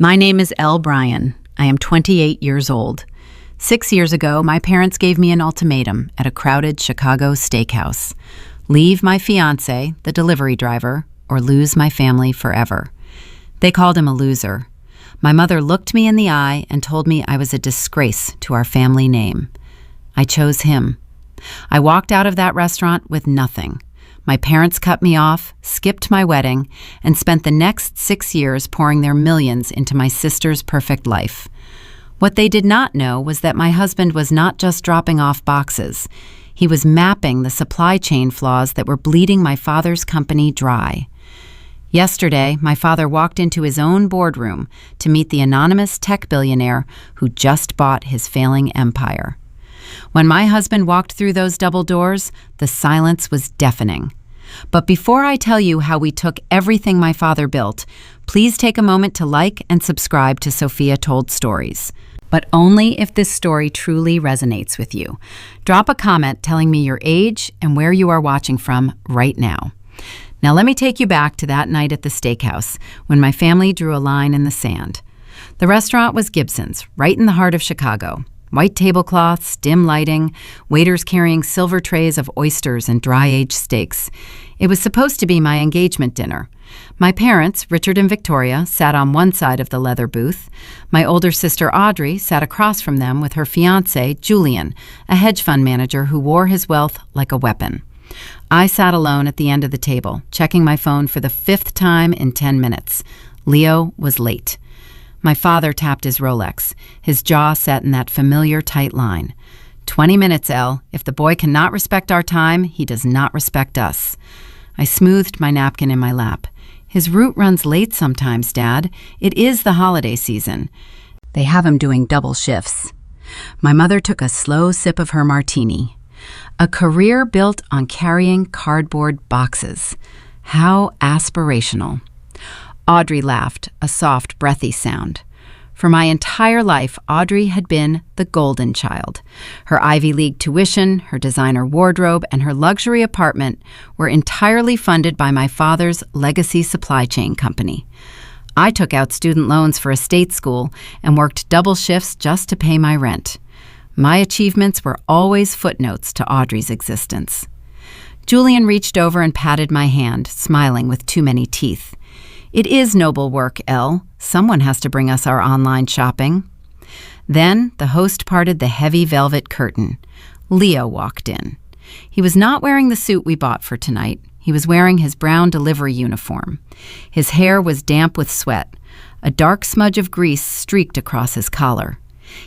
My name is Elle Bryan. I am 28 years old. 6 years ago, my parents gave me an ultimatum at a crowded Chicago steakhouse. Leave my fiancé, the delivery driver, or lose my family forever. They called him a loser. My mother looked me in the eye and told me I was a disgrace to our family name. I chose him. I walked out of that restaurant with nothing. My parents cut me off, skipped my wedding, and spent the next 6 years pouring their millions into my sister's perfect life. What they did not know was that my husband was not just dropping off boxes. He was mapping the supply chain flaws that were bleeding my father's company dry. Yesterday, my father walked into his own boardroom to meet the anonymous tech billionaire who just bought his failing empire. When my husband walked through those double doors, the silence was deafening. But before I tell you how we took everything my father built, please take a moment to like and subscribe to Sophia Told Stories. But only if this story truly resonates with you. Drop a comment telling me your age and where you are watching from right now. Now let me take you back to that night at the steakhouse when my family drew a line in the sand. The restaurant was Gibson's, right in the heart of Chicago. White tablecloths, dim lighting, waiters carrying silver trays of oysters and dry-aged steaks. It was supposed to be my engagement dinner. My parents, Richard and Victoria, sat on one side of the leather booth. My older sister, Audrey, sat across from them with her fiancé, Julian, a hedge fund manager who wore his wealth like a weapon. I sat alone at the end of the table, checking my phone for the 5th time in 10 minutes. Leo was late. My father tapped his Rolex, his jaw set in that familiar tight line. 20 minutes, Elle. If the boy cannot respect our time, he does not respect us. I smoothed my napkin in my lap. His route runs late sometimes, Dad. It is the holiday season. They have him doing double shifts. My mother took a slow sip of her martini. A career built on carrying cardboard boxes. How aspirational. Audrey laughed, a soft, breathy sound. For my entire life, Audrey had been the golden child. Her Ivy League tuition, her designer wardrobe, and her luxury apartment were entirely funded by my father's legacy supply chain company. I took out student loans for a state school and worked double shifts just to pay my rent. My achievements were always footnotes to Audrey's existence. Julian reached over and patted my hand, smiling with too many teeth. It is noble work, Elle. Someone has to bring us our online shopping. Then the host parted the heavy velvet curtain. Leo walked in. He was not wearing the suit we bought for tonight. He was wearing his brown delivery uniform. His hair was damp with sweat. A dark smudge of grease streaked across his collar.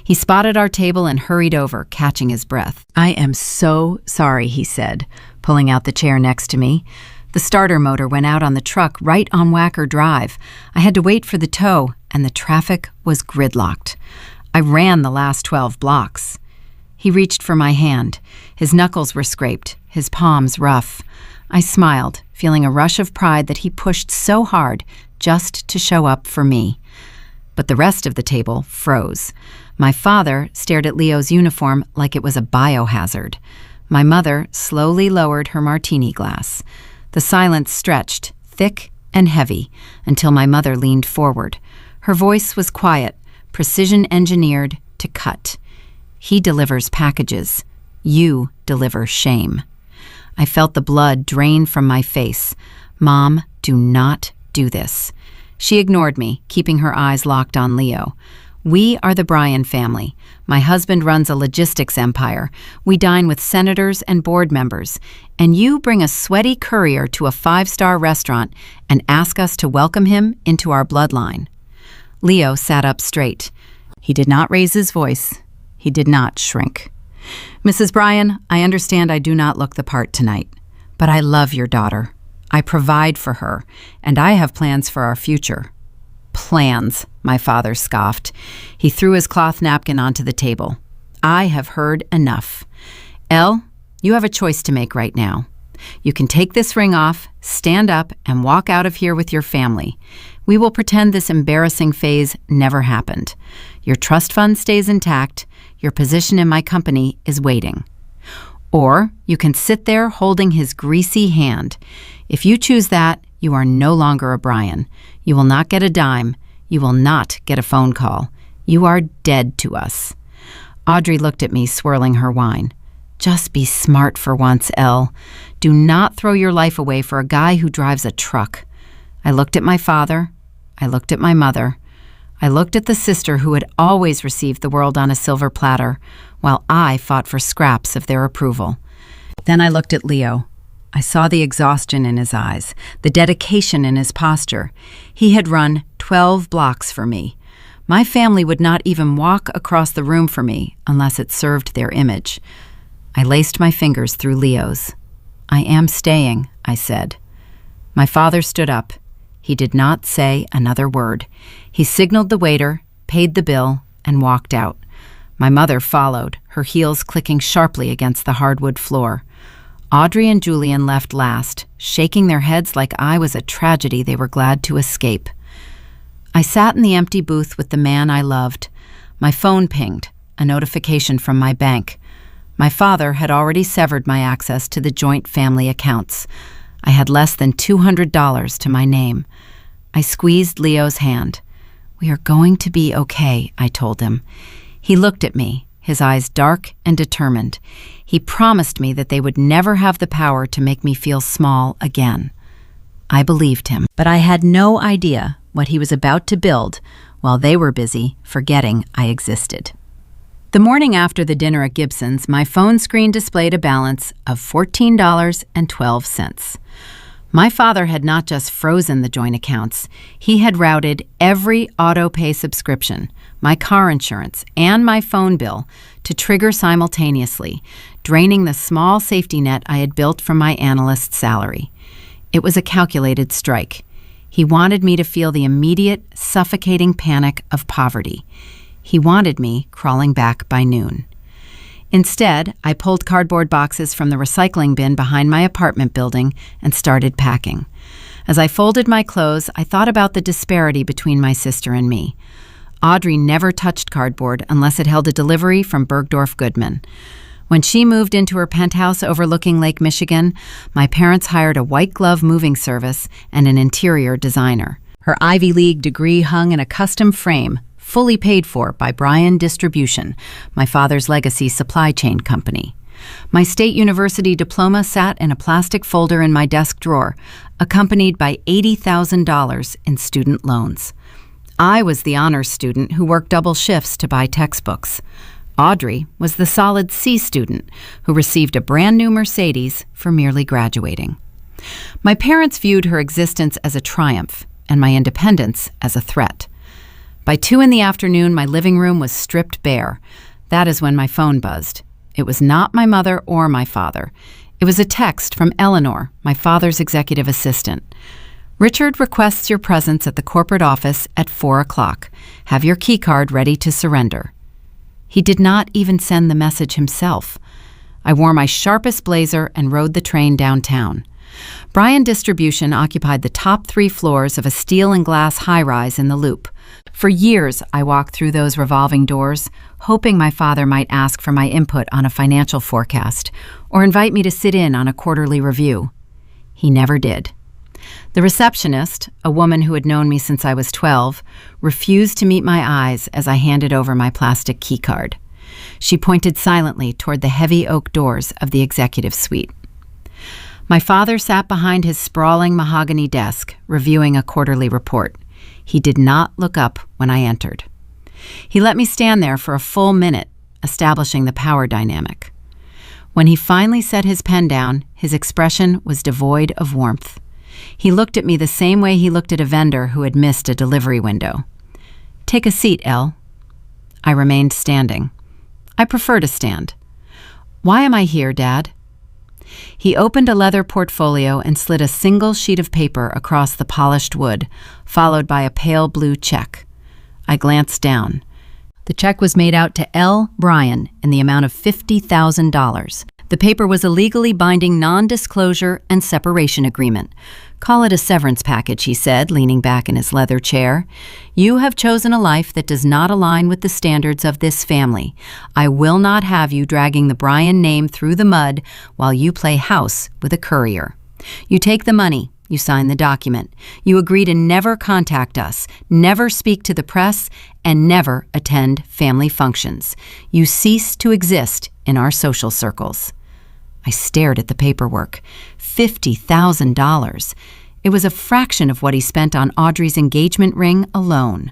He spotted our table and hurried over, catching his breath. "I am so sorry," he said, pulling out the chair next to me. The starter motor went out on the truck right on Wacker Drive. I had to wait for the tow, and the traffic was gridlocked. I ran the last 12 blocks. He reached for my hand. His knuckles were scraped, his palms rough. I smiled, feeling a rush of pride that he pushed so hard just to show up for me. But the rest of the table froze. My father stared at Leo's uniform like it was a biohazard. My mother slowly lowered her martini glass. The silence stretched, thick and heavy, until my mother leaned forward. Her voice was quiet, precision-engineered to cut. "He delivers packages. You deliver shame." I felt the blood drain from my face. "Mom, do not do this." She ignored me, keeping her eyes locked on Leo. "We are the Bryan family. My husband runs a logistics empire. We dine with senators and board members. And you bring a sweaty courier to a 5-star restaurant and ask us to welcome him into our bloodline." Leo sat up straight. He did not raise his voice. He did not shrink. "Mrs. Bryan, I understand I do not look the part tonight, but I love your daughter. I provide for her, and I have plans for our future." "Plans," my father scoffed. He threw his cloth napkin onto the table. "I have heard enough. Elle, you have a choice to make right now. You can take this ring off, stand up, and walk out of here with your family. We will pretend this embarrassing phase never happened. Your trust fund stays intact. Your position in my company is waiting. Or you can sit there holding his greasy hand. If you choose that, you are no longer a Bryan. You will not get a dime. You will not get a phone call. You are dead to us." Audrey looked at me, swirling her wine. "Just be smart for once, Elle. Do not throw your life away for a guy who drives a truck." I looked at my father. I looked at my mother. I looked at the sister who had always received the world on a silver platter, while I fought for scraps of their approval. Then I looked at Leo. I saw the exhaustion in his eyes, the dedication in his posture. He had run 12 blocks for me. My family would not even walk across the room for me unless it served their image. I laced my fingers through Leo's. "I am staying," I said. My father stood up. He did not say another word. He signaled the waiter, paid the bill, and walked out. My mother followed, her heels clicking sharply against the hardwood floor. Audrey and Julian left last, shaking their heads like I was a tragedy they were glad to escape. I sat in the empty booth with the man I loved. My phone pinged, a notification from my bank. My father had already severed my access to the joint family accounts. I had less than $200 to my name. I squeezed Leo's hand. "We are going to be okay," I told him. He looked at me, his eyes dark and determined. He promised me that they would never have the power to make me feel small again. I believed him, but I had no idea what he was about to build while they were busy forgetting I existed. The morning after the dinner at Gibson's, my phone screen displayed a balance of $14.12. My father had not just frozen the joint accounts, he had routed every auto-pay subscription, my car insurance, and my phone bill to trigger simultaneously, draining the small safety net I had built from my analyst's salary. It was a calculated strike. He wanted me to feel the immediate, suffocating panic of poverty. He wanted me crawling back by noon. Instead, I pulled cardboard boxes from the recycling bin behind my apartment building and started packing. As I folded my clothes, I thought about the disparity between my sister and me. Audrey never touched cardboard unless it held a delivery from Bergdorf Goodman. When she moved into her penthouse overlooking Lake Michigan, my parents hired a white-glove moving service and an interior designer. Her Ivy League degree hung in a custom frame, fully paid for by Bryan Distribution, my father's legacy supply chain company. My state university diploma sat in a plastic folder in my desk drawer, accompanied by $80,000 in student loans. I was the honors student who worked double shifts to buy textbooks. Audrey was the solid C student who received a brand new Mercedes for merely graduating. My parents viewed her existence as a triumph and my independence as a threat. By 2 p.m, my living room was stripped bare. That is when my phone buzzed. It was not my mother or my father. It was a text from Eleanor, my father's executive assistant. "Richard requests your presence at the corporate office at 4 o'clock. Have your keycard ready to surrender." He did not even send the message himself. I wore my sharpest blazer and rode the train downtown. Bryan Distribution occupied the top 3 floors of a steel and glass high-rise in the Loop. For years, I walked through those revolving doors, hoping my father might ask for my input on a financial forecast or invite me to sit in on a quarterly review. He never did. The receptionist, a woman who had known me since I was 12, refused to meet my eyes as I handed over my plastic keycard. She pointed silently toward the heavy oak doors of the executive suite. My father sat behind his sprawling mahogany desk, reviewing a quarterly report. He did not look up when I entered. He let me stand there for a full minute, establishing the power dynamic. When he finally set his pen down, his expression was devoid of warmth. He looked at me the same way he looked at a vendor who had missed a delivery window. "Take a seat, Elle." I remained standing. I prefer to stand. "Why am I here, Dad?" He opened a leather portfolio and slid a single sheet of paper across the polished wood, followed by a pale blue check. I glanced down. The check was made out to L. Bryan in the amount of $50,000. The paper was a legally binding non-disclosure and separation agreement. "Call it a severance package," he said, leaning back in his leather chair. "You have chosen a life that does not align with the standards of this family. I will not have you dragging the Bryan name through the mud while you play house with a courier. You take the money, you sign the document. You agree to never contact us, never speak to the press, and never attend family functions. You cease to exist in our social circles. I stared at the paperwork. $50,000. It was a fraction of what he spent on Audrey's engagement ring alone.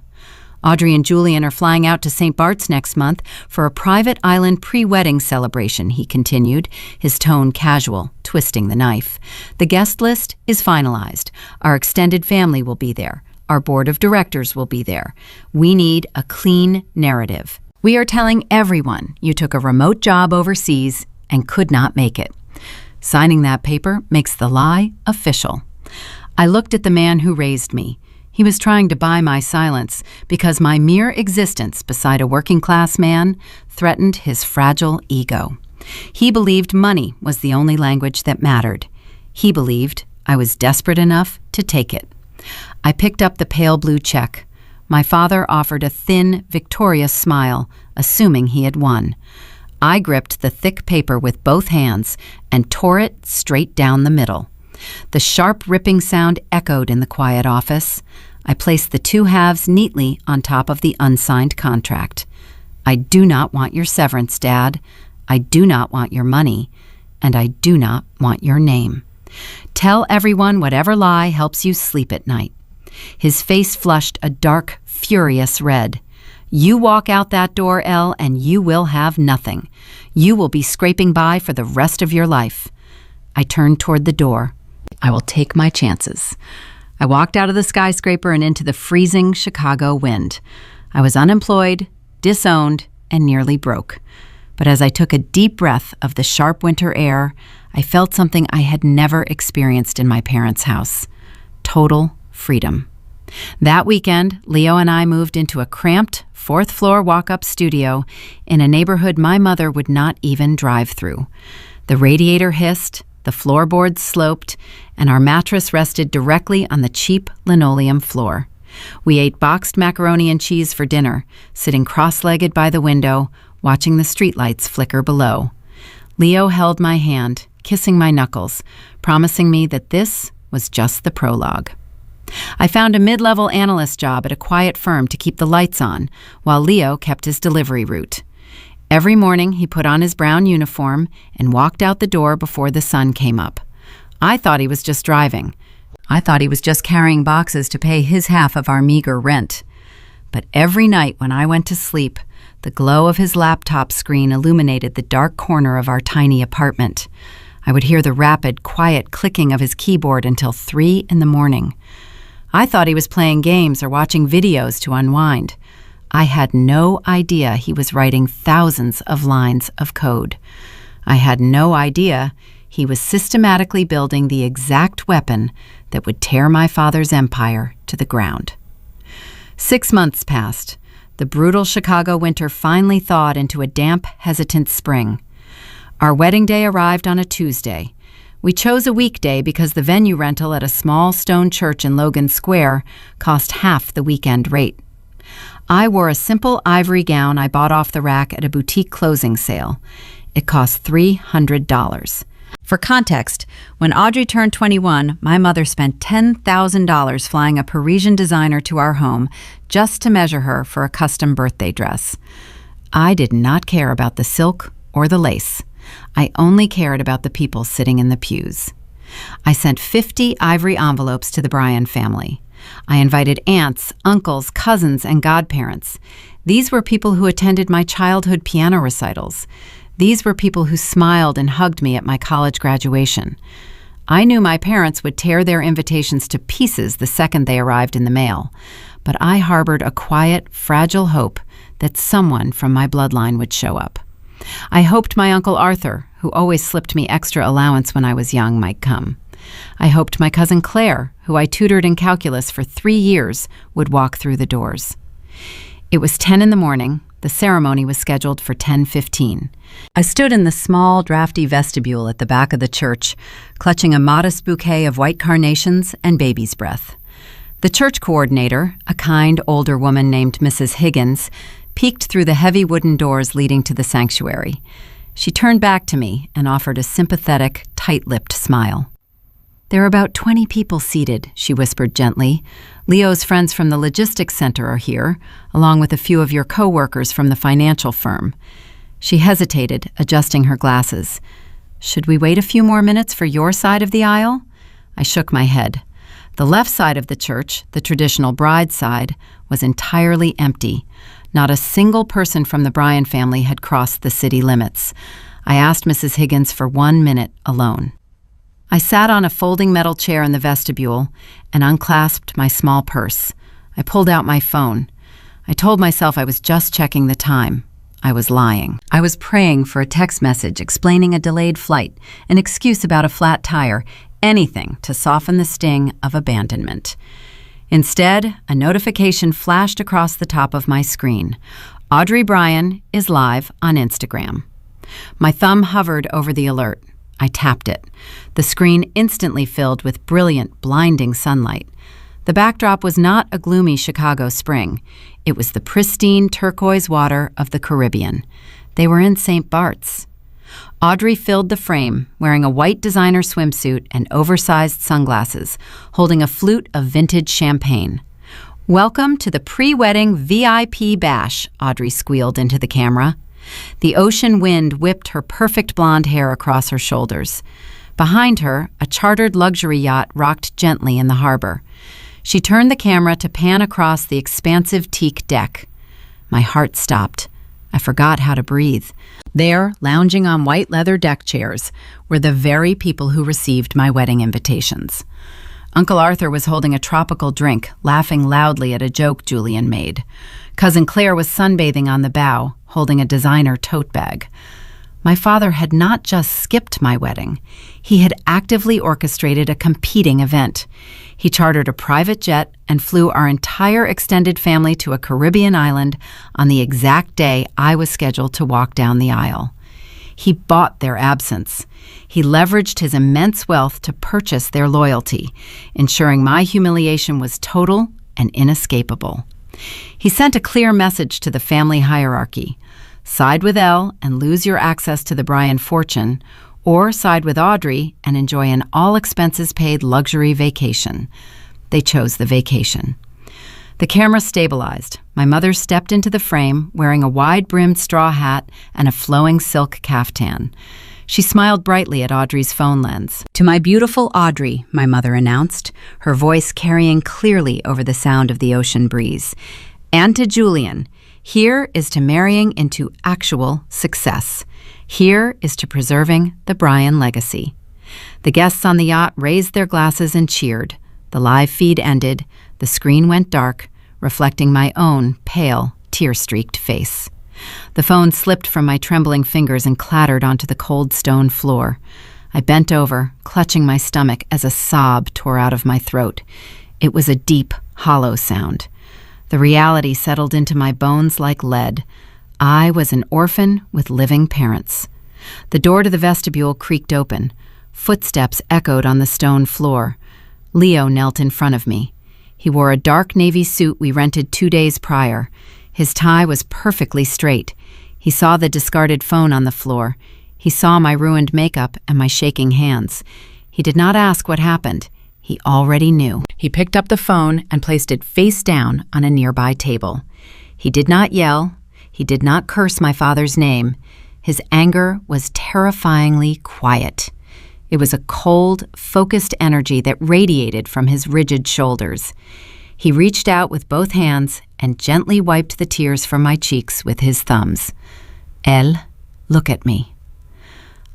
Audrey and Julian are flying out to St. Bart's next month for a private island pre-wedding celebration, he continued, his tone casual, twisting the knife. The guest list is finalized. Our extended family will be there. Our board of directors will be there. We need a clean narrative. We are telling everyone you took a remote job overseas and could not make it. Signing that paper makes the lie official. I looked at the man who raised me. He was trying to buy my silence because my mere existence beside a working-class man threatened his fragile ego. He believed money was the only language that mattered. He believed I was desperate enough to take it. I picked up the pale blue check. My father offered a thin, victorious smile, assuming he had won. I gripped the thick paper with both hands and tore it straight down the middle. The sharp ripping sound echoed in the quiet office. I placed the two halves neatly on top of the unsigned contract. I do not want your severance, Dad. I do not want your money. And I do not want your name. Tell everyone whatever lie helps you sleep at night. His face flushed a dark, furious red. You walk out that door, Elle, and you will have nothing. You will be scraping by for the rest of your life. I turned toward the door. I will take my chances. I walked out of the skyscraper and into the freezing Chicago wind. I was unemployed, disowned, and nearly broke. But as I took a deep breath of the sharp winter air, I felt something I had never experienced in my parents' house. Total freedom. That weekend, Leo and I moved into a cramped, fourth-floor walk-up studio in a neighborhood my mother would not even drive through. The radiator hissed, the floorboards sloped, and our mattress rested directly on the cheap linoleum floor. We ate boxed macaroni and cheese for dinner, sitting cross-legged by the window, watching the streetlights flicker below. Leo held my hand, kissing my knuckles, promising me that this was just the prologue. I found a mid-level analyst job at a quiet firm to keep the lights on, while Leo kept his delivery route. Every morning he put on his brown uniform and walked out the door before the sun came up. I thought he was just driving. I thought he was just carrying boxes to pay his half of our meager rent. But every night when I went to sleep, the glow of his laptop screen illuminated the dark corner of our tiny apartment. I would hear the rapid, quiet clicking of his keyboard until 3 a.m. I thought he was playing games or watching videos to unwind. I had no idea he was writing thousands of lines of code. I had no idea he was systematically building the exact weapon that would tear my father's empire to the ground. 6 months passed. The brutal Chicago winter finally thawed into a damp, hesitant spring. Our wedding day arrived on a Tuesday. We chose a weekday because the venue rental at a small stone church in Logan Square cost half the weekend rate. I wore a simple ivory gown I bought off the rack at a boutique closing sale. It cost $300. For context, when Audrey turned 21, my mother spent $10,000 flying a Parisian designer to our home just to measure her for a custom birthday dress. I did not care about the silk or the lace. I only cared about the people sitting in the pews. I sent 50 ivory envelopes to the Bryan family. I invited aunts, uncles, cousins, and godparents. These were people who attended my childhood piano recitals. These were people who smiled and hugged me at my college graduation. I knew my parents would tear their invitations to pieces the second they arrived in the mail, but I harbored a quiet, fragile hope that someone from my bloodline would show up. I hoped my Uncle Arthur, who always slipped me extra allowance when I was young, might come. I hoped my cousin Claire, who I tutored in calculus for 3 years, would walk through the doors. It was 10 a.m. The ceremony was scheduled for 10:15. I stood in the small, drafty vestibule at the back of the church, clutching a modest bouquet of white carnations and baby's breath. The church coordinator, a kind older woman named Mrs. Higgins, peeked through the heavy wooden doors leading to the sanctuary. She turned back to me and offered a sympathetic, tight-lipped smile. "There are about 20 people seated," she whispered gently. "Leo's friends from the logistics center are here, along with a few of your coworkers from the financial firm." She hesitated, adjusting her glasses. "Should we wait a few more minutes for your side of the aisle?" I shook my head. The left side of the church, the traditional bride side, was entirely empty. Not a single person from the Bryan family had crossed the city limits. I asked Mrs. Higgins for 1 minute alone. I sat on a folding metal chair in the vestibule and unclasped my small purse. I pulled out my phone. I told myself I was just checking the time. I was lying. I was praying for a text message explaining a delayed flight, an excuse about a flat tire, anything to soften the sting of abandonment. Instead, a notification flashed across the top of my screen. Audrey Bryan is live on Instagram. My thumb hovered over the alert. I tapped it. The screen instantly filled with brilliant, blinding sunlight. The backdrop was not a gloomy Chicago spring. It was the pristine turquoise water of the Caribbean. They were in St. Bart's. Audrey filled the frame, wearing a white designer swimsuit and oversized sunglasses, holding a flute of vintage champagne. "Welcome to the pre-wedding VIP bash," Audrey squealed into the camera. The ocean wind whipped her perfect blonde hair across her shoulders. Behind her, a chartered luxury yacht rocked gently in the harbor. She turned the camera to pan across the expansive teak deck. My heart stopped. I forgot how to breathe. There, lounging on white leather deck chairs, were the very people who received my wedding invitations. Uncle Arthur was holding a tropical drink, laughing loudly at a joke Julian made. Cousin Claire was sunbathing on the bow, holding a designer tote bag. My father had not just skipped my wedding. He had actively orchestrated a competing event. He chartered a private jet and flew our entire extended family to a Caribbean island on the exact day I was scheduled to walk down the aisle. He bought their absence. He leveraged his immense wealth to purchase their loyalty, ensuring my humiliation was total and inescapable. He sent a clear message to the family hierarchy. Side with Elle and lose your access to the Bryan fortune, or side with Audrey and enjoy an all-expenses-paid luxury vacation. They chose the vacation. The camera stabilized. My mother stepped into the frame, wearing a wide-brimmed straw hat and a flowing silk caftan. She smiled brightly at Audrey's phone lens. "To my beautiful Audrey," my mother announced, her voice carrying clearly over the sound of the ocean breeze. "And to Julian, here is to marrying into actual success. Here is to preserving the Bryan legacy." The guests on the yacht raised their glasses and cheered. The live feed ended. The screen went dark, reflecting my own pale, tear-streaked face. The phone slipped from my trembling fingers and clattered onto the cold stone floor. I bent over, clutching my stomach as a sob tore out of my throat. It was a deep, hollow sound. The reality settled into my bones like lead. I was an orphan with living parents. The door to the vestibule creaked open. Footsteps echoed on the stone floor. Leo knelt in front of me. He wore a dark navy suit we rented 2 days prior. His tie was perfectly straight. He saw the discarded phone on the floor. He saw my ruined makeup and my shaking hands. He did not ask what happened. He already knew. He picked up the phone and placed it face down on a nearby table. He did not yell. He did not curse my father's name. His anger was terrifyingly quiet. It was a cold, focused energy that radiated from his rigid shoulders. He reached out with both hands and gently wiped the tears from my cheeks with his thumbs. "Elle, look at me."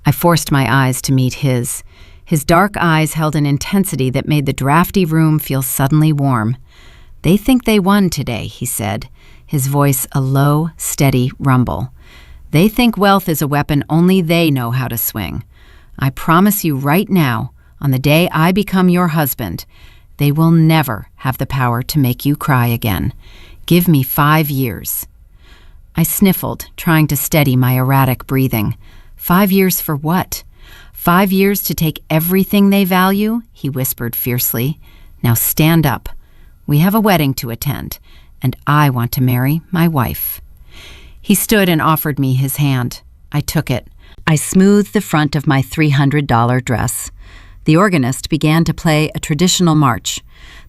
I forced my eyes to meet his. His dark eyes held an intensity that made the drafty room feel suddenly warm. "They think they won today," he said, his voice a low, steady rumble. "They think wealth is a weapon only they know how to swing. I promise you right now, on the day I become your husband, they will never have the power to make you cry again. Give me 5 years." I sniffled, trying to steady my erratic breathing. 5 years for what? 5 years to take everything they value? He whispered fiercely. "Now stand up. We have a wedding to attend, and I want to marry my wife." He stood and offered me his hand. I took it. I smoothed the front of my $300 dress. The organist began to play a traditional march.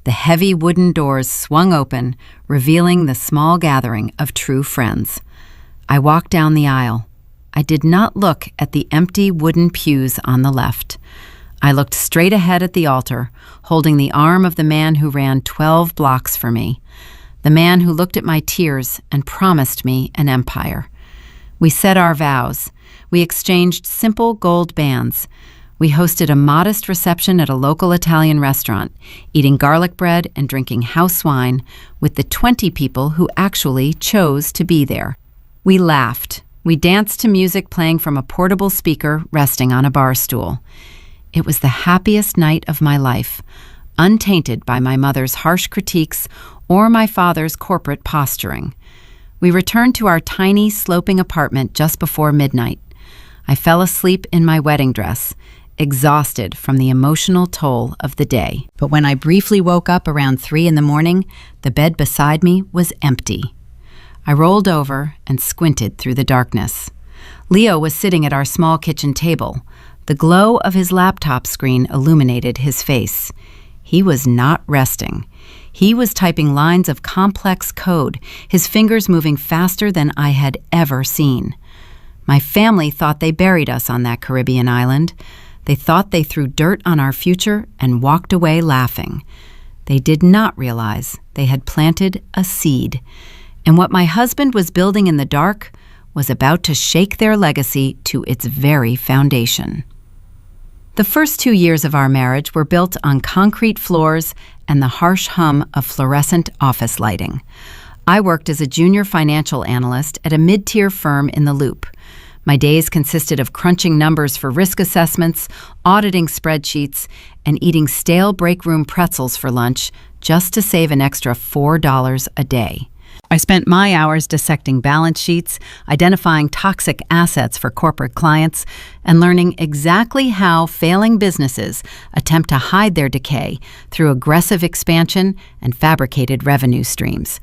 The heavy wooden doors swung open, revealing the small gathering of true friends. I walked down the aisle. I did not look at the empty wooden pews on the left. I looked straight ahead at the altar, holding the arm of the man who ran 12 blocks for me, the man who looked at my tears and promised me an empire. We said our vows. We exchanged simple gold bands. We hosted a modest reception at a local Italian restaurant, eating garlic bread and drinking house wine with the 20 people who actually chose to be there. We laughed. We danced to music playing from a portable speaker resting on a bar stool. It was the happiest night of my life, untainted by my mother's harsh critiques or my father's corporate posturing. We returned to our tiny, sloping apartment just before midnight. I fell asleep in my wedding dress, exhausted from the emotional toll of the day. But when I briefly woke up around 3 a.m, the bed beside me was empty. I rolled over and squinted through the darkness. Leo was sitting at our small kitchen table. The glow of his laptop screen illuminated his face. He was not resting. He was typing lines of complex code, his fingers moving faster than I had ever seen. My family thought they buried us on that Caribbean island. They thought they threw dirt on our future and walked away laughing. They did not realize they had planted a seed, and what my husband was building in the dark was about to shake their legacy to its very foundation. The first 2 years of our marriage were built on concrete floors and the harsh hum of fluorescent office lighting. I worked as a junior financial analyst at a mid-tier firm in the Loop. My days consisted of crunching numbers for risk assessments, auditing spreadsheets, and eating stale break room pretzels for lunch just to save an extra $4 a day. I spent my hours dissecting balance sheets, identifying toxic assets for corporate clients, and learning exactly how failing businesses attempt to hide their decay through aggressive expansion and fabricated revenue streams.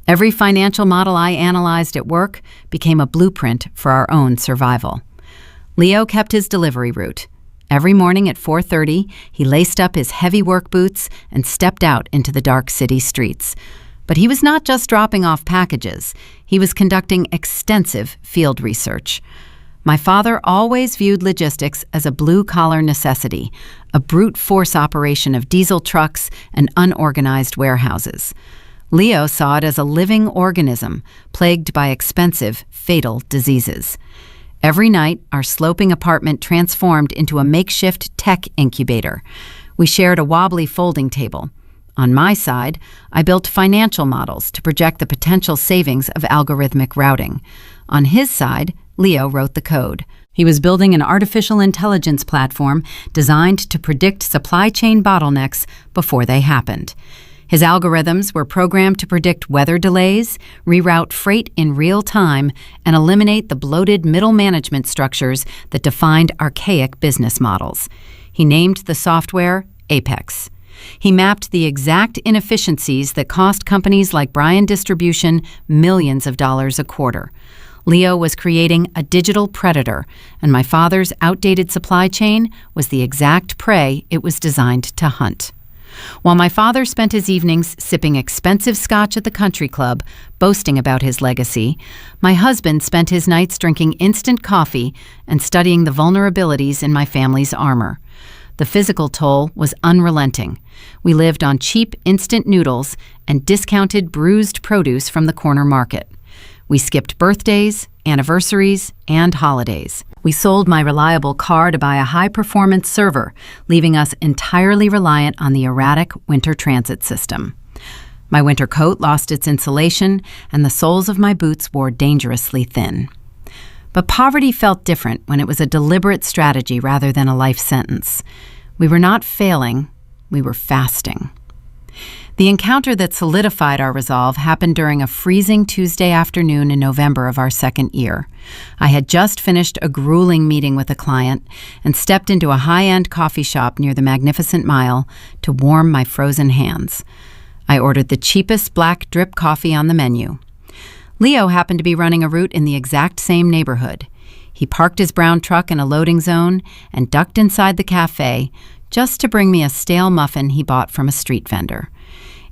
Every financial model I analyzed at work became a blueprint for our own survival. Leo kept his delivery route. Every morning at 4:30, he laced up his heavy work boots and stepped out into the dark city streets. But he was not just dropping off packages. He was conducting extensive field research. My father always viewed logistics as a blue-collar necessity, a brute force operation of diesel trucks and unorganized warehouses. Leo saw it as a living organism plagued by expensive, fatal diseases. Every night, our sloping apartment transformed into a makeshift tech incubator. We shared a wobbly folding table. On my side, I built financial models to project the potential savings of algorithmic routing. On his side, Leo wrote the code. He was building an artificial intelligence platform designed to predict supply chain bottlenecks before they happened. His algorithms were programmed to predict weather delays, reroute freight in real time, and eliminate the bloated middle management structures that defined archaic business models. He named the software Apex. He mapped the exact inefficiencies that cost companies like Bryan Distribution millions of dollars a quarter. Leo was creating a digital predator, and my father's outdated supply chain was the exact prey it was designed to hunt. While my father spent his evenings sipping expensive scotch at the country club, boasting about his legacy, my husband spent his nights drinking instant coffee and studying the vulnerabilities in my family's armor. The physical toll was unrelenting. We lived on cheap instant noodles and discounted bruised produce from the corner market. We skipped birthdays, anniversaries, and holidays. We sold my reliable car to buy a high-performance server, leaving us entirely reliant on the erratic winter transit system. My winter coat lost its insulation, and the soles of my boots wore dangerously thin. But poverty felt different when it was a deliberate strategy rather than a life sentence. We were not failing, we were fasting. The encounter that solidified our resolve happened during a freezing Tuesday afternoon in November of our second year. I had just finished a grueling meeting with a client and stepped into a high-end coffee shop near the Magnificent Mile to warm my frozen hands. I ordered the cheapest black drip coffee on the menu. Leo happened to be running a route in the exact same neighborhood. He parked his brown truck in a loading zone and ducked inside the cafe just to bring me a stale muffin he bought from a street vendor.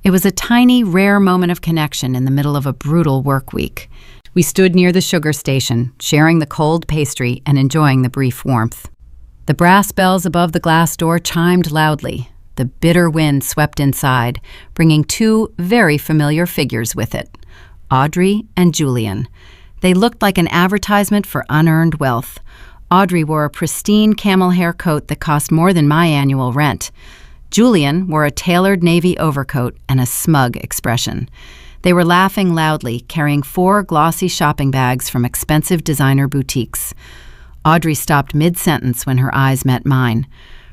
It was a tiny, rare moment of connection in the middle of a brutal work week. We stood near the sugar station, sharing the cold pastry and enjoying the brief warmth. The brass bells above the glass door chimed loudly. The bitter wind swept inside, bringing two very familiar figures with it, Audrey and Julian. They looked like an advertisement for unearned wealth. Audrey wore a pristine camel hair coat that cost more than my annual rent. Julian wore a tailored navy overcoat and a smug expression. They were laughing loudly, carrying 4 glossy shopping bags from expensive designer boutiques. Audrey stopped mid-sentence when her eyes met mine.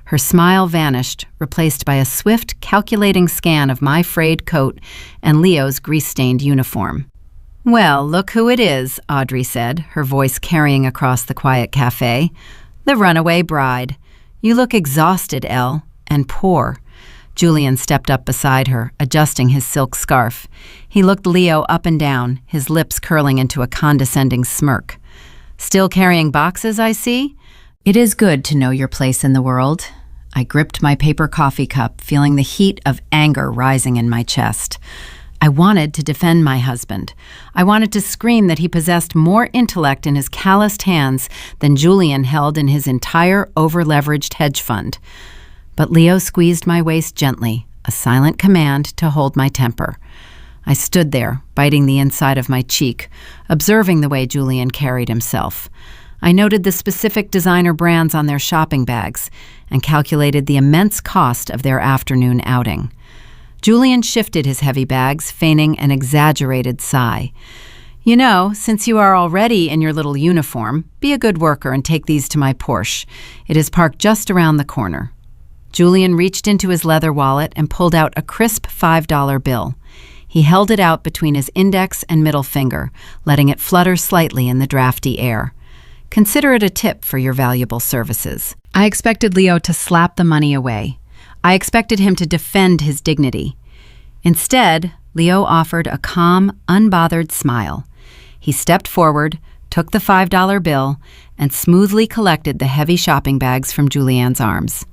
Her smile vanished, replaced by a swift, calculating scan of my frayed coat and Leo's grease-stained uniform. "Well, look who it is," Audrey said, her voice carrying across the quiet cafe. "The runaway bride. You look exhausted, Elle, and poor." Julian stepped up beside her, adjusting his silk scarf. He looked Leo up and down, his lips curling into a condescending smirk. "Still carrying boxes, I see? It is good to know your place in the world." I gripped my paper coffee cup, feeling the heat of anger rising in my chest. I wanted to defend my husband. I wanted to scream that he possessed more intellect in his calloused hands than Julian held in his entire over-leveraged hedge fund. But Leo squeezed my waist gently, a silent command to hold my temper. I stood there, biting the inside of my cheek, observing the way Julian carried himself. I noted the specific designer brands on their shopping bags and calculated the immense cost of their afternoon outing. Julian shifted his heavy bags, feigning an exaggerated sigh. "You know, since you are already in your little uniform, be a good worker and take these to my Porsche. It is parked just around the corner." Julian reached into his leather wallet and pulled out a crisp $5 bill. He held it out between his index and middle finger, letting it flutter slightly in the drafty air. "Consider it a tip for your valuable services." I expected Leo to slap the money away. I expected him to defend his dignity. Instead, Leo offered a calm, unbothered smile. He stepped forward, took the $5 bill, and smoothly collected the heavy shopping bags from Julian's arms.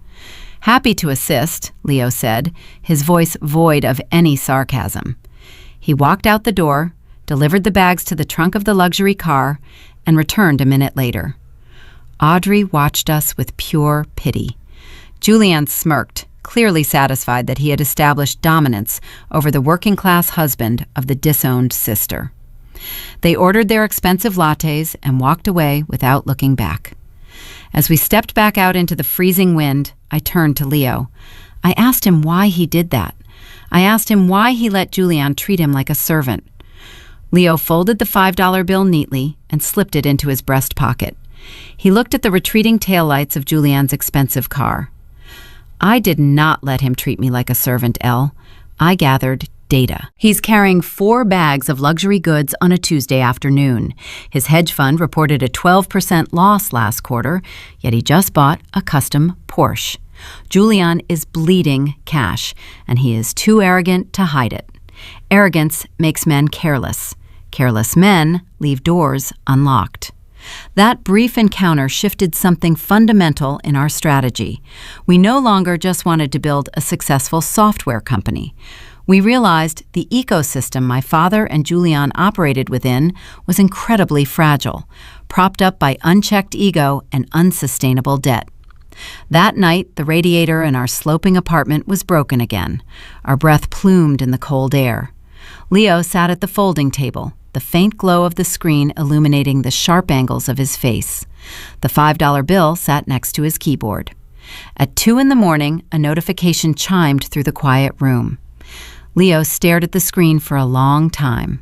"Happy to assist," Leo said, his voice void of any sarcasm. He walked out the door, delivered the bags to the trunk of the luxury car, and returned a minute later. Audrey watched us with pure pity. Julian smirked, clearly satisfied that he had established dominance over the working-class husband of the disowned sister. They ordered their expensive lattes and walked away without looking back. As we stepped back out into the freezing wind, I turned to Leo. I asked him why he did that. I asked him why he let Julian treat him like a servant. Leo folded the $5 bill neatly and slipped it into his breast pocket. He looked at the retreating taillights of Julian's expensive car. "I did not let him treat me like a servant, Elle. I gathered data. He's carrying 4 bags of luxury goods on a Tuesday afternoon. His hedge fund reported a 12% loss last quarter, yet he just bought a custom Porsche. Julian is bleeding cash, and he is too arrogant to hide it. Arrogance makes men careless. Careless men leave doors unlocked." That brief encounter shifted something fundamental in our strategy. We no longer just wanted to build a successful software company. We realized the ecosystem my father and Julian operated within was incredibly fragile, propped up by unchecked ego and unsustainable debt. That night, the radiator in our sloping apartment was broken again. Our breath plumed in the cold air. Leo sat at the folding table, the faint glow of the screen illuminating the sharp angles of his face. The $5 bill sat next to his keyboard. At 2 a.m, a notification chimed through the quiet room. Leo stared at the screen for a long time.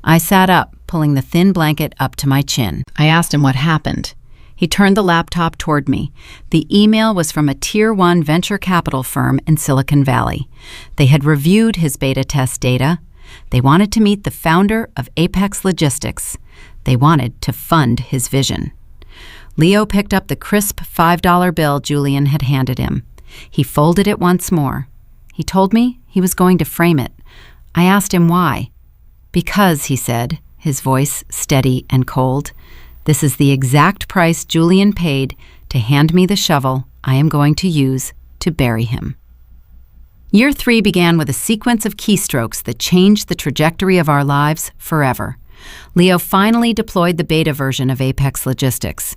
I sat up, pulling the thin blanket up to my chin. I asked him what happened. He turned the laptop toward me. The email was from a Tier 1 venture capital firm in Silicon Valley. They had reviewed his beta test data. They wanted to meet the founder of Apex Logistics. They wanted to fund his vision. Leo picked up the crisp $5 bill Julian had handed him. He folded it once more. He told me he was going to frame it. I asked him why. "Because," he said, his voice steady and cold, "this is the exact price Julian paid to hand me the shovel I am going to use to bury him. Year 3 began with a sequence of keystrokes that changed the trajectory of our lives forever. Leo finally deployed the beta version of Apex Logistics.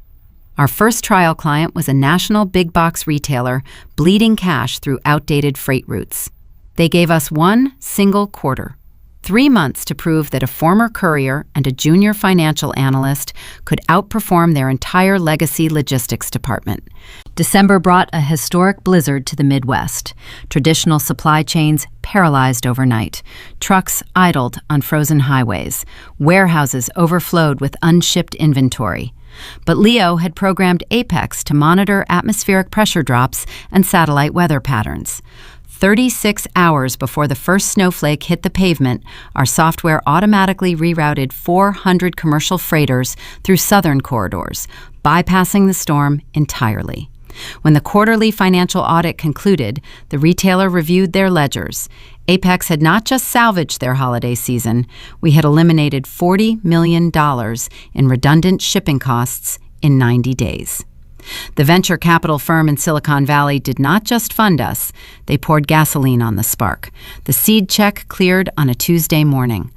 Our first trial client was a national big box retailer bleeding cash through outdated freight routes. They gave us one single quarter, 3 months to prove that a former courier and a junior financial analyst could outperform their entire legacy logistics department. December brought a historic blizzard to the Midwest. Traditional supply chains paralyzed overnight. Trucks idled on frozen highways. Warehouses overflowed with unshipped inventory. But Leo had programmed Apex to monitor atmospheric pressure drops and satellite weather patterns. 36 hours before the first snowflake hit the pavement, our software automatically rerouted 400 commercial freighters through southern corridors, bypassing the storm entirely. When the quarterly financial audit concluded, the retailer reviewed their ledgers. Apex had not just salvaged their holiday season, we had eliminated $40 million in redundant shipping costs in 90 days. The venture capital firm in Silicon Valley did not just fund us, they poured gasoline on the spark. The seed check cleared on a Tuesday morning.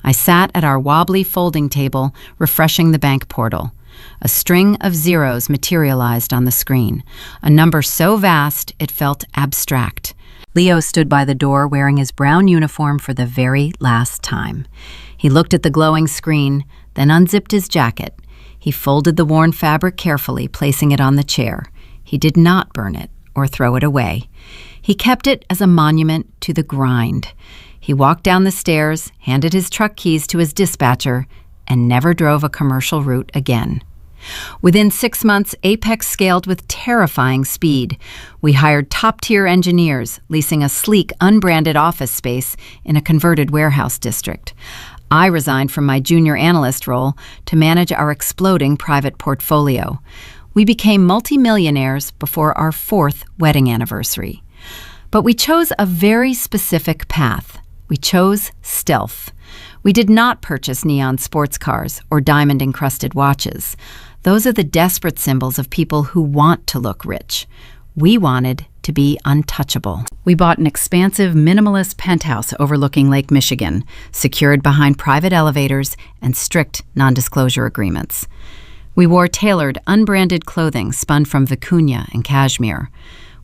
I sat at our wobbly folding table, refreshing the bank portal. A string of zeros materialized on the screen, a number so vast it felt abstract. Leo stood by the door wearing his brown uniform for the very last time. He looked at the glowing screen, then unzipped his jacket. He folded the worn fabric carefully, placing it on the chair. He did not burn it or throw it away. He kept it as a monument to the grind. He walked down the stairs, handed his truck keys to his dispatcher, and never drove a commercial route again. Within 6 months, Apex scaled with terrifying speed. We hired top-tier engineers, leasing a sleek, unbranded office space in a converted warehouse district. I resigned from my junior analyst role to manage our exploding private portfolio. We became multimillionaires before our 4th wedding anniversary. But we chose a very specific path. We chose stealth. We did not purchase neon sports cars or diamond-encrusted watches. Those are the desperate symbols of people who want to look rich. We wanted to be untouchable. We bought an expansive, minimalist penthouse overlooking Lake Michigan, secured behind private elevators and strict non-disclosure agreements. We wore tailored, unbranded clothing spun from vicuña and cashmere.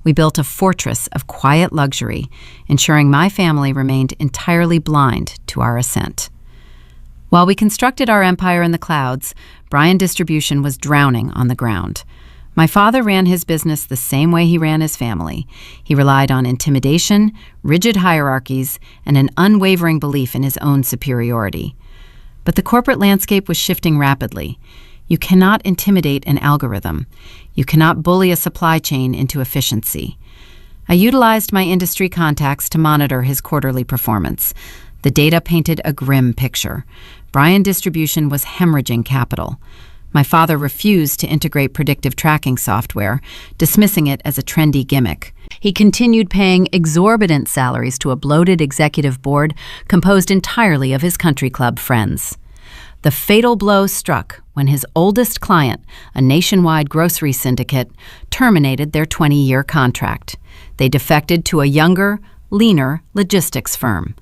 We built a fortress of quiet luxury, ensuring my family remained entirely blind to our ascent. While we constructed our empire in the clouds, Bryan Distribution was drowning on the ground. My father ran his business the same way he ran his family. He relied on intimidation, rigid hierarchies, and an unwavering belief in his own superiority. But the corporate landscape was shifting rapidly. You cannot intimidate an algorithm. You cannot bully a supply chain into efficiency. I utilized my industry contacts to monitor his quarterly performance. The data painted a grim picture. Bryan Distribution was hemorrhaging capital. My father refused to integrate predictive tracking software, dismissing it as a trendy gimmick. He continued paying exorbitant salaries to a bloated executive board composed entirely of his country club friends. The fatal blow struck when his oldest client, a nationwide grocery syndicate, terminated their 20-year contract. They defected to a younger, leaner logistics firm,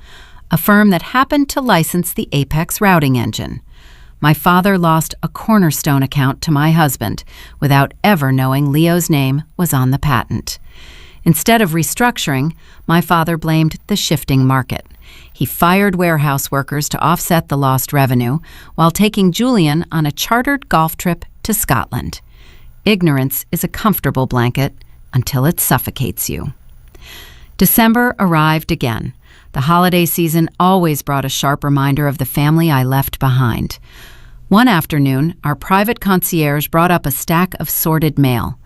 a firm that happened to license the Apex routing engine. My father lost a cornerstone account to my husband without ever knowing Leo's name was on the patent. Instead of restructuring, my father blamed the shifting market. He fired warehouse workers to offset the lost revenue while taking Julian on a chartered golf trip to Scotland. Ignorance is a comfortable blanket until it suffocates you. December arrived again. The holiday season always brought a sharp reminder of the family I left behind. One afternoon, our private concierge brought up a stack of sorted mail.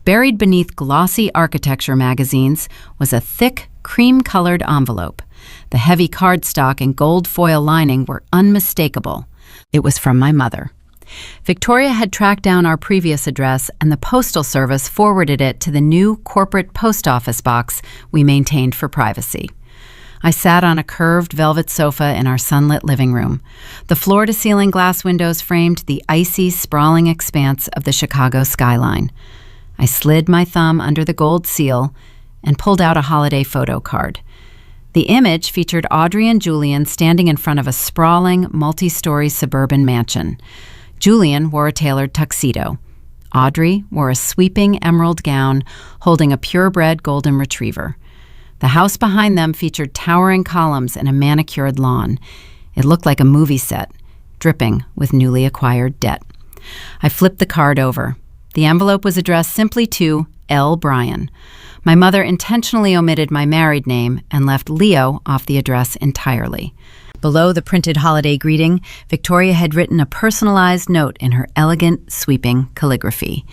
Buried beneath glossy architecture magazines was a thick, cream-colored envelope. The heavy cardstock and gold foil lining were unmistakable. It was from my mother. Victoria had tracked down our previous address, and the Postal Service forwarded it to the new corporate post office box we maintained for privacy. I sat on a curved velvet sofa in our sunlit living room. The floor-to-ceiling glass windows framed the icy, sprawling expanse of the Chicago skyline. I slid my thumb under the gold seal and pulled out a holiday photo card. The image featured Audrey and Julian standing in front of a sprawling, multi-story suburban mansion. Julian wore a tailored tuxedo. Audrey wore a sweeping emerald gown holding a purebred golden retriever. The house behind them featured towering columns and a manicured lawn. It looked like a movie set, dripping with newly acquired debt. I flipped the card over. The envelope was addressed simply to L. Bryan. My mother intentionally omitted my married name and left Leo off the address entirely. Below the printed holiday greeting, Victoria had written a personalized note in her elegant, sweeping calligraphy.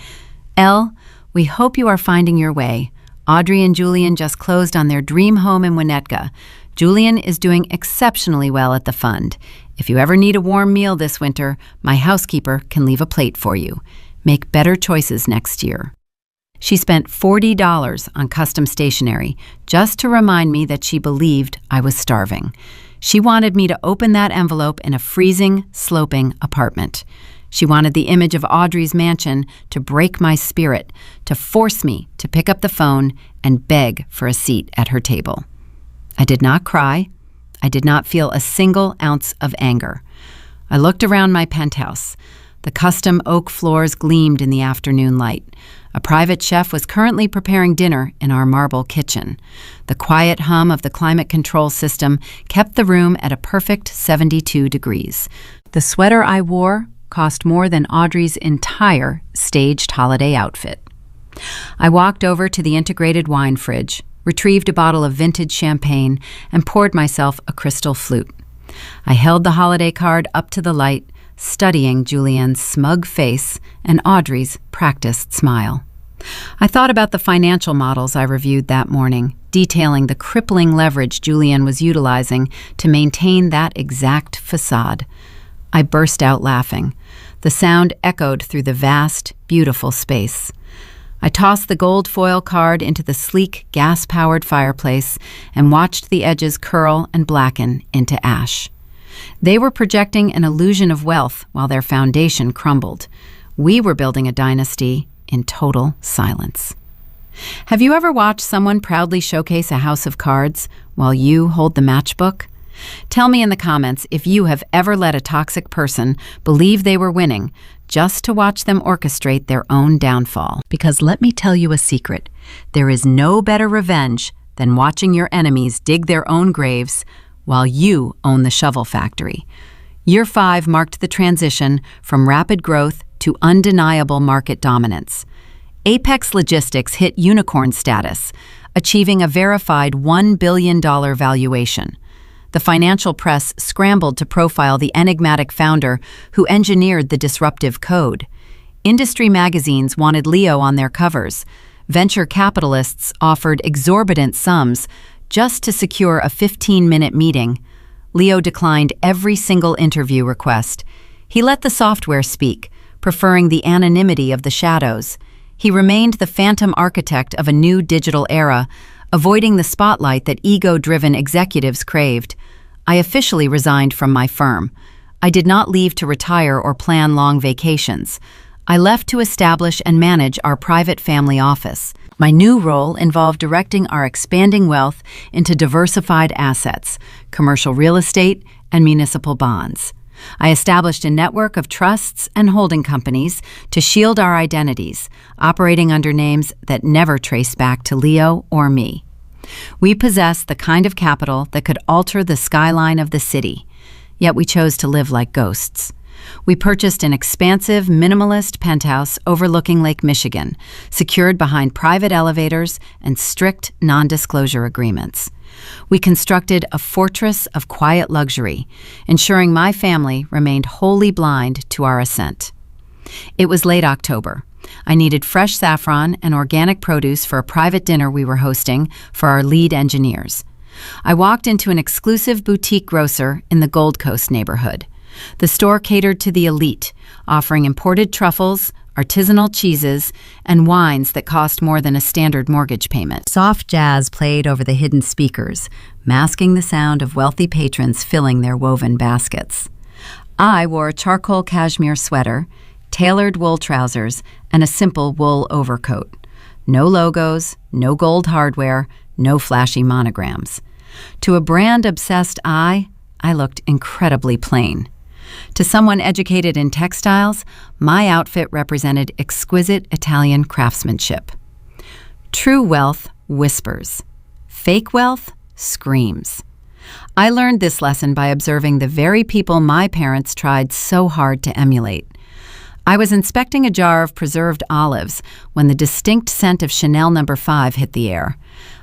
L, we hope you are finding your way. Audrey and Julian just closed on their dream home in Winnetka. Julian is doing exceptionally well at the fund. If you ever need a warm meal this winter, my housekeeper can leave a plate for you. Make better choices next year. She spent $40 on custom stationery just to remind me that she believed I was starving. She wanted me to open that envelope in a freezing, sloping apartment. She wanted the image of Audrey's mansion to break my spirit, to force me to pick up the phone and beg for a seat at her table. I did not cry. I did not feel a single ounce of anger. I looked around my penthouse. The custom oak floors gleamed in the afternoon light. A private chef was currently preparing dinner in our marble kitchen. The quiet hum of the climate control system kept the room at a perfect 72 degrees. The sweater I wore cost more than Audrey's entire staged holiday outfit. I walked over to the integrated wine fridge, retrieved a bottle of vintage champagne, and poured myself a crystal flute. I held the holiday card up to the light, studying Julian's smug face and Audrey's practiced smile. I thought about the financial models I reviewed that morning, detailing the crippling leverage Julian was utilizing to maintain that exact facade. I burst out laughing. The sound echoed through the vast, beautiful space. I tossed the gold foil card into the sleek, gas-powered fireplace and watched the edges curl and blacken into ash. They were projecting an illusion of wealth while their foundation crumbled. We were building a dynasty in total silence. Have you ever watched someone proudly showcase a house of cards while you hold the matchbook? Tell me in the comments if you have ever let a toxic person believe they were winning just to watch them orchestrate their own downfall. Because let me tell you a secret, there is no better revenge than watching your enemies dig their own graves while you own the shovel factory. Year 5 marked the transition from rapid growth to undeniable market dominance. Apex Logistics hit unicorn status, achieving a verified $1 billion valuation. The financial press scrambled to profile the enigmatic founder who engineered the disruptive code. Industry magazines wanted Leo on their covers. Venture capitalists offered exorbitant sums just to secure a 15-minute meeting. Leo declined every single interview request. He let the software speak, preferring the anonymity of the shadows. He remained the phantom architect of a new digital era, avoiding the spotlight that ego-driven executives craved. I officially resigned from my firm. I did not leave to retire or plan long vacations. I left to establish and manage our private family office. My new role involved directing our expanding wealth into diversified assets, commercial real estate, and municipal bonds. I established a network of trusts and holding companies to shield our identities, operating under names that never trace back to Leo or me. We possessed the kind of capital that could alter the skyline of the city, yet we chose to live like ghosts. We purchased an expansive, minimalist penthouse overlooking Lake Michigan, secured behind private elevators and strict non-disclosure agreements. We constructed a fortress of quiet luxury, ensuring my family remained wholly blind to our ascent. It was late October. I needed fresh saffron and organic produce for a private dinner we were hosting for our lead engineers. I walked into an exclusive boutique grocer in the Gold Coast neighborhood. The store catered to the elite, offering imported truffles, artisanal cheeses, and wines that cost more than a standard mortgage payment. Soft jazz played over the hidden speakers, masking the sound of wealthy patrons filling their woven baskets. I wore a charcoal cashmere sweater, tailored wool trousers, and a simple wool overcoat. No logos, no gold hardware, no flashy monograms. To a brand-obsessed eye, I looked incredibly plain. To someone educated in textiles, my outfit represented exquisite Italian craftsmanship. True wealth whispers. Fake wealth screams. I learned this lesson by observing the very people my parents tried so hard to emulate. I was inspecting a jar of preserved olives when the distinct scent of Chanel No. 5 hit the air.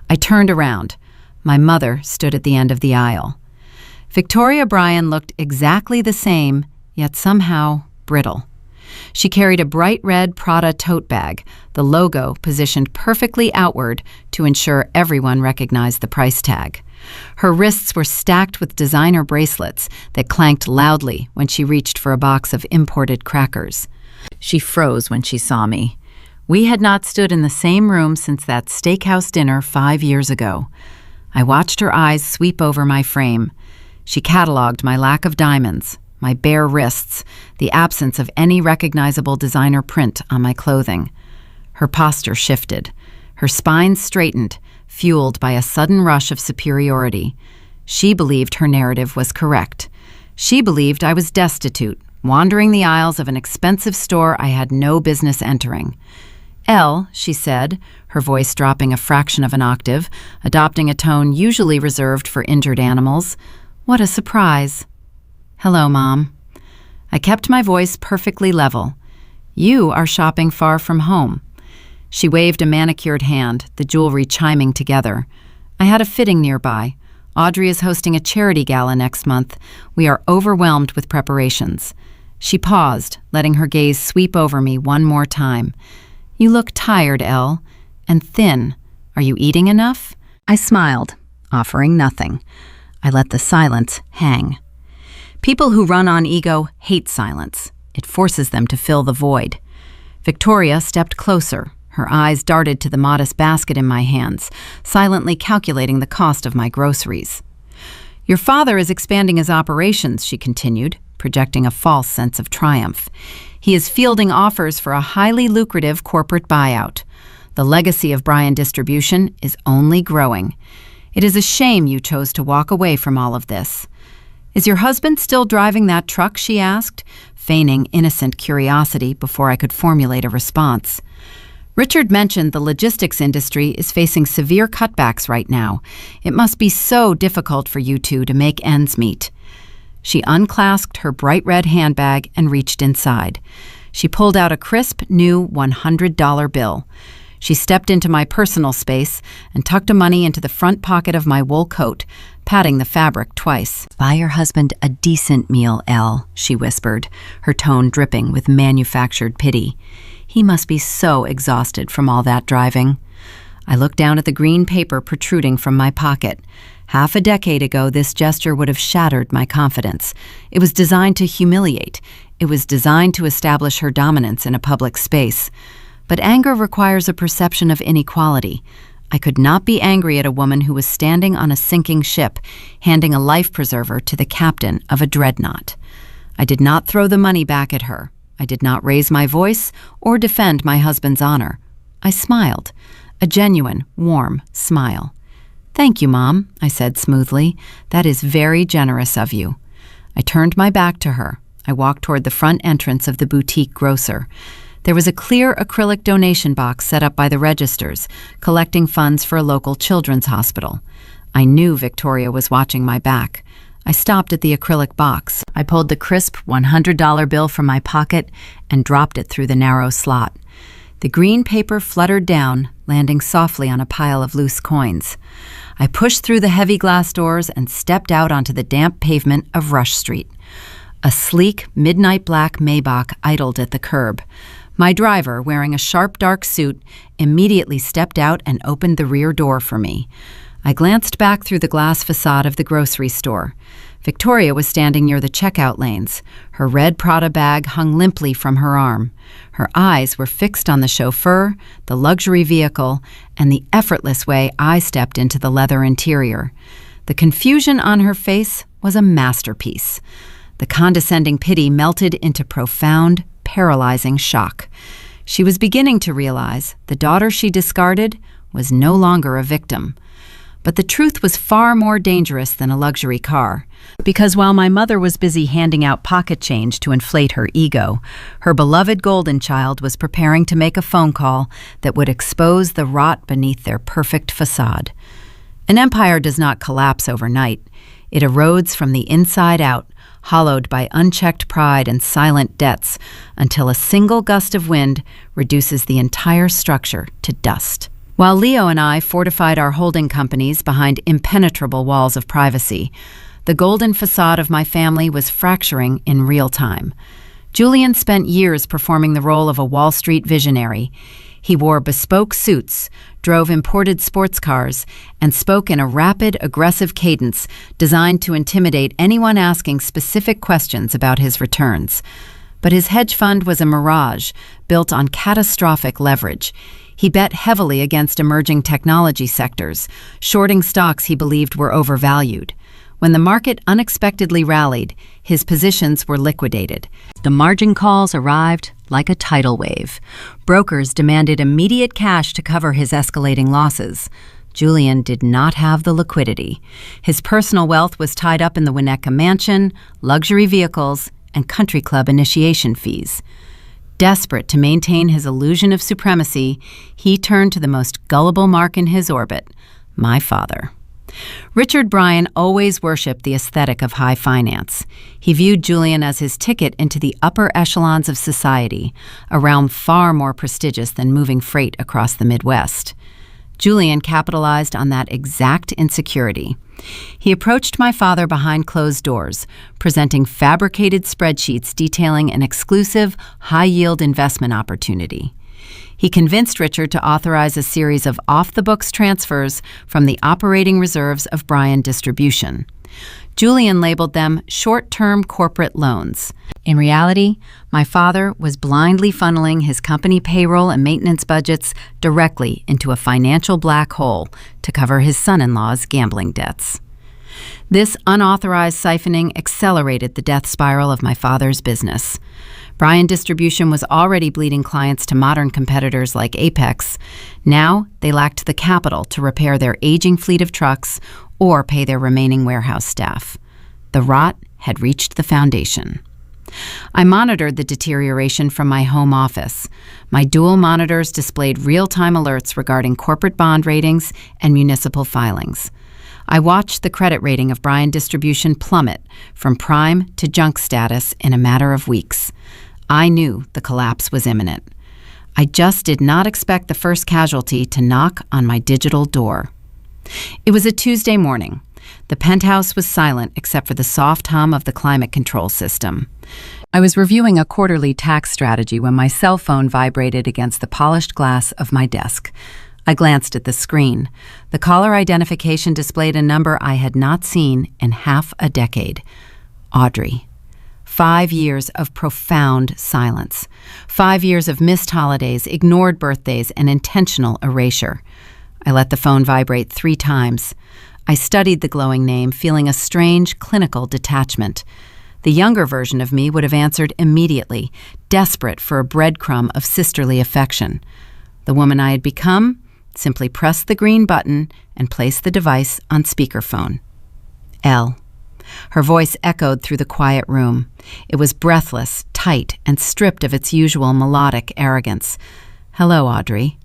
I turned around. My mother stood at the end of the aisle. Victoria Bryan looked exactly the same, yet somehow brittle. She carried a bright red Prada tote bag, the logo positioned perfectly outward to ensure everyone recognized the price tag. Her wrists were stacked with designer bracelets that clanked loudly when she reached for a box of imported crackers. She froze when she saw me. We had not stood in the same room since that steakhouse dinner 5 years ago. I watched her eyes sweep over my frame. She cataloged my lack of diamonds, my bare wrists, the absence of any recognizable designer print on my clothing. Her posture shifted. Her spine straightened, fueled by a sudden rush of superiority. She believed her narrative was correct. She believed I was destitute, wandering the aisles of an expensive store I had no business entering. Elle, she said, her voice dropping a fraction of an octave, adopting a tone usually reserved for injured animals. What a surprise. Hello, Mom. I kept my voice perfectly level. You are shopping far from home. She waved a manicured hand, the jewelry chiming together. I had a fitting nearby. Audrey is hosting a charity gala next month. We are overwhelmed with preparations. She paused, letting her gaze sweep over me one more time. You look tired, Elle, and thin. Are you eating enough? I smiled, offering nothing. I let the silence hang. People who run on ego hate silence. It forces them to fill the void. Victoria stepped closer. Her eyes darted to the modest basket in my hands, silently calculating the cost of my groceries. Your father is expanding his operations, she continued, projecting a false sense of triumph. He is fielding offers for a highly lucrative corporate buyout. The legacy of Bryan Distribution is only growing. It is a shame you chose to walk away from all of this. Is your husband still driving that truck? She asked, feigning innocent curiosity before I could formulate a response. Richard mentioned the logistics industry is facing severe cutbacks right now. It must be so difficult for you two to make ends meet. She unclasped her bright red handbag and reached inside. She pulled out a crisp, new $100 bill. She stepped into my personal space and tucked the money into the front pocket of my wool coat, patting the fabric twice. Buy your husband a decent meal, Elle, she whispered, her tone dripping with manufactured pity. He must be so exhausted from all that driving. I looked down at the green paper protruding from my pocket. Half a decade ago, this gesture would have shattered my confidence. It was designed to humiliate. It was designed to establish her dominance in a public space. But anger requires a perception of inequality. I could not be angry at a woman who was standing on a sinking ship, handing a life preserver to the captain of a dreadnought. I did not throw the money back at her. I did not raise my voice or defend my husband's honor. I smiled, a genuine, warm smile. Thank you, Mom, I said smoothly. That is very generous of you. I turned my back to her. I walked toward the front entrance of the boutique grocer. There was a clear acrylic donation box set up by the registers, collecting funds for a local children's hospital. I knew Victoria was watching my back. I stopped at the acrylic box. I pulled the crisp $100 bill from my pocket and dropped it through the narrow slot. The green paper fluttered down, landing softly on a pile of loose coins. I pushed through the heavy glass doors and stepped out onto the damp pavement of Rush Street. A sleek, midnight black Maybach idled at the curb. My driver, wearing a sharp dark suit, immediately stepped out and opened the rear door for me. I glanced back through the glass facade of the grocery store. Victoria was standing near the checkout lanes. Her red Prada bag hung limply from her arm. Her eyes were fixed on the chauffeur, the luxury vehicle, and the effortless way I stepped into the leather interior. The confusion on her face was a masterpiece. The condescending pity melted into profound, paralyzing shock. She was beginning to realize the daughter she discarded was no longer a victim. But the truth was far more dangerous than a luxury car, because while my mother was busy handing out pocket change to inflate her ego, her beloved golden child was preparing to make a phone call that would expose the rot beneath their perfect facade. An empire does not collapse overnight. It erodes from the inside out, hollowed by unchecked pride and silent debts, until a single gust of wind reduces the entire structure to dust. While Leo and I fortified our holding companies behind impenetrable walls of privacy, the golden facade of my family was fracturing in real time. Julian spent years performing the role of a Wall Street visionary. He wore bespoke suits, drove imported sports cars, and spoke in a rapid, aggressive cadence designed to intimidate anyone asking specific questions about his returns. But his hedge fund was a mirage, built on catastrophic leverage. He bet heavily against emerging technology sectors, shorting stocks he believed were overvalued. When the market unexpectedly rallied, his positions were liquidated. The margin calls arrived like a tidal wave. Brokers demanded immediate cash to cover his escalating losses. Julian did not have the liquidity. His personal wealth was tied up in the Winnetka mansion, luxury vehicles, and country club initiation fees. Desperate to maintain his illusion of supremacy, he turned to the most gullible mark in his orbit, my father. Richard Bryan always worshipped the aesthetic of high finance. He viewed Julian as his ticket into the upper echelons of society, a realm far more prestigious than moving freight across the Midwest. Julian capitalized on that exact insecurity. He approached my father behind closed doors, presenting fabricated spreadsheets detailing an exclusive, high-yield investment opportunity. He convinced Richard to authorize a series of off-the-books transfers from the operating reserves of Bryan Distribution. Julian labeled them short-term corporate loans. In reality, my father was blindly funneling his company payroll and maintenance budgets directly into a financial black hole to cover his son-in-law's gambling debts. This unauthorized siphoning accelerated the death spiral of my father's business. Bryan Distribution was already bleeding clients to modern competitors like Apex. Now they lacked the capital to repair their aging fleet of trucks or pay their remaining warehouse staff. The rot had reached the foundation. I monitored the deterioration from my home office. My dual monitors displayed real-time alerts regarding corporate bond ratings and municipal filings. I watched the credit rating of Bryan Distribution plummet from prime to junk status in a matter of weeks. I knew the collapse was imminent. I just did not expect the first casualty to knock on my digital door. It was a Tuesday morning. The penthouse was silent except for the soft hum of the climate control system. I was reviewing a quarterly tax strategy when my cell phone vibrated against the polished glass of my desk. I glanced at the screen. The caller identification displayed a number I had not seen in half a decade. Audrey. 5 years of profound silence. 5 years of missed holidays, ignored birthdays, and intentional erasure. I let the phone vibrate 3 times. I studied the glowing name, feeling a strange, clinical detachment. The younger version of me would have answered immediately, desperate for a breadcrumb of sisterly affection. The woman I had become simply pressed the green button and placed the device on speakerphone. Elle. Her voice echoed through the quiet room. It was breathless, tight, and stripped of its usual melodic arrogance. "Hello, Audrey."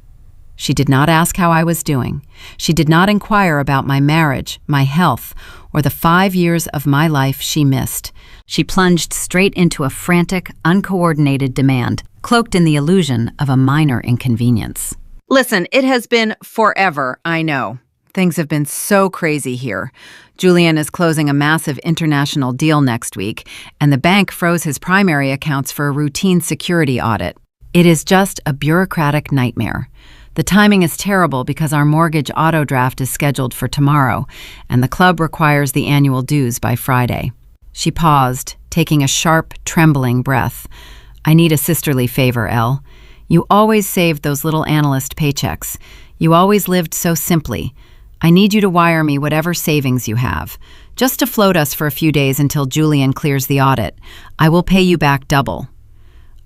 She did not ask how I was doing. She did not inquire about my marriage, my health, or the 5 years of my life she missed. She plunged straight into a frantic, uncoordinated demand, cloaked in the illusion of a minor inconvenience. "Listen, it has been forever, I know. Things have been so crazy here. Julian is closing a massive international deal next week, and the bank froze his primary accounts for a routine security audit. It is just a bureaucratic nightmare. The timing is terrible because our mortgage auto draft is scheduled for tomorrow, and the club requires the annual dues by Friday." She paused, taking a sharp, trembling breath. "I need a sisterly favor, Elle. You always saved those little analyst paychecks. You always lived so simply. I need you to wire me whatever savings you have, just to float us for a few days until Julian clears the audit. I will pay you back double."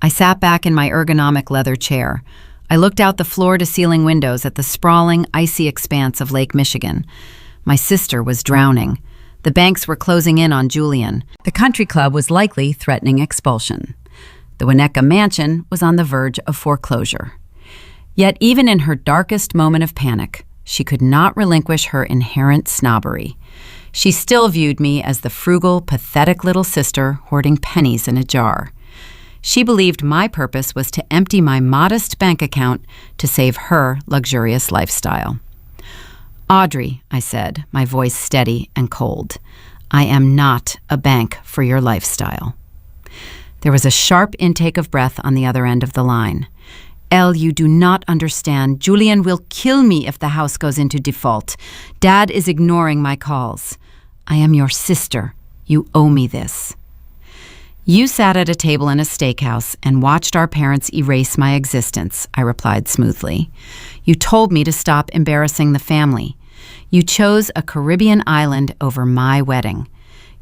I sat back in my ergonomic leather chair. I looked out the floor-to-ceiling windows at the sprawling, icy expanse of Lake Michigan. My sister was drowning. The banks were closing in on Julian. The country club was likely threatening expulsion. The Winnetka mansion was on the verge of foreclosure. Yet even in her darkest moment of panic, she could not relinquish her inherent snobbery. She still viewed me as the frugal, pathetic little sister hoarding pennies in a jar. She believed my purpose was to empty my modest bank account to save her luxurious lifestyle. "Audrey," I said, my voice steady and cold, "I am not a bank for your lifestyle." There was a sharp intake of breath on the other end of the line. "Elle, you do not understand. Julian will kill me if the house goes into default. Dad is ignoring my calls. I am your sister. You owe me this." "You sat at a table in a steakhouse and watched our parents erase my existence," I replied smoothly. "You told me to stop embarrassing the family. You chose a Caribbean island over my wedding.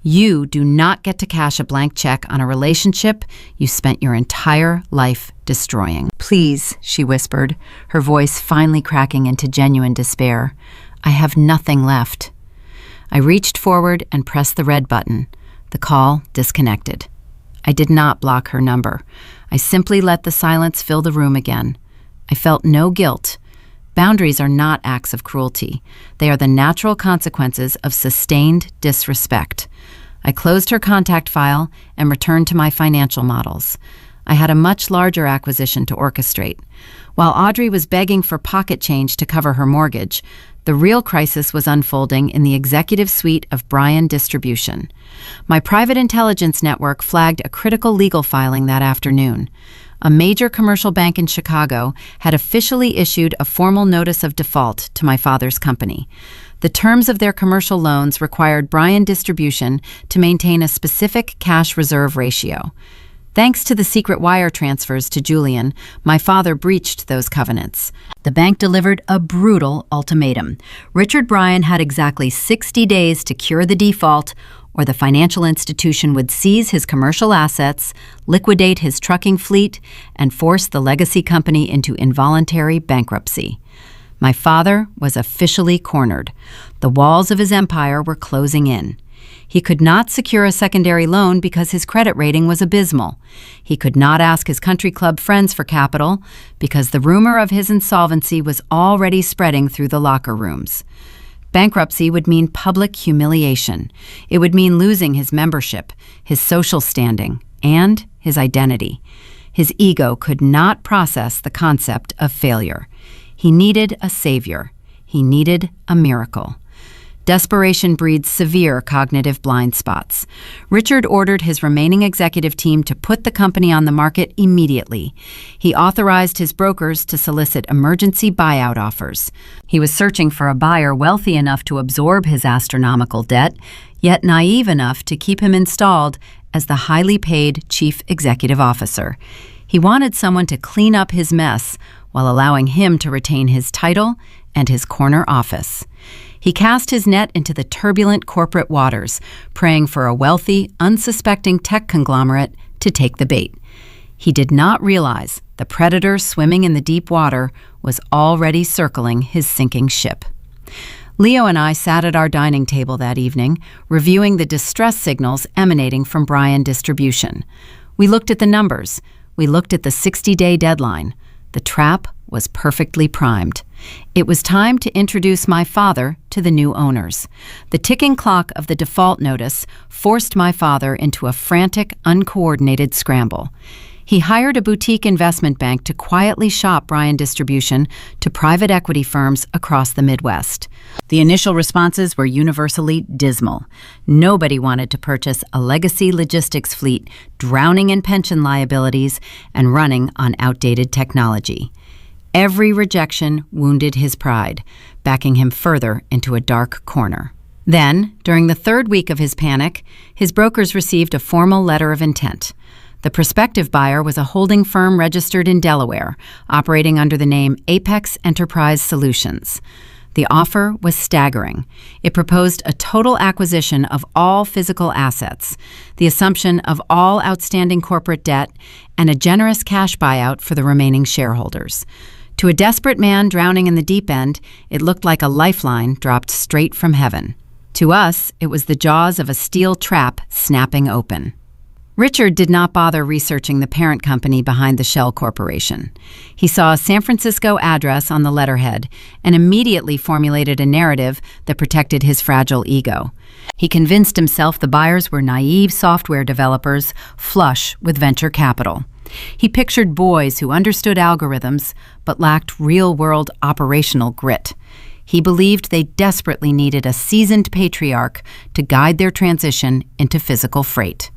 You do not get to cash a blank check on a relationship you spent your entire life destroying." "Please," she whispered, her voice finally cracking into genuine despair. "I have nothing left." I reached forward and pressed the red button. The call disconnected. I did not block her number. I simply let the silence fill the room again. I felt no guilt. Boundaries are not acts of cruelty. They are the natural consequences of sustained disrespect. I closed her contact file and returned to my financial models. I had a much larger acquisition to orchestrate. While Audrey was begging for pocket change to cover her mortgage, the real crisis was unfolding in the executive suite of Bryan Distribution. My private intelligence network flagged a critical legal filing that afternoon. A major commercial bank in Chicago had officially issued a formal notice of default to my father's company. The terms of their commercial loans required Bryan Distribution to maintain a specific cash reserve ratio. Thanks to the secret wire transfers to Julian, my father breached those covenants. The bank delivered a brutal ultimatum. Richard Bryan had exactly 60 days to cure the default, or the financial institution would seize his commercial assets, liquidate his trucking fleet, and force the legacy company into involuntary bankruptcy. My father was officially cornered. The walls of his empire were closing in. He could not secure a secondary loan because his credit rating was abysmal. He could not ask his country club friends for capital because the rumor of his insolvency was already spreading through the locker rooms. Bankruptcy would mean public humiliation. It would mean losing his membership, his social standing, and his identity. His ego could not process the concept of failure. He needed a savior. He needed a miracle. Desperation breeds severe cognitive blind spots. Richard ordered his remaining executive team to put the company on the market immediately. He authorized his brokers to solicit emergency buyout offers. He was searching for a buyer wealthy enough to absorb his astronomical debt, yet naive enough to keep him installed as the highly paid chief executive officer. He wanted someone to clean up his mess while allowing him to retain his title and his corner office. He cast his net into the turbulent corporate waters, praying for a wealthy, unsuspecting tech conglomerate to take the bait. He did not realize the predator swimming in the deep water was already circling his sinking ship. Leo and I sat at our dining table that evening, reviewing the distress signals emanating from Bryan Distribution. We looked at the numbers. We looked at the 60-day deadline. The trap was perfectly primed. It was time to introduce my father to the new owners. The ticking clock of the default notice forced my father into a frantic, uncoordinated scramble. He hired a boutique investment bank to quietly shop Bryan Distribution to private equity firms across the Midwest. The initial responses were universally dismal. Nobody wanted to purchase a legacy logistics fleet drowning in pension liabilities and running on outdated technology. Every rejection wounded his pride, backing him further into a dark corner. Then, during the third week of his panic, his brokers received a formal letter of intent. The prospective buyer was a holding firm registered in Delaware, operating under the name Apex Enterprise Solutions. The offer was staggering. It proposed a total acquisition of all physical assets, the assumption of all outstanding corporate debt, and a generous cash buyout for the remaining shareholders. To a desperate man drowning in the deep end, it looked like a lifeline dropped straight from heaven. To us, it was the jaws of a steel trap snapping open. Richard did not bother researching the parent company behind the shell corporation. He saw a San Francisco address on the letterhead and immediately formulated a narrative that protected his fragile ego. He convinced himself the buyers were naive software developers flush with venture capital. He pictured boys who understood algorithms but lacked real-world operational grit. He believed they desperately needed a seasoned patriarch to guide their transition into physical freight.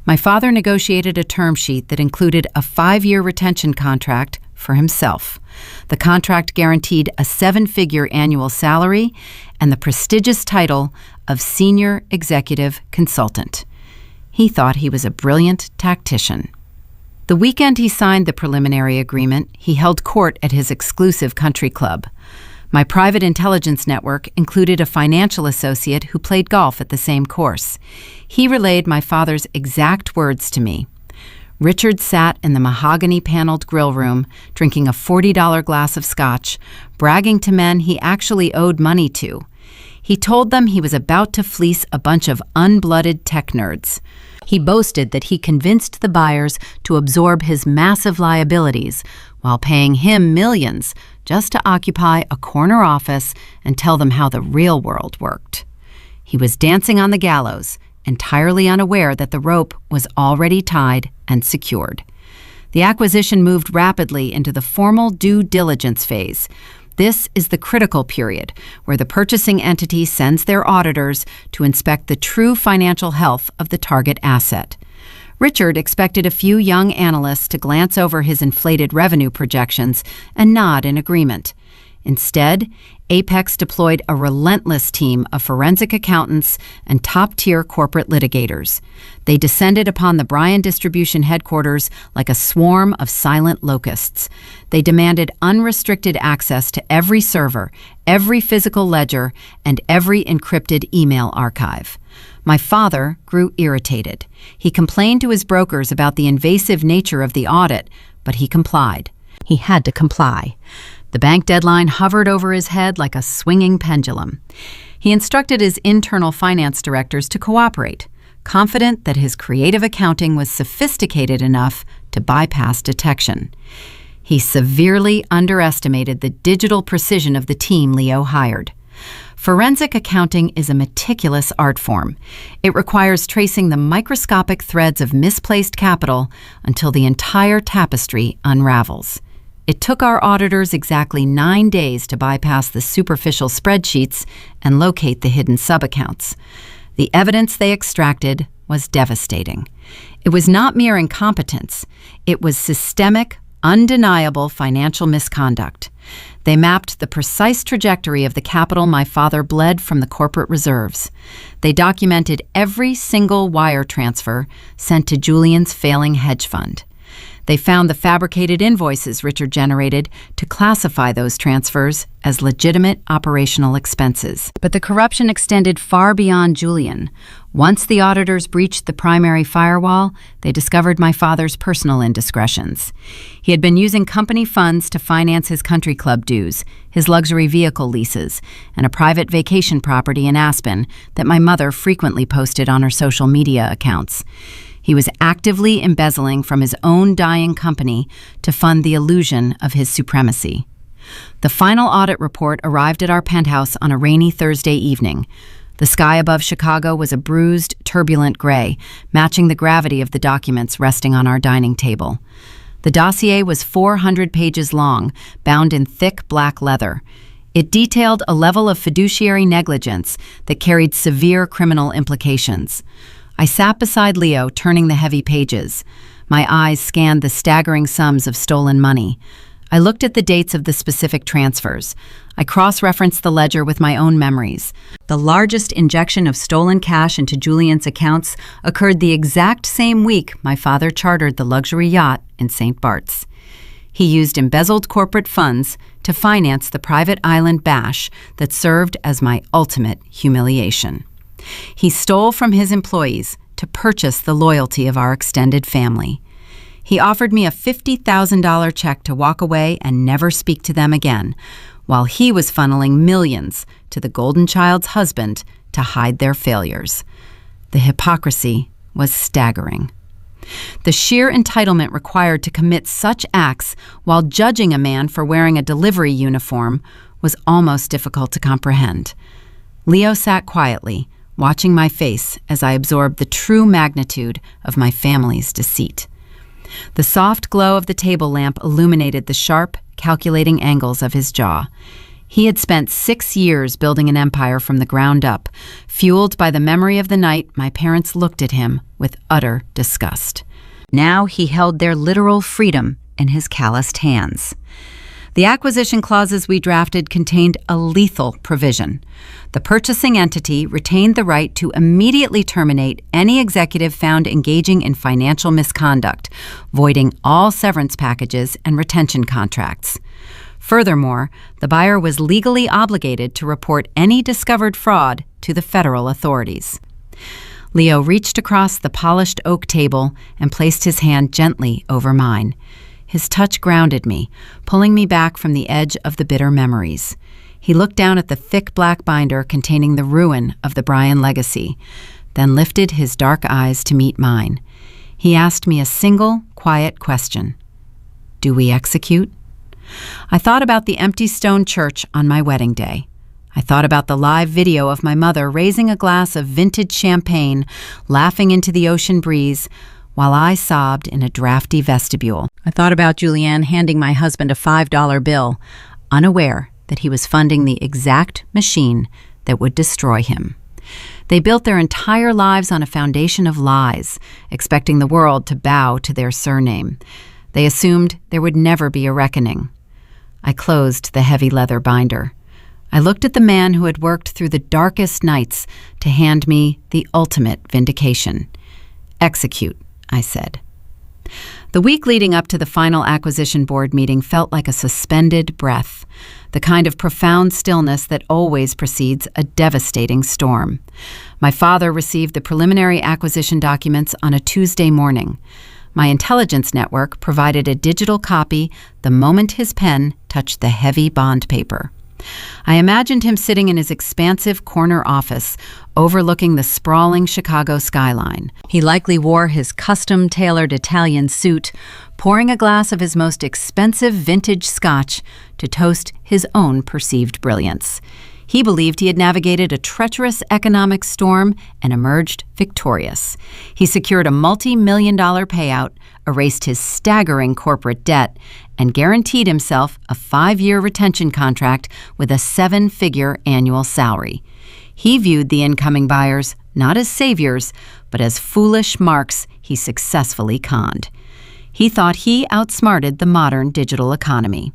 My father negotiated a term sheet that included a 5-year retention contract for himself. The contract guaranteed a 7-figure annual salary and the prestigious title of Senior Executive Consultant. He thought he was a brilliant tactician. The weekend he signed the preliminary agreement, he held court at his exclusive country club. My private intelligence network included a financial associate who played golf at the same course. He relayed my father's exact words to me. Richard sat in the mahogany-paneled grill room, drinking a $40 glass of scotch, bragging to men he actually owed money to. He told them he was about to fleece a bunch of unblooded tech nerds. He boasted that he convinced the buyers to absorb his massive liabilities while paying him millions just to occupy a corner office and tell them how the real world worked. He was dancing on the gallows, entirely unaware that the rope was already tied and secured. The acquisition moved rapidly into the formal due diligence phase. This is the critical period where the purchasing entity sends their auditors to inspect the true financial health of the target asset. Richard expected a few young analysts to glance over his inflated revenue projections and nod in agreement. Instead, Apex deployed a relentless team of forensic accountants and top-tier corporate litigators. They descended upon the Bryan Distribution headquarters like a swarm of silent locusts. They demanded unrestricted access to every server, every physical ledger, and every encrypted email archive. My father grew irritated. He complained to his brokers about the invasive nature of the audit, but he complied. He had to comply. The bank deadline hovered over his head like a swinging pendulum. He instructed his internal finance directors to cooperate, confident that his creative accounting was sophisticated enough to bypass detection. He severely underestimated the digital precision of the team Leo hired. Forensic accounting is a meticulous art form. It requires tracing the microscopic threads of misplaced capital until the entire tapestry unravels. It took our auditors exactly 9 days to bypass the superficial spreadsheets and locate the hidden subaccounts. The evidence they extracted was devastating. It was not mere incompetence. It was systemic, undeniable financial misconduct. They mapped the precise trajectory of the capital my father bled from the corporate reserves. They documented every single wire transfer sent to Julian's failing hedge fund. They found the fabricated invoices Richard generated to classify those transfers as legitimate operational expenses. But the corruption extended far beyond Julian. Once the auditors breached the primary firewall, they discovered my father's personal indiscretions. He had been using company funds to finance his country club dues, his luxury vehicle leases, and a private vacation property in Aspen that my mother frequently posted on her social media accounts. He was actively embezzling from his own dying company to fund the illusion of his supremacy. The final audit report arrived at our penthouse on a rainy Thursday evening. The sky above Chicago was a bruised, turbulent gray, matching the gravity of the documents resting on our dining table. The dossier was 400 pages long, bound in thick black leather. It detailed a level of fiduciary negligence that carried severe criminal implications. I sat beside Leo, turning the heavy pages. My eyes scanned the staggering sums of stolen money. I looked at the dates of the specific transfers. I cross-referenced the ledger with my own memories. The largest injection of stolen cash into Julian's accounts occurred the exact same week my father chartered the luxury yacht in St. Bart's. He used embezzled corporate funds to finance the private island bash that served as my ultimate humiliation. He stole from his employees to purchase the loyalty of our extended family. He offered me a $50,000 check to walk away and never speak to them again, while he was funneling millions to the golden child's husband to hide their failures. The hypocrisy was staggering. The sheer entitlement required to commit such acts while judging a man for wearing a delivery uniform was almost difficult to comprehend. Leo sat quietly, watching my face as I absorbed the true magnitude of my family's deceit. The soft glow of the table lamp illuminated the sharp, calculating angles of his jaw. He had spent 6 years building an empire from the ground up, fueled by the memory of the night my parents looked at him with utter disgust. Now he held their literal freedom in his calloused hands. The acquisition clauses we drafted contained a lethal provision. The purchasing entity retained the right to immediately terminate any executive found engaging in financial misconduct, voiding all severance packages and retention contracts. Furthermore, the buyer was legally obligated to report any discovered fraud to the federal authorities. Leo reached across the polished oak table and placed his hand gently over mine. His touch grounded me, pulling me back from the edge of the bitter memories. He looked down at the thick black binder containing the ruin of the Bryan legacy, then lifted his dark eyes to meet mine. He asked me a single, quiet question. Do we execute? I thought about the empty stone church on my wedding day. I thought about the live video of my mother raising a glass of vintage champagne, laughing into the ocean breeze, while I sobbed in a drafty vestibule. I thought about Julian handing my husband a $5 bill, unaware that he was funding the exact machine that would destroy him. They built their entire lives on a foundation of lies, expecting the world to bow to their surname. They assumed there would never be a reckoning. I closed the heavy leather binder. I looked at the man who had worked through the darkest nights to hand me the ultimate vindication. Execute, I said. The week leading up to the final acquisition board meeting felt like a suspended breath, the kind of profound stillness that always precedes a devastating storm. My father received the preliminary acquisition documents on a Tuesday morning. My intelligence network provided a digital copy the moment his pen touched the heavy bond paper. I imagined him sitting in his expansive corner office, overlooking the sprawling Chicago skyline. He likely wore his custom-tailored Italian suit, pouring a glass of his most expensive vintage scotch to toast his own perceived brilliance. He believed he had navigated a treacherous economic storm and emerged victorious. He secured a multi-million-dollar payout, erased his staggering corporate debt, and guaranteed himself a 5-year retention contract with a 7-figure annual salary. He viewed the incoming buyers not as saviors, but as foolish marks he successfully conned. He thought he outsmarted the modern digital economy.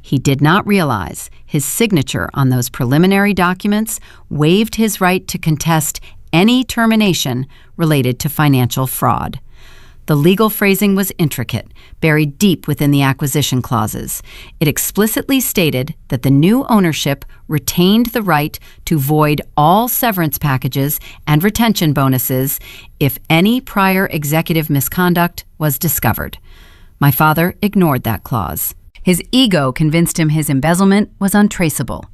He did not realize his signature on those preliminary documents waived his right to contest any termination related to financial fraud. The legal phrasing was intricate, buried deep within the acquisition clauses. It explicitly stated that the new ownership retained the right to void all severance packages and retention bonuses if any prior executive misconduct was discovered. My father ignored that clause. His ego convinced him his embezzlement was untraceable.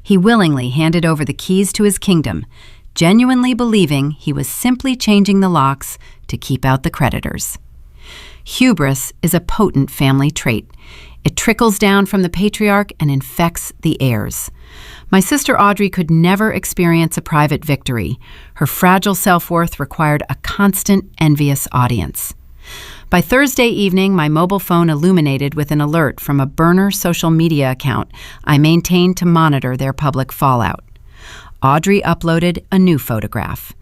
He willingly handed over the keys to his kingdom, genuinely believing he was simply changing the locks to keep out the creditors. Hubris is a potent family trait. It trickles down from the patriarch and infects the heirs. My sister Audrey could never experience a private victory. Her fragile self-worth required a constant, envious audience. By Thursday evening, my mobile phone illuminated with an alert from a burner social media account I maintained to monitor their public fallout. Audrey uploaded a new photograph.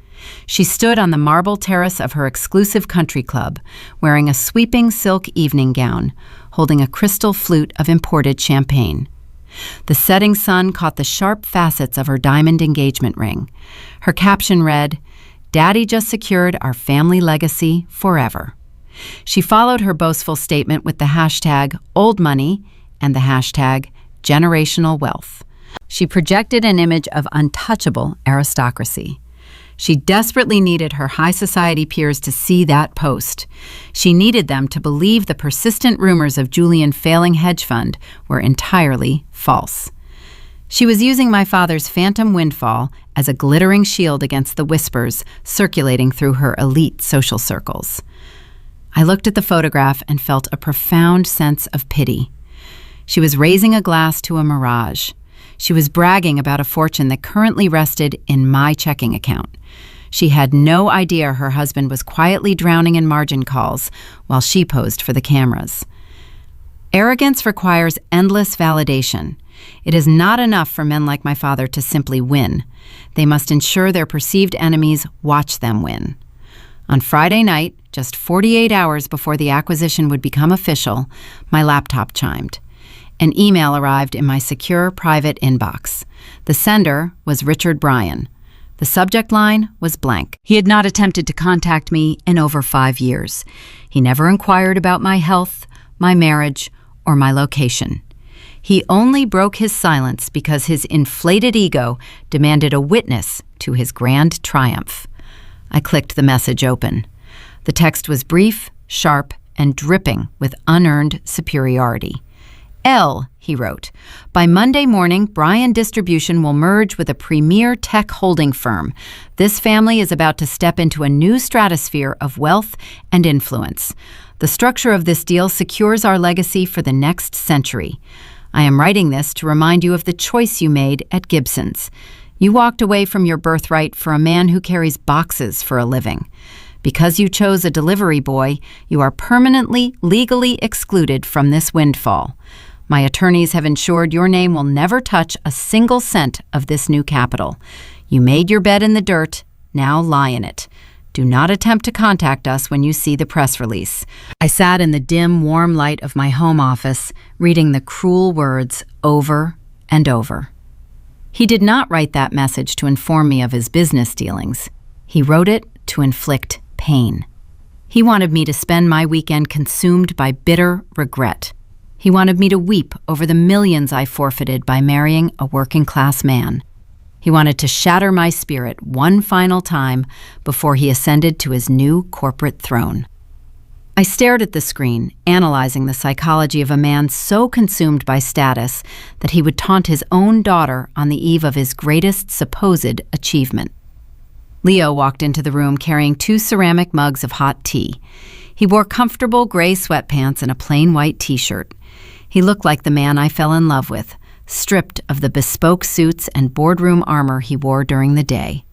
She stood on the marble terrace of her exclusive country club, wearing a sweeping silk evening gown, holding a crystal flute of imported champagne. The setting sun caught the sharp facets of her diamond engagement ring. Her caption read, "Daddy just secured our family legacy forever." She followed her boastful statement with the hashtag #OldMoney and the hashtag generational wealth. She projected an image of untouchable aristocracy. She desperately needed her high society peers to see that post. She needed them to believe the persistent rumors of Julian failing hedge fund were entirely false. She was using my father's phantom windfall as a glittering shield against the whispers circulating through her elite social circles. I looked at the photograph and felt a profound sense of pity. She was raising a glass to a mirage. She was bragging about a fortune that currently rested in my checking account. She had no idea her husband was quietly drowning in margin calls while she posed for the cameras. Arrogance requires endless validation. It is not enough for men like my father to simply win. They must ensure their perceived enemies watch them win. On Friday night, just 48 hours before the acquisition would become official, my laptop chimed. An email arrived in my secure private inbox. The sender was Richard Bryan. The subject line was blank. He had not attempted to contact me in over 5 years. He never inquired about my health, my marriage, or my location. He only broke his silence because his inflated ego demanded a witness to his grand triumph. I clicked the message open. The text was brief, sharp, and dripping with unearned superiority. L, he wrote, by Monday morning, Bryan Distribution will merge with a premier tech holding firm. This family is about to step into a new stratosphere of wealth and influence. The structure of this deal secures our legacy for the next century. I am writing this to remind you of the choice you made at Gibson's. You walked away from your birthright for a man who carries boxes for a living. Because you chose a delivery boy, you are permanently, legally excluded from this windfall. My attorneys have ensured your name will never touch a single cent of this new capital. You made your bed in the dirt, now lie in it. Do not attempt to contact us when you see the press release. I sat in the dim, warm light of my home office, reading the cruel words over and over. He did not write that message to inform me of his business dealings. He wrote it to inflict pain. He wanted me to spend my weekend consumed by bitter regret. He wanted me to weep over the millions I forfeited by marrying a working-class man. He wanted to shatter my spirit one final time before he ascended to his new corporate throne. I stared at the screen, analyzing the psychology of a man so consumed by status that he would taunt his own daughter on the eve of his greatest supposed achievement. Leo walked into the room carrying 2 ceramic mugs of hot tea. He wore comfortable gray sweatpants and a plain white t-shirt. He looked like the man I fell in love with, stripped of the bespoke suits and boardroom armor he wore during the day.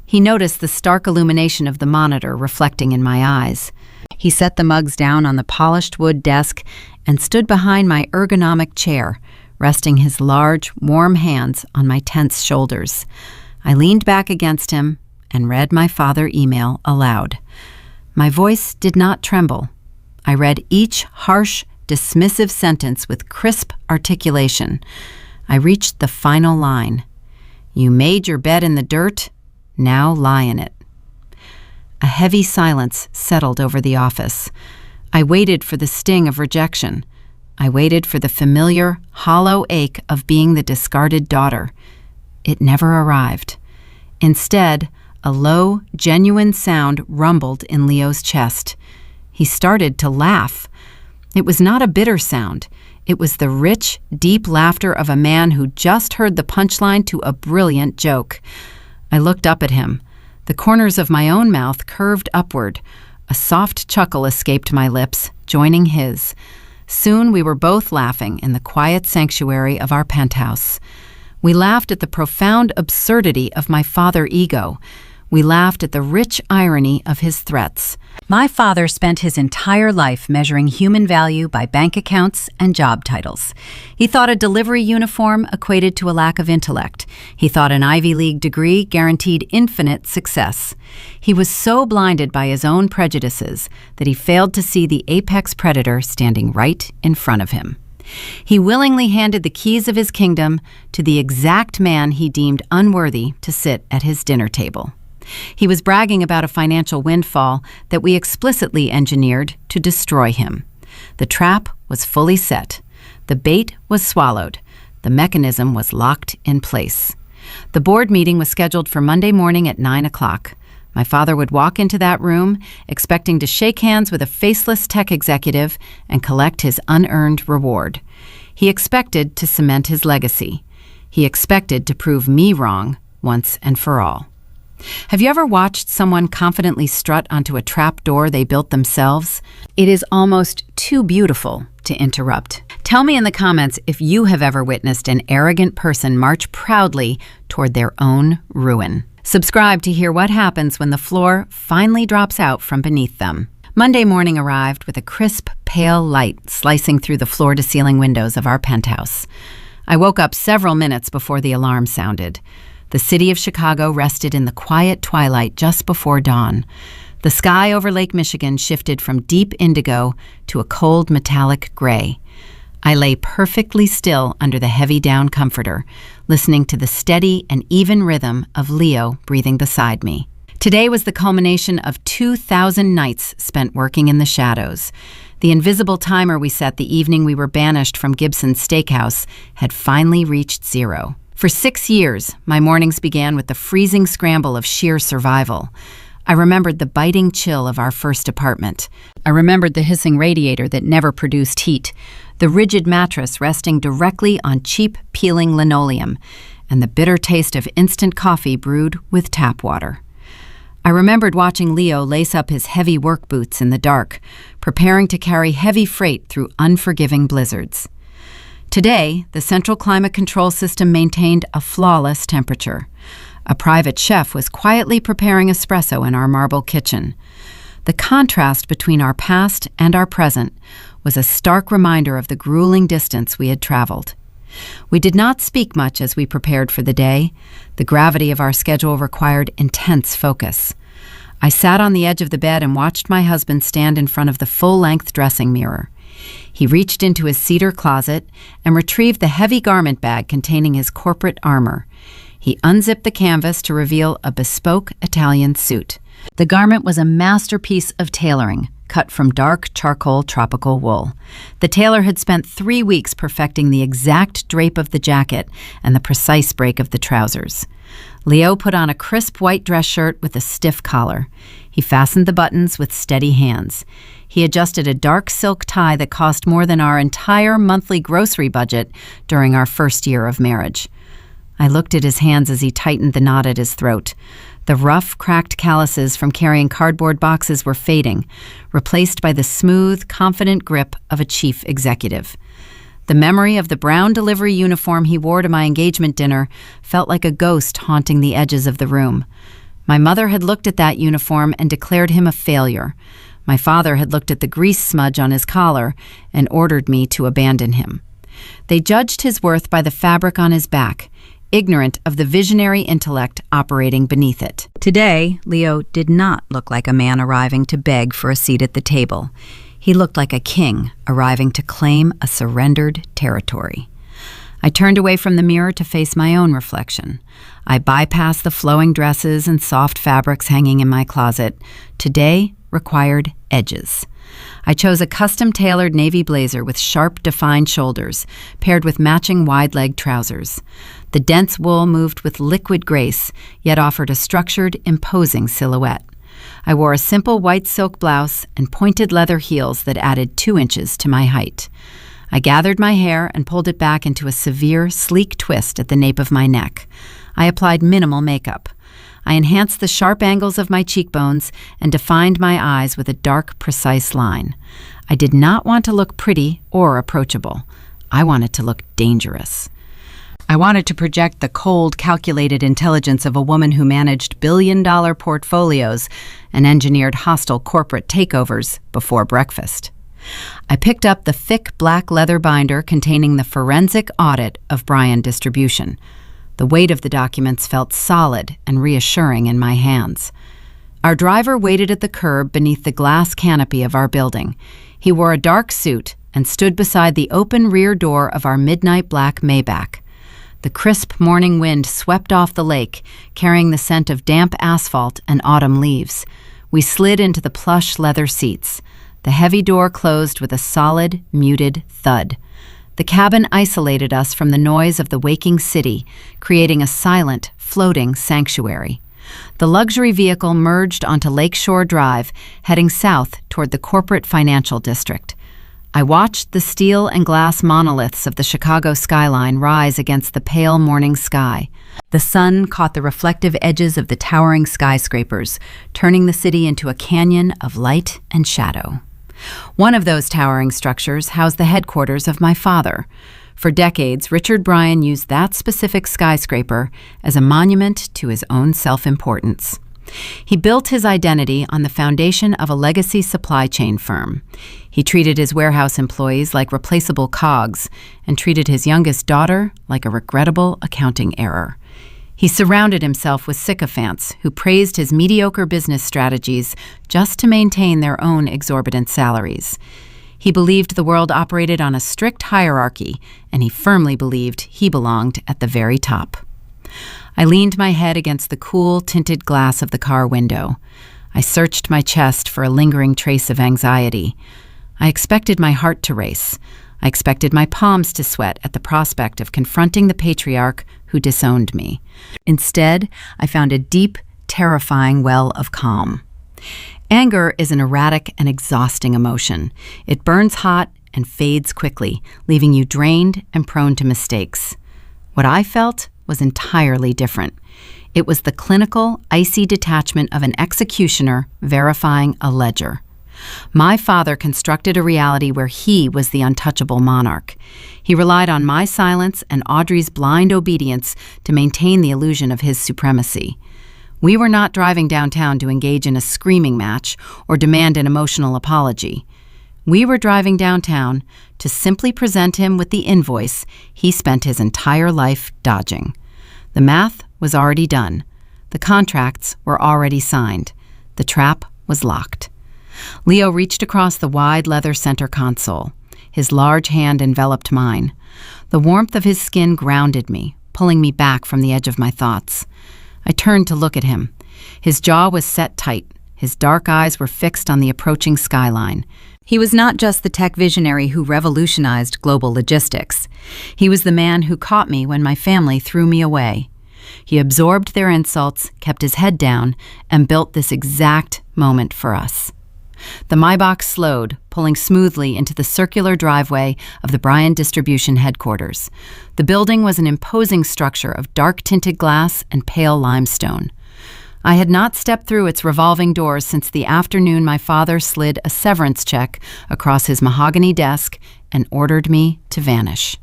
He noticed the stark illumination of the monitor reflecting in my eyes. He set the mugs down on the polished wood desk and stood behind my ergonomic chair, resting his large, warm hands on my tense shoulders. I leaned back against him and read my father email aloud. My voice did not tremble. I read each harsh, dismissive sentence with crisp articulation. I reached the final line. You made your bed in the dirt, now lie in it. A heavy silence settled over the office. I waited for the sting of rejection. I waited for the familiar, hollow ache of being the discarded daughter. It never arrived. Instead, a low, genuine sound rumbled in Leo's chest. He started to laugh. It was not a bitter sound. It was the rich, deep laughter of a man who just heard the punchline to a brilliant joke. I looked up at him. The corners of my own mouth curved upward. A soft chuckle escaped my lips, joining his. Soon we were both laughing in the quiet sanctuary of our penthouse. We laughed at the profound absurdity of my father ego. We laughed at the rich irony of his threats. My father spent his entire life measuring human value by bank accounts and job titles. He thought a delivery uniform equated to a lack of intellect. He thought an Ivy League degree guaranteed infinite success. He was so blinded by his own prejudices that he failed to see the apex predator standing right in front of him. He willingly handed the keys of his kingdom to the exact man he deemed unworthy to sit at his dinner table. He was bragging about a financial windfall that we explicitly engineered to destroy him. The trap was fully set. The bait was swallowed. The mechanism was locked in place. The board meeting was scheduled for Monday morning at 9 o'clock. My father would walk into that room, expecting to shake hands with a faceless tech executive and collect his unearned reward. He expected to cement his legacy. He expected to prove me wrong once and for all. Have you ever watched someone confidently strut onto a trap door they built themselves? It is almost too beautiful to interrupt. Tell me in the comments if you have ever witnessed an arrogant person march proudly toward their own ruin. Subscribe to hear what happens when the floor finally drops out from beneath them. Monday morning arrived with a crisp, pale light slicing through the floor-to-ceiling windows of our penthouse. I woke up several minutes before the alarm sounded. The city of Chicago rested in the quiet twilight just before dawn. The sky over Lake Michigan shifted from deep indigo to a cold metallic gray. I lay perfectly still under the heavy down comforter, listening to the steady and even rhythm of Leo breathing beside me. Today was the culmination of 2,000 nights spent working in the shadows. The invisible timer we set the evening we were banished from Gibson's Steakhouse had finally reached 0. For 6 years, my mornings began with the freezing scramble of sheer survival. I remembered the biting chill of our first apartment. I remembered the hissing radiator that never produced heat, the rigid mattress resting directly on cheap, peeling linoleum, and the bitter taste of instant coffee brewed with tap water. I remembered watching Leo lace up his heavy work boots in the dark, preparing to carry heavy freight through unforgiving blizzards. Today, the central climate control system maintained a flawless temperature. A private chef was quietly preparing espresso in our marble kitchen. The contrast between our past and our present was a stark reminder of the grueling distance we had traveled. We did not speak much as we prepared for the day. The gravity of our schedule required intense focus. I sat on the edge of the bed and watched my husband stand in front of the full-length dressing mirror. He reached into his cedar closet and retrieved the heavy garment bag containing his corporate armor. He unzipped the canvas to reveal a bespoke Italian suit. The garment was a masterpiece of tailoring, cut from dark charcoal tropical wool. The tailor had spent 3 weeks perfecting the exact drape of the jacket and the precise break of the trousers. Leo put on a crisp white dress shirt with a stiff collar. He fastened the buttons with steady hands. He adjusted a dark silk tie that cost more than our entire monthly grocery budget during our first year of marriage. I looked at his hands as he tightened the knot at his throat. The rough, cracked calluses from carrying cardboard boxes were fading, replaced by the smooth, confident grip of a chief executive. The memory of the brown delivery uniform he wore to my engagement dinner felt like a ghost haunting the edges of the room. My mother had looked at that uniform and declared him a failure. My father had looked at the grease smudge on his collar and ordered me to abandon him. They judged his worth by the fabric on his back, ignorant of the visionary intellect operating beneath it. Today, Leo did not look like a man arriving to beg for a seat at the table. He looked like a king arriving to claim a surrendered territory. I turned away from the mirror to face my own reflection. I bypassed the flowing dresses and soft fabrics hanging in my closet. Today required edges. I chose a custom-tailored navy blazer with sharp, defined shoulders, paired with matching wide-leg trousers. The dense wool moved with liquid grace, yet offered a structured, imposing silhouette. I wore a simple white silk blouse and pointed leather heels that added 2 inches to my height. I gathered my hair and pulled it back into a severe, sleek twist at the nape of my neck. I applied minimal makeup. I enhanced the sharp angles of my cheekbones and defined my eyes with a dark, precise line. I did not want to look pretty or approachable. I wanted to look dangerous. I wanted to project the cold, calculated intelligence of a woman who managed billion-dollar portfolios and engineered hostile corporate takeovers before breakfast. I picked up the thick black leather binder containing the forensic audit of Bryan Distribution. The weight of the documents felt solid and reassuring in my hands. Our driver waited at the curb beneath the glass canopy of our building. He wore a dark suit and stood beside the open rear door of our midnight black Maybach. The crisp morning wind swept off the lake, carrying the scent of damp asphalt and autumn leaves. We slid into the plush leather seats. The heavy door closed with a solid, muted thud. The cabin isolated us from the noise of the waking city, creating a silent, floating sanctuary. The luxury vehicle merged onto Lakeshore Drive, heading south toward the corporate financial district. I watched the steel and glass monoliths of the Chicago skyline rise against the pale morning sky. The sun caught the reflective edges of the towering skyscrapers, turning the city into a canyon of light and shadow. One of those towering structures housed the headquarters of my father. For decades, Richard Bryan used that specific skyscraper as a monument to his own self-importance. He built his identity on the foundation of a legacy supply chain firm. He treated his warehouse employees like replaceable cogs and treated his youngest daughter like a regrettable accounting error. He surrounded himself with sycophants who praised his mediocre business strategies just to maintain their own exorbitant salaries. He believed the world operated on a strict hierarchy, and he firmly believed he belonged at the very top. I leaned my head against the cool, tinted glass of the car window. I searched my chest for a lingering trace of anxiety. I expected my heart to race. I expected my palms to sweat at the prospect of confronting the patriarch who disowned me. Instead, I found a deep, terrifying well of calm. Anger is an erratic and exhausting emotion. It burns hot and fades quickly, leaving you drained and prone to mistakes. What I felt was entirely different. It was the clinical, icy detachment of an executioner verifying a ledger. My father constructed a reality where he was the untouchable monarch. He relied on my silence and Audrey's blind obedience to maintain the illusion of his supremacy. We were not driving downtown to engage in a screaming match or demand an emotional apology. We were driving downtown to simply present him with the invoice he spent his entire life dodging. The math was already done. The contracts were already signed. The trap was locked. Leo reached across the wide leather center console. His large hand enveloped mine. The warmth of his skin grounded me, pulling me back from the edge of my thoughts. I turned to look at him. His jaw was set tight. His dark eyes were fixed on the approaching skyline. He was not just the tech visionary who revolutionized global logistics. He was the man who caught me when my family threw me away. He absorbed their insults, kept his head down, and built this exact moment for us. The Maybach slowed, pulling smoothly into the circular driveway of the Bryan Distribution headquarters. The building was an imposing structure of dark-tinted glass and pale limestone. I had not stepped through its revolving doors since the afternoon my father slid a severance check across his mahogany desk and ordered me to vanish.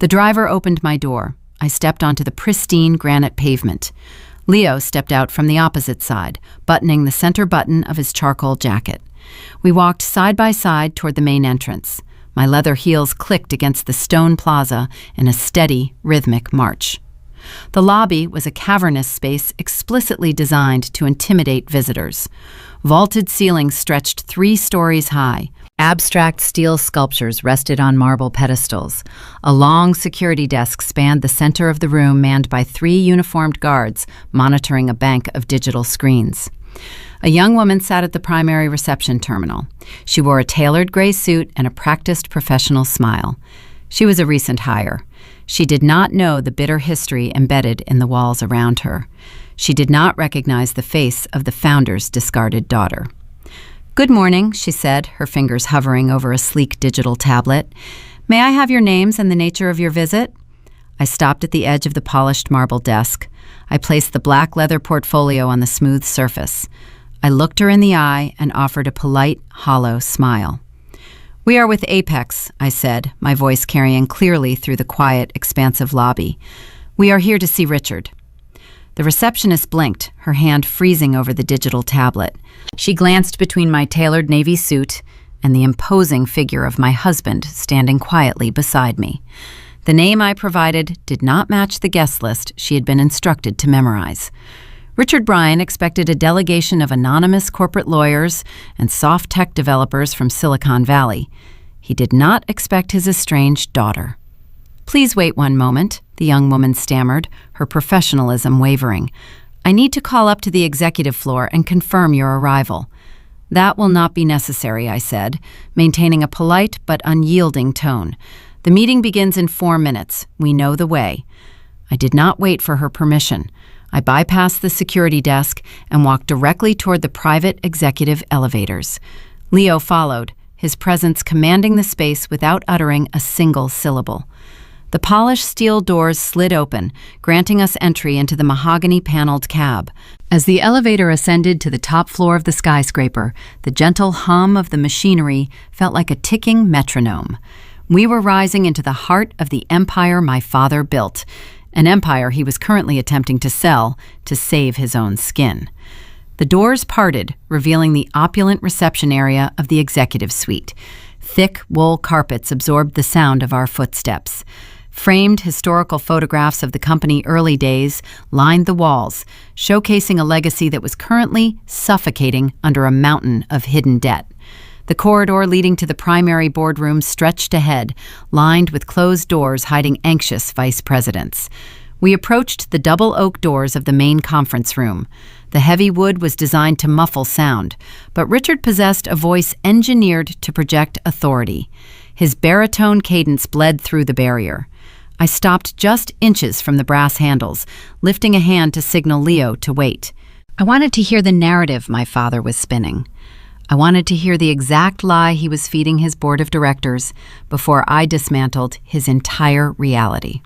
The driver opened my door. I stepped onto the pristine granite pavement. Leo stepped out from the opposite side, buttoning the center button of his charcoal jacket. We walked side by side toward the main entrance. My leather heels clicked against the stone plaza in a steady, rhythmic march. The lobby was a cavernous space explicitly designed to intimidate visitors. Vaulted ceilings stretched 3 stories high. Abstract steel sculptures rested on marble pedestals. A long security desk spanned the center of the room, manned by 3 uniformed guards monitoring a bank of digital screens. A young woman sat at the primary reception terminal. She wore a tailored gray suit and a practiced professional smile. She was a recent hire. She did not know the bitter history embedded in the walls around her. She did not recognize the face of the founder's discarded daughter. "Good morning," she said, her fingers hovering over a sleek digital tablet. "May I have your names and the nature of your visit?" I stopped at the edge of the polished marble desk. I placed the black leather portfolio on the smooth surface. I looked her in the eye and offered a polite, hollow smile. "We are with Apex," I said, my voice carrying clearly through the quiet, expansive lobby. "We are here to see Richard." The receptionist blinked, her hand freezing over the digital tablet. She glanced between my tailored navy suit and the imposing figure of my husband standing quietly beside me. The name I provided did not match the guest list she had been instructed to memorize. Richard Bryan expected a delegation of anonymous corporate lawyers and soft tech developers from Silicon Valley. He did not expect his estranged daughter. "Please wait one moment," the young woman stammered, her professionalism wavering. "I need to call up to the executive floor and confirm your arrival." "That will not be necessary," I said, maintaining a polite but unyielding tone. The meeting begins in 4 minutes. We know the way. I did not wait for her permission. I bypassed the security desk and walked directly toward the private executive elevators. Leo followed, his presence commanding the space without uttering a single syllable. The polished steel doors slid open, granting us entry into the mahogany-paneled cab. As the elevator ascended to the top floor of the skyscraper, the gentle hum of the machinery felt like a ticking metronome. We were rising into the heart of the empire my father built, an empire he was currently attempting to sell to save his own skin. The doors parted, revealing the opulent reception area of the executive suite. Thick wool carpets absorbed the sound of our footsteps. Framed historical photographs of the company early days lined the walls, showcasing a legacy that was currently suffocating under a mountain of hidden debt. The corridor leading to the primary boardroom stretched ahead, lined with closed doors hiding anxious vice presidents. We approached the double oak doors of the main conference room. The heavy wood was designed to muffle sound, but Richard possessed a voice engineered to project authority. His baritone cadence bled through the barrier. I stopped just inches from the brass handles, lifting a hand to signal Leo to wait. I wanted to hear the narrative my father was spinning. I wanted to hear the exact lie he was feeding his board of directors before I dismantled his entire reality.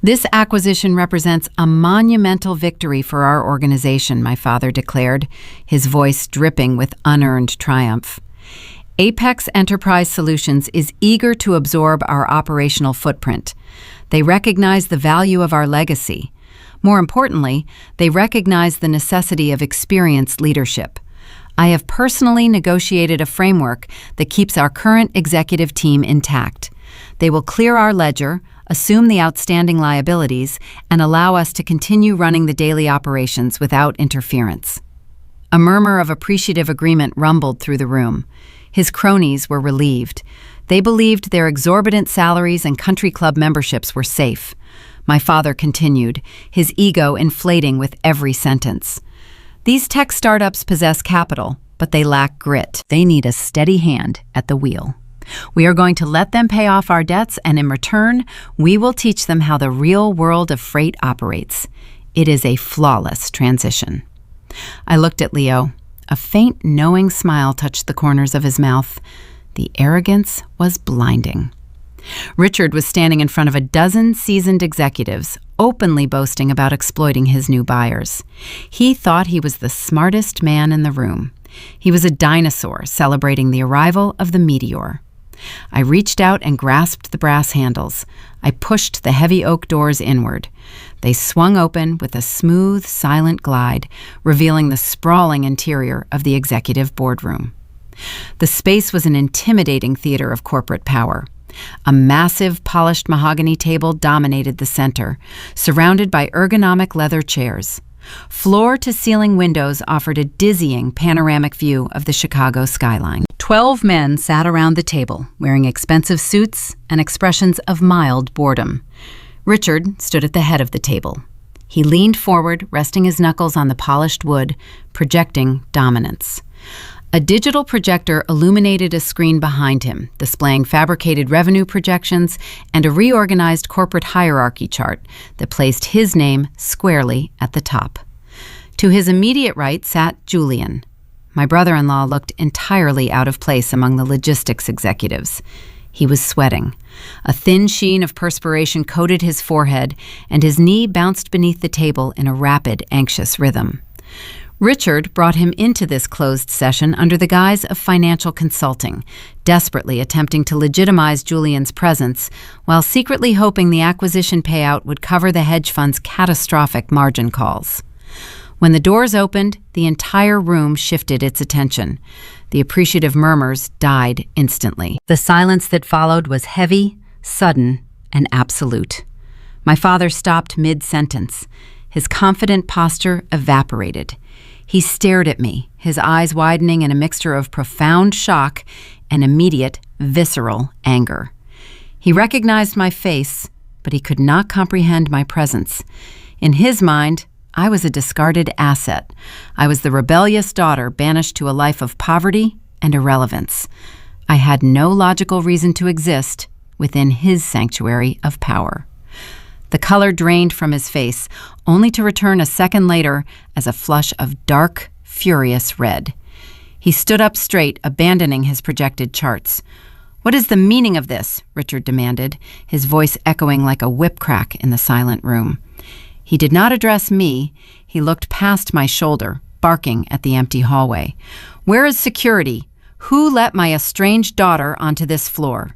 This acquisition represents a monumental victory for our organization, my father declared, his voice dripping with unearned triumph. Apex Enterprise Solutions is eager to absorb our operational footprint. They recognize the value of our legacy. More importantly, they recognize the necessity of experienced leadership. I have personally negotiated a framework that keeps our current executive team intact. They will clear our ledger, assume the outstanding liabilities, and allow us to continue running the daily operations without interference. A murmur of appreciative agreement rumbled through the room. His cronies were relieved. They believed their exorbitant salaries and country club memberships were safe. My father continued, his ego inflating with every sentence. These tech startups possess capital, but they lack grit. They need a steady hand at the wheel. We are going to let them pay off our debts, and in return, we will teach them how the real world of freight operates. It is a flawless transition. I looked at Leo. A faint, knowing smile touched the corners of his mouth. The arrogance was blinding. Richard was standing in front of a dozen seasoned executives, openly boasting about exploiting his new buyers. He thought he was the smartest man in the room. He was a dinosaur celebrating the arrival of the meteor. I reached out and grasped the brass handles. I pushed the heavy oak doors inward. They swung open with a smooth, silent glide, revealing the sprawling interior of the executive boardroom. The space was an intimidating theater of corporate power. A massive, polished mahogany table dominated the center, surrounded by ergonomic leather chairs. Floor-to-ceiling windows offered a dizzying panoramic view of the Chicago skyline. 12 men sat around the table, wearing expensive suits and expressions of mild boredom. Richard stood at the head of the table. He leaned forward, resting his knuckles on the polished wood, projecting dominance. A digital projector illuminated a screen behind him, displaying fabricated revenue projections and a reorganized corporate hierarchy chart that placed his name squarely at the top. To his immediate right sat Julian. My brother-in-law looked entirely out of place among the logistics executives. He was sweating. A thin sheen of perspiration coated his forehead, and his knee bounced beneath the table in a rapid, anxious rhythm. Richard brought him into this closed session under the guise of financial consulting, desperately attempting to legitimize Julian's presence while secretly hoping the acquisition payout would cover the hedge fund's catastrophic margin calls. When the doors opened, the entire room shifted its attention. The appreciative murmurs died instantly. The silence that followed was heavy, sudden, and absolute. My father stopped mid-sentence. His confident posture evaporated. He stared at me, his eyes widening in a mixture of profound shock and immediate, visceral anger. He recognized my face, but he could not comprehend my presence. In his mind, I was a discarded asset. I was the rebellious daughter banished to a life of poverty and irrelevance. I had no logical reason to exist within his sanctuary of power. The color drained from his face, only to return a second later as a flush of dark, furious red. He stood up straight, abandoning his projected charts. "What is the meaning of this?" Richard demanded, his voice echoing like a whip crack in the silent room. He did not address me. He looked past my shoulder, barking at the empty hallway. "Where is security? Who let my estranged daughter onto this floor?"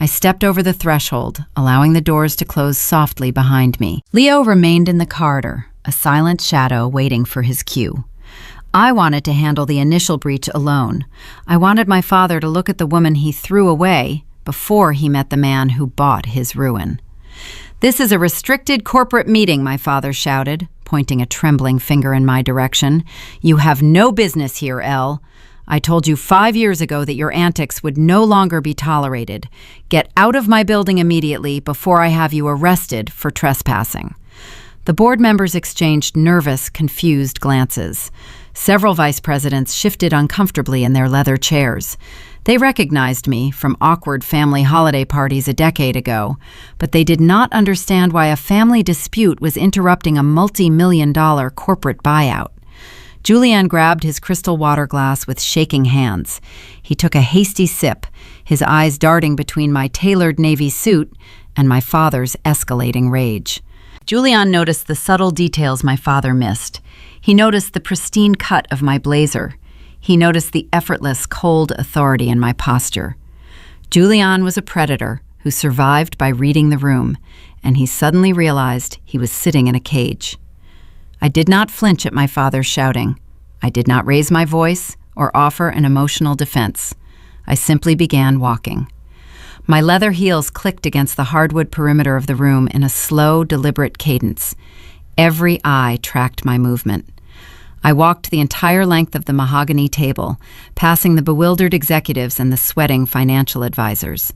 I stepped over the threshold, allowing the doors to close softly behind me. Leo remained in the corridor, a silent shadow waiting for his cue. I wanted to handle the initial breach alone. I wanted my father to look at the woman he threw away before he met the man who bought his ruin. "This is a restricted corporate meeting," my father shouted, pointing a trembling finger in my direction. "You have no business here, Elle. I told you 5 years ago that your antics would no longer be tolerated. Get out of my building immediately before I have you arrested for trespassing." The board members exchanged nervous, confused glances. Several vice presidents shifted uncomfortably in their leather chairs. They recognized me from awkward family holiday parties a decade ago, but they did not understand why a family dispute was interrupting a multi-million-dollar corporate buyout. Julian grabbed his crystal water glass with shaking hands. He took a hasty sip, his eyes darting between my tailored navy suit and my father's escalating rage. Julian noticed the subtle details my father missed. He noticed the pristine cut of my blazer. He noticed the effortless, cold authority in my posture. Julian was a predator who survived by reading the room, and he suddenly realized he was sitting in a cage. I did not flinch at my father's shouting. I did not raise my voice or offer an emotional defense. I simply began walking. My leather heels clicked against the hardwood perimeter of the room in a slow, deliberate cadence. Every eye tracked my movement. I walked the entire length of the mahogany table, passing the bewildered executives and the sweating financial advisors.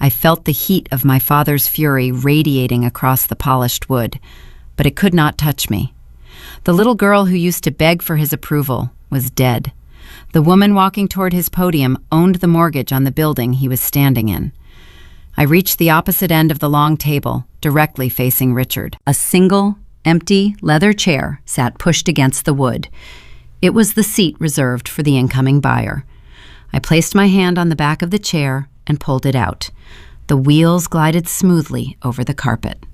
I felt the heat of my father's fury radiating across the polished wood, but it could not touch me. The little girl who used to beg for his approval was dead. The woman walking toward his podium owned the mortgage on the building he was standing in. I reached the opposite end of the long table, directly facing Richard. A single, empty leather chair sat pushed against the wood. It was the seat reserved for the incoming buyer. I placed my hand on the back of the chair and pulled it out. The wheels glided smoothly over the carpet.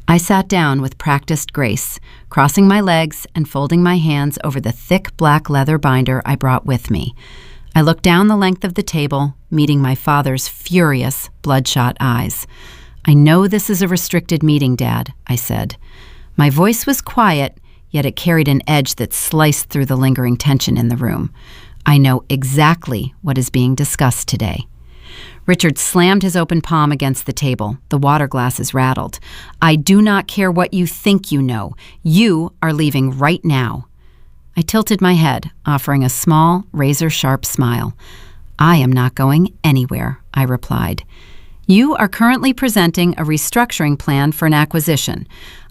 I sat down with practiced grace, crossing my legs and folding my hands over the thick black leather binder I brought with me. I looked down the length of the table, meeting my father's furious, bloodshot eyes. "I know this is a restricted meeting, Dad," I said. My voice was quiet, yet it carried an edge that sliced through the lingering tension in the room. "I know exactly what is being discussed today." Richard slammed his open palm against the table. The water glasses rattled. "I do not care what you think you know. You are leaving right now." I tilted my head, offering a small, razor-sharp smile. "I am not going anywhere," I replied. "You are currently presenting a restructuring plan for an acquisition.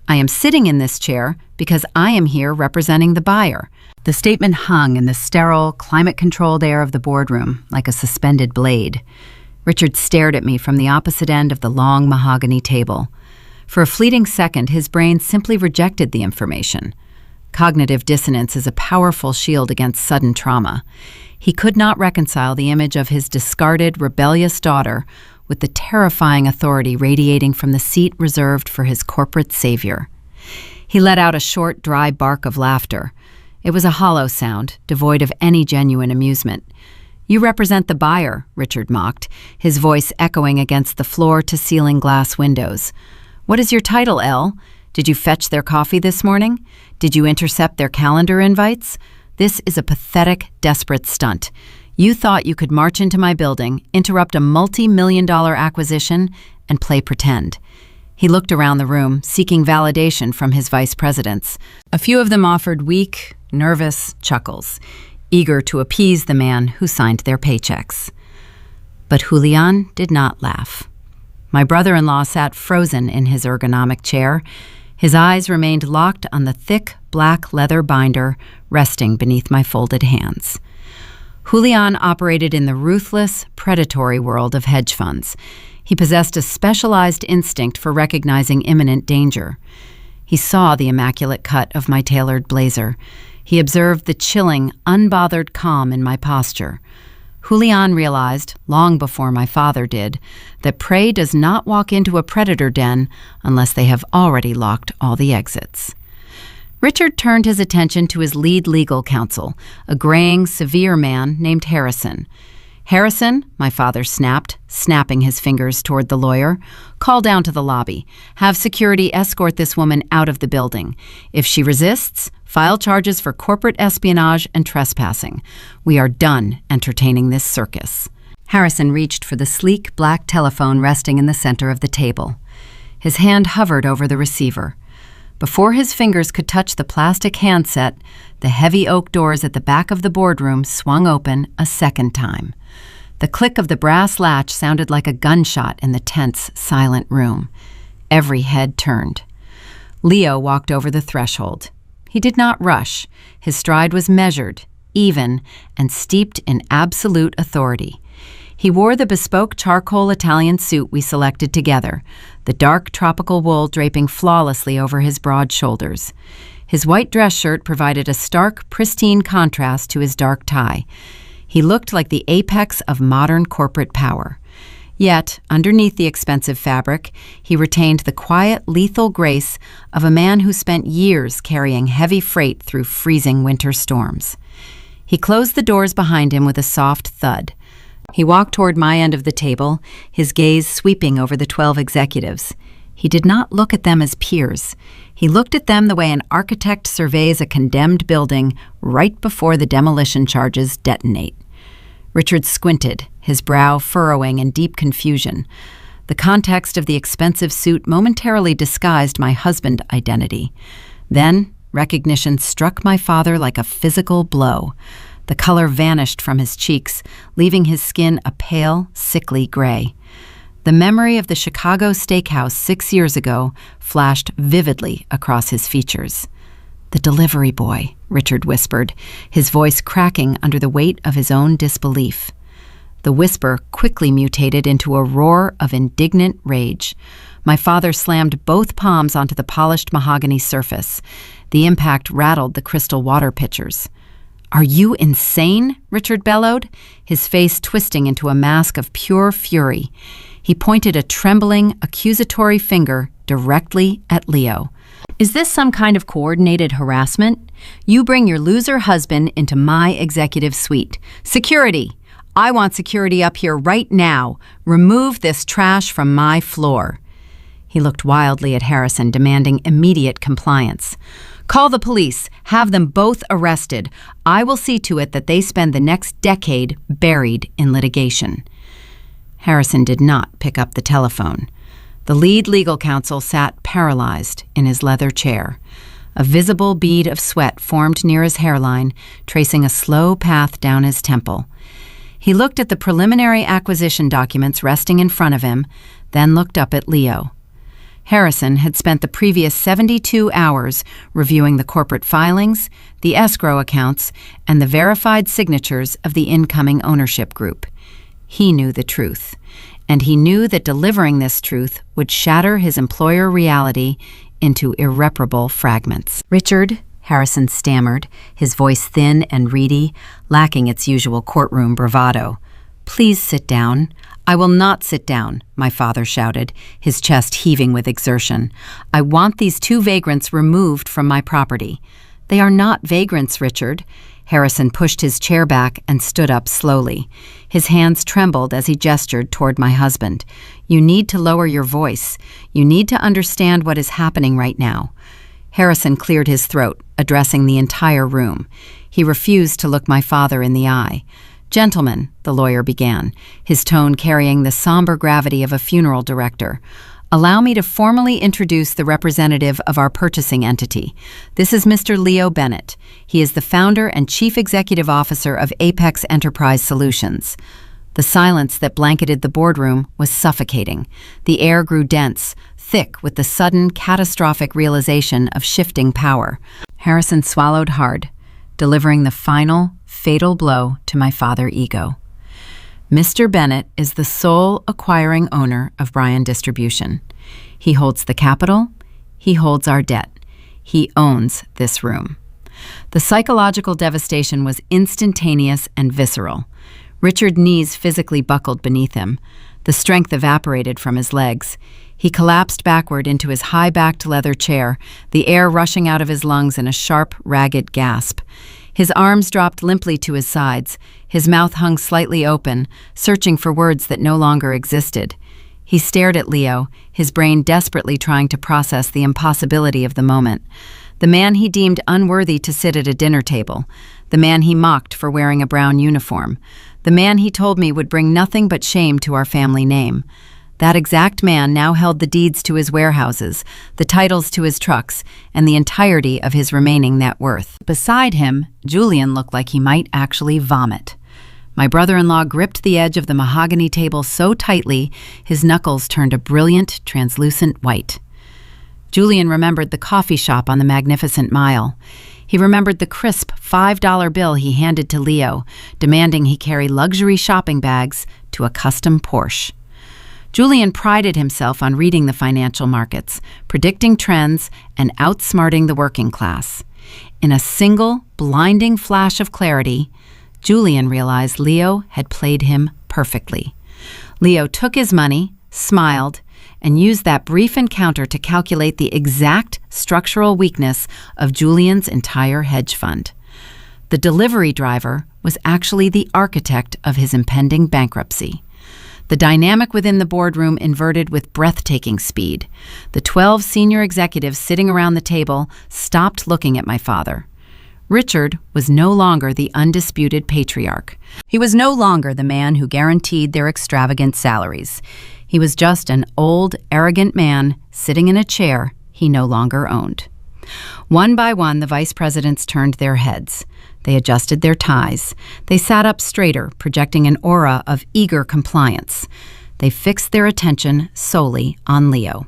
I am sitting in this chair because I am here representing the buyer." The statement hung in the sterile, climate-controlled air of the boardroom like a suspended blade. Richard stared at me from the opposite end of the long mahogany table. For a fleeting second, his brain simply rejected the information. Cognitive dissonance is a powerful shield against sudden trauma. He could not reconcile the image of his discarded, rebellious daughter with the terrifying authority radiating from the seat reserved for his corporate savior. He let out a short, dry bark of laughter. It was a hollow sound, devoid of any genuine amusement. "You represent the buyer," Richard mocked, his voice echoing against the floor-to-ceiling glass windows. "What is your title, Elle? Did you fetch their coffee this morning? Did you intercept their calendar invites? This is a pathetic, desperate stunt. You thought you could march into my building, interrupt a multi-million-dollar acquisition, and play pretend." He looked around the room, seeking validation from his vice presidents. A few of them offered weak, nervous chuckles, eager to appease the man who signed their paychecks. But Julian did not laugh. My brother-in-law sat frozen in his ergonomic chair. His eyes remained locked on the thick, black leather binder resting beneath my folded hands. Julian operated in the ruthless, predatory world of hedge funds. He possessed a specialized instinct for recognizing imminent danger. He saw the immaculate cut of my tailored blazer. He observed the chilling, unbothered calm in my posture. Julian realized, long before my father did, that prey does not walk into a predator den unless they have already locked all the exits. Richard turned his attention to his lead legal counsel, a graying, severe man named Harrison. "Harrison," my father snapped, snapping his fingers toward the lawyer, "call down to the lobby. Have security escort this woman out of the building. If she resists, file charges for corporate espionage and trespassing. We are done entertaining this circus." Harrison reached for the sleek black telephone resting in the center of the table. His hand hovered over the receiver. Before his fingers could touch the plastic handset, the heavy oak doors at the back of the boardroom swung open a second time. The click of the brass latch sounded like a gunshot in the tense, silent room. Every head turned. Leo walked over the threshold. He did not rush. His stride was measured, even, and steeped in absolute authority. He wore the bespoke charcoal Italian suit we selected together, the dark tropical wool draping flawlessly over his broad shoulders. His white dress shirt provided a stark, pristine contrast to his dark tie. He looked like the apex of modern corporate power. Yet, underneath the expensive fabric, he retained the quiet, lethal grace of a man who spent years carrying heavy freight through freezing winter storms. He closed the doors behind him with a soft thud. He walked toward my end of the table, his gaze sweeping over the 12 executives. He did not look at them as peers. He looked at them the way an architect surveys a condemned building right before the demolition charges detonate. Richard squinted, his brow furrowing in deep confusion. The context of the expensive suit momentarily disguised my husband identity. Then, recognition struck my father like a physical blow. The color vanished from his cheeks, leaving his skin a pale, sickly gray. The memory of the Chicago steakhouse 6 years ago flashed vividly across his features. "The delivery boy," Richard whispered, his voice cracking under the weight of his own disbelief. The whisper quickly mutated into a roar of indignant rage. My father slammed both palms onto the polished mahogany surface. The impact rattled the crystal water pitchers. "Are you insane?" Richard bellowed, his face twisting into a mask of pure fury. He pointed a trembling, accusatory finger directly at Leo. "Is this some kind of coordinated harassment? You bring your loser husband into my executive suite. Security! I want security up here right now. Remove this trash from my floor." He looked wildly at Harrison, demanding immediate compliance. "Call the police. Have them both arrested. I will see to it that they spend the next decade buried in litigation." Harrison did not pick up the telephone. The lead legal counsel sat paralyzed in his leather chair. A visible bead of sweat formed near his hairline, tracing a slow path down his temple. He looked at the preliminary acquisition documents resting in front of him, then looked up at Leo. Harrison had spent the previous 72 hours reviewing the corporate filings, the escrow accounts, and the verified signatures of the incoming ownership group. He knew the truth, and he knew that delivering this truth would shatter his employer reality into irreparable fragments. "Richard," Harrison stammered, his voice thin and reedy, lacking its usual courtroom bravado. "Please sit down." "I will not sit down," my father shouted, his chest heaving with exertion. "I want these 2 vagrants removed from my property." "They are not vagrants, Richard." Harrison pushed his chair back and stood up slowly. His hands trembled as he gestured toward my husband. "You need to lower your voice. You need to understand what is happening right now." Harrison cleared his throat, addressing the entire room. He refused to look my father in the eye. "Gentlemen," the lawyer began, his tone carrying the somber gravity of a funeral director, "allow me to formally introduce the representative of our purchasing entity. This is Mr. Leo Bennett. He is the founder and chief executive officer of Apex Enterprise Solutions." The silence that blanketed the boardroom was suffocating. The air grew dense, thick with the sudden, catastrophic realization of shifting power. Harrison swallowed hard. delivering the final, fatal blow to my father ego. Mr. Bennett is the sole acquiring owner of Bryan Distribution. He holds the capital. He holds our debt. He owns this room. The psychological devastation was instantaneous and visceral. Richard's knees physically buckled beneath him. The strength evaporated from his legs. He collapsed backward into his high-backed leather chair, the air rushing out of his lungs in a sharp, ragged gasp. His arms dropped limply to his sides. His mouth hung slightly open, searching for words that no longer existed. He stared at Leo, his brain desperately trying to process the impossibility of the moment. The man he deemed unworthy to sit at a dinner table. The man he mocked for wearing a brown uniform. The man he told me would bring nothing but shame to our family name. That exact man now held the deeds to his warehouses, the titles to his trucks, and the entirety of his remaining net worth. Beside him, Julian looked like he might actually vomit. My brother-in-law gripped the edge of the mahogany table so tightly, his knuckles turned a brilliant, translucent white. Julian remembered the coffee shop on the Magnificent Mile. He remembered the crisp $5 bill he handed to Leo, demanding he carry luxury shopping bags to a custom Porsche. Julian prided himself on reading the financial markets, predicting trends, and outsmarting the working class. In a single, blinding flash of clarity, Julian realized Leo had played him perfectly. Leo took his money, smiled, and used that brief encounter to calculate the exact structural weakness of Julian's entire hedge fund. The delivery driver was actually the architect of his impending bankruptcy. The dynamic within the boardroom inverted with breathtaking speed. The 12 senior executives sitting around the table stopped looking at my father. Richard was no longer the undisputed patriarch. He was no longer the man who guaranteed their extravagant salaries. He was just an old, arrogant man sitting in a chair he no longer owned. One by one, the vice presidents turned their heads. They adjusted their ties. They sat up straighter, projecting an aura of eager compliance. They fixed their attention solely on Leo.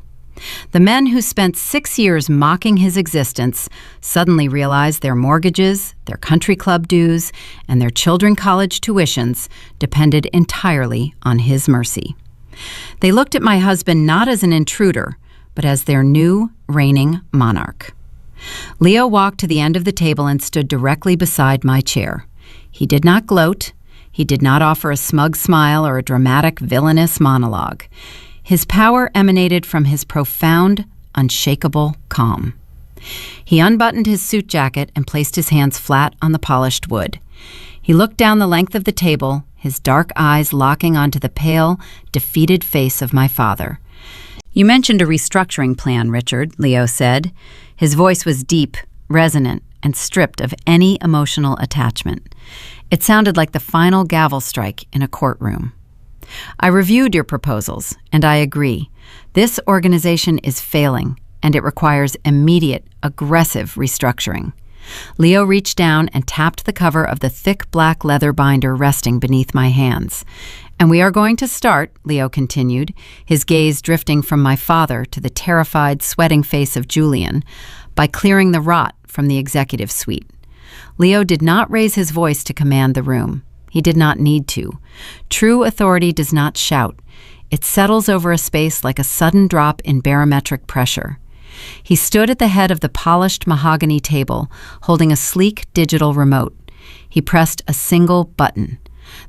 The men who spent 6 years mocking his existence suddenly realized their mortgages, their country club dues, and their children's college tuitions depended entirely on his mercy. They looked at my husband not as an intruder, but as their new reigning monarch. Leo walked to the end of the table and stood directly beside my chair. He did not gloat. He did not offer a smug smile or a dramatic, villainous monologue. His power emanated from his profound, unshakable calm. He unbuttoned his suit jacket and placed his hands flat on the polished wood. He looked down the length of the table, his dark eyes locking onto the pale, defeated face of my father. "You mentioned a restructuring plan, Richard," Leo said. His voice was deep, resonant, and stripped of any emotional attachment. It sounded like the final gavel strike in a courtroom. "I reviewed your proposals, and I agree. This organization is failing, and it requires immediate, aggressive restructuring." Leo reached down and tapped the cover of the thick black leather binder resting beneath my hands. "And we are going to start," Leo continued, his gaze drifting from my father to the terrified, sweating face of Julian, "by clearing the rot from the executive suite." Leo did not raise his voice to command the room. He did not need to. True authority does not shout. It settles over a space like a sudden drop in barometric pressure. He stood at the head of the polished mahogany table, holding a sleek digital remote. He pressed a single button.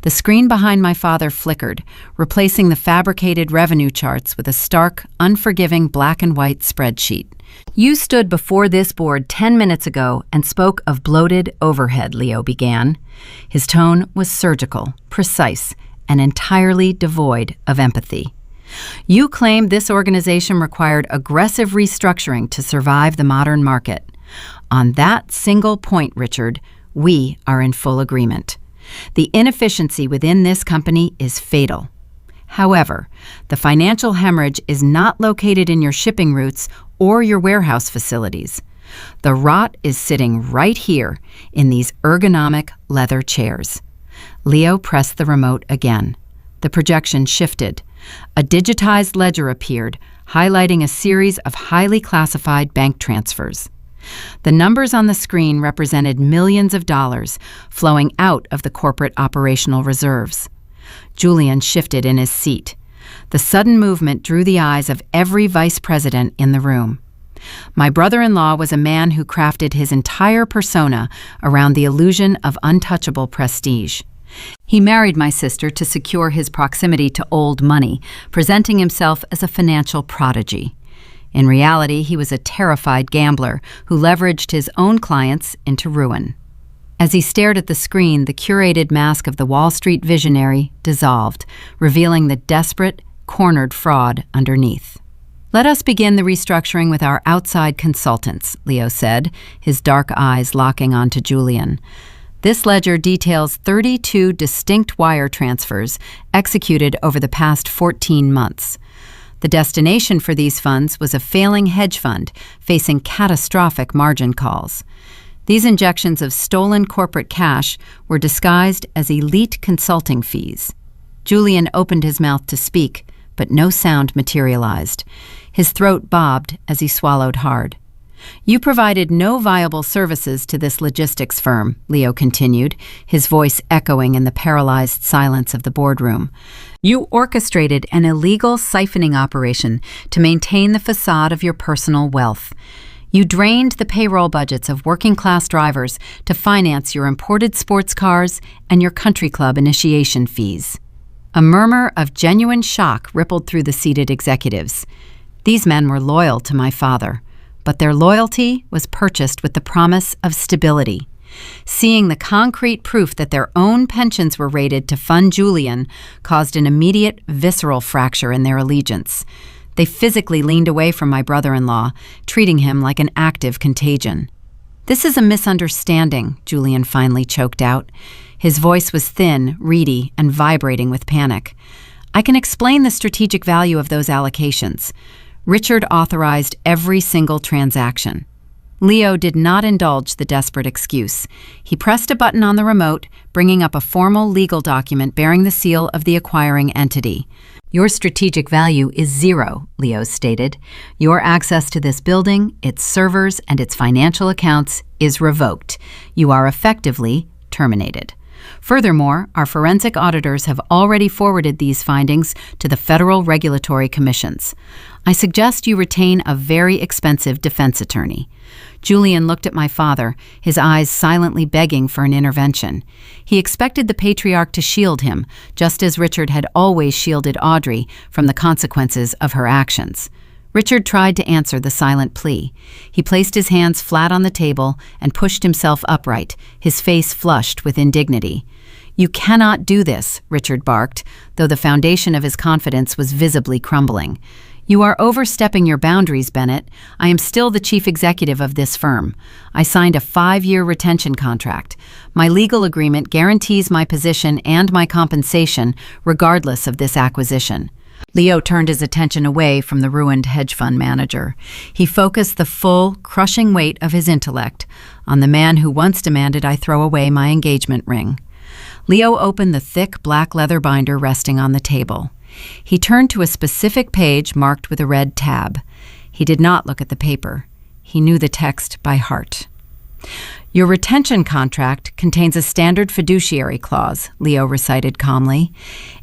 The screen behind my father flickered, replacing the fabricated revenue charts with a stark, unforgiving black and white spreadsheet. "You stood before this board 10 minutes ago and spoke of bloated overhead," Leo began. His tone was surgical, precise, and entirely devoid of empathy. "You claimed this organization required aggressive restructuring to survive the modern market. On that single point, Richard, we are in full agreement. The inefficiency within this company is fatal. However, the financial hemorrhage is not located in your shipping routes or your warehouse facilities. The rot is sitting right here in these ergonomic leather chairs." Leo pressed the remote again. The projection shifted. A digitized ledger appeared, highlighting a series of highly classified bank transfers. The numbers on the screen represented millions of dollars flowing out of the corporate operational reserves. Julian shifted in his seat. The sudden movement drew the eyes of every vice president in the room. My brother-in-law was a man who crafted his entire persona around the illusion of untouchable prestige. He married my sister to secure his proximity to old money, presenting himself as a financial prodigy. In reality, he was a terrified gambler who leveraged his own clients into ruin. As he stared at the screen, the curated mask of the Wall Street visionary dissolved, revealing the desperate, cornered fraud underneath. "Let us begin the restructuring with our outside consultants," Leo said, his dark eyes locking onto Julian. "This ledger details 32 distinct wire transfers executed over the past 14 months. The destination for these funds was a failing hedge fund facing catastrophic margin calls. These injections of stolen corporate cash were disguised as elite consulting fees." Julian opened his mouth to speak, but no sound materialized. His throat bobbed as he swallowed hard. "You provided no viable services to this logistics firm," Leo continued, his voice echoing in the paralyzed silence of the boardroom. "You orchestrated an illegal siphoning operation to maintain the facade of your personal wealth. You drained the payroll budgets of working-class drivers to finance your imported sports cars and your country club initiation fees." A murmur of genuine shock rippled through the seated executives. These men were loyal to my father, but their loyalty was purchased with the promise of stability. Seeing the concrete proof that their own pensions were raided to fund Julian caused an immediate, visceral fracture in their allegiance. They physically leaned away from my brother-in-law, treating him like an active contagion. "This is a misunderstanding," Julian finally choked out. His voice was thin, reedy, and vibrating with panic. "I can explain the strategic value of those allocations. Richard authorized every single transaction." Leo did not indulge the desperate excuse. He pressed a button on the remote, bringing up a formal legal document bearing the seal of the acquiring entity. "Your strategic value is 0, Leo stated. "Your access to this building, its servers, and its financial accounts is revoked. You are effectively terminated. Furthermore, our forensic auditors have already forwarded these findings to the federal regulatory commissions. I suggest you retain a very expensive defense attorney." Julian looked at my father, his eyes silently begging for an intervention. He expected the patriarch to shield him, just as Richard had always shielded Audrey from the consequences of her actions. Richard tried to answer the silent plea. He placed his hands flat on the table and pushed himself upright, his face flushed with indignity. "You cannot do this," Richard barked, though the foundation of his confidence was visibly crumbling. "You are overstepping your boundaries, Bennett. I am still the chief executive of this firm. I signed a 5-year retention contract. My legal agreement guarantees my position and my compensation regardless of this acquisition." Leo turned his attention away from the ruined hedge fund manager. He focused the full, crushing weight of his intellect on the man who once demanded I throw away my engagement ring. Leo opened the thick black leather binder resting on the table. He turned to a specific page marked with a red tab. He did not look at the paper. He knew the text by heart. "Your retention contract contains a standard fiduciary clause," Leo recited calmly.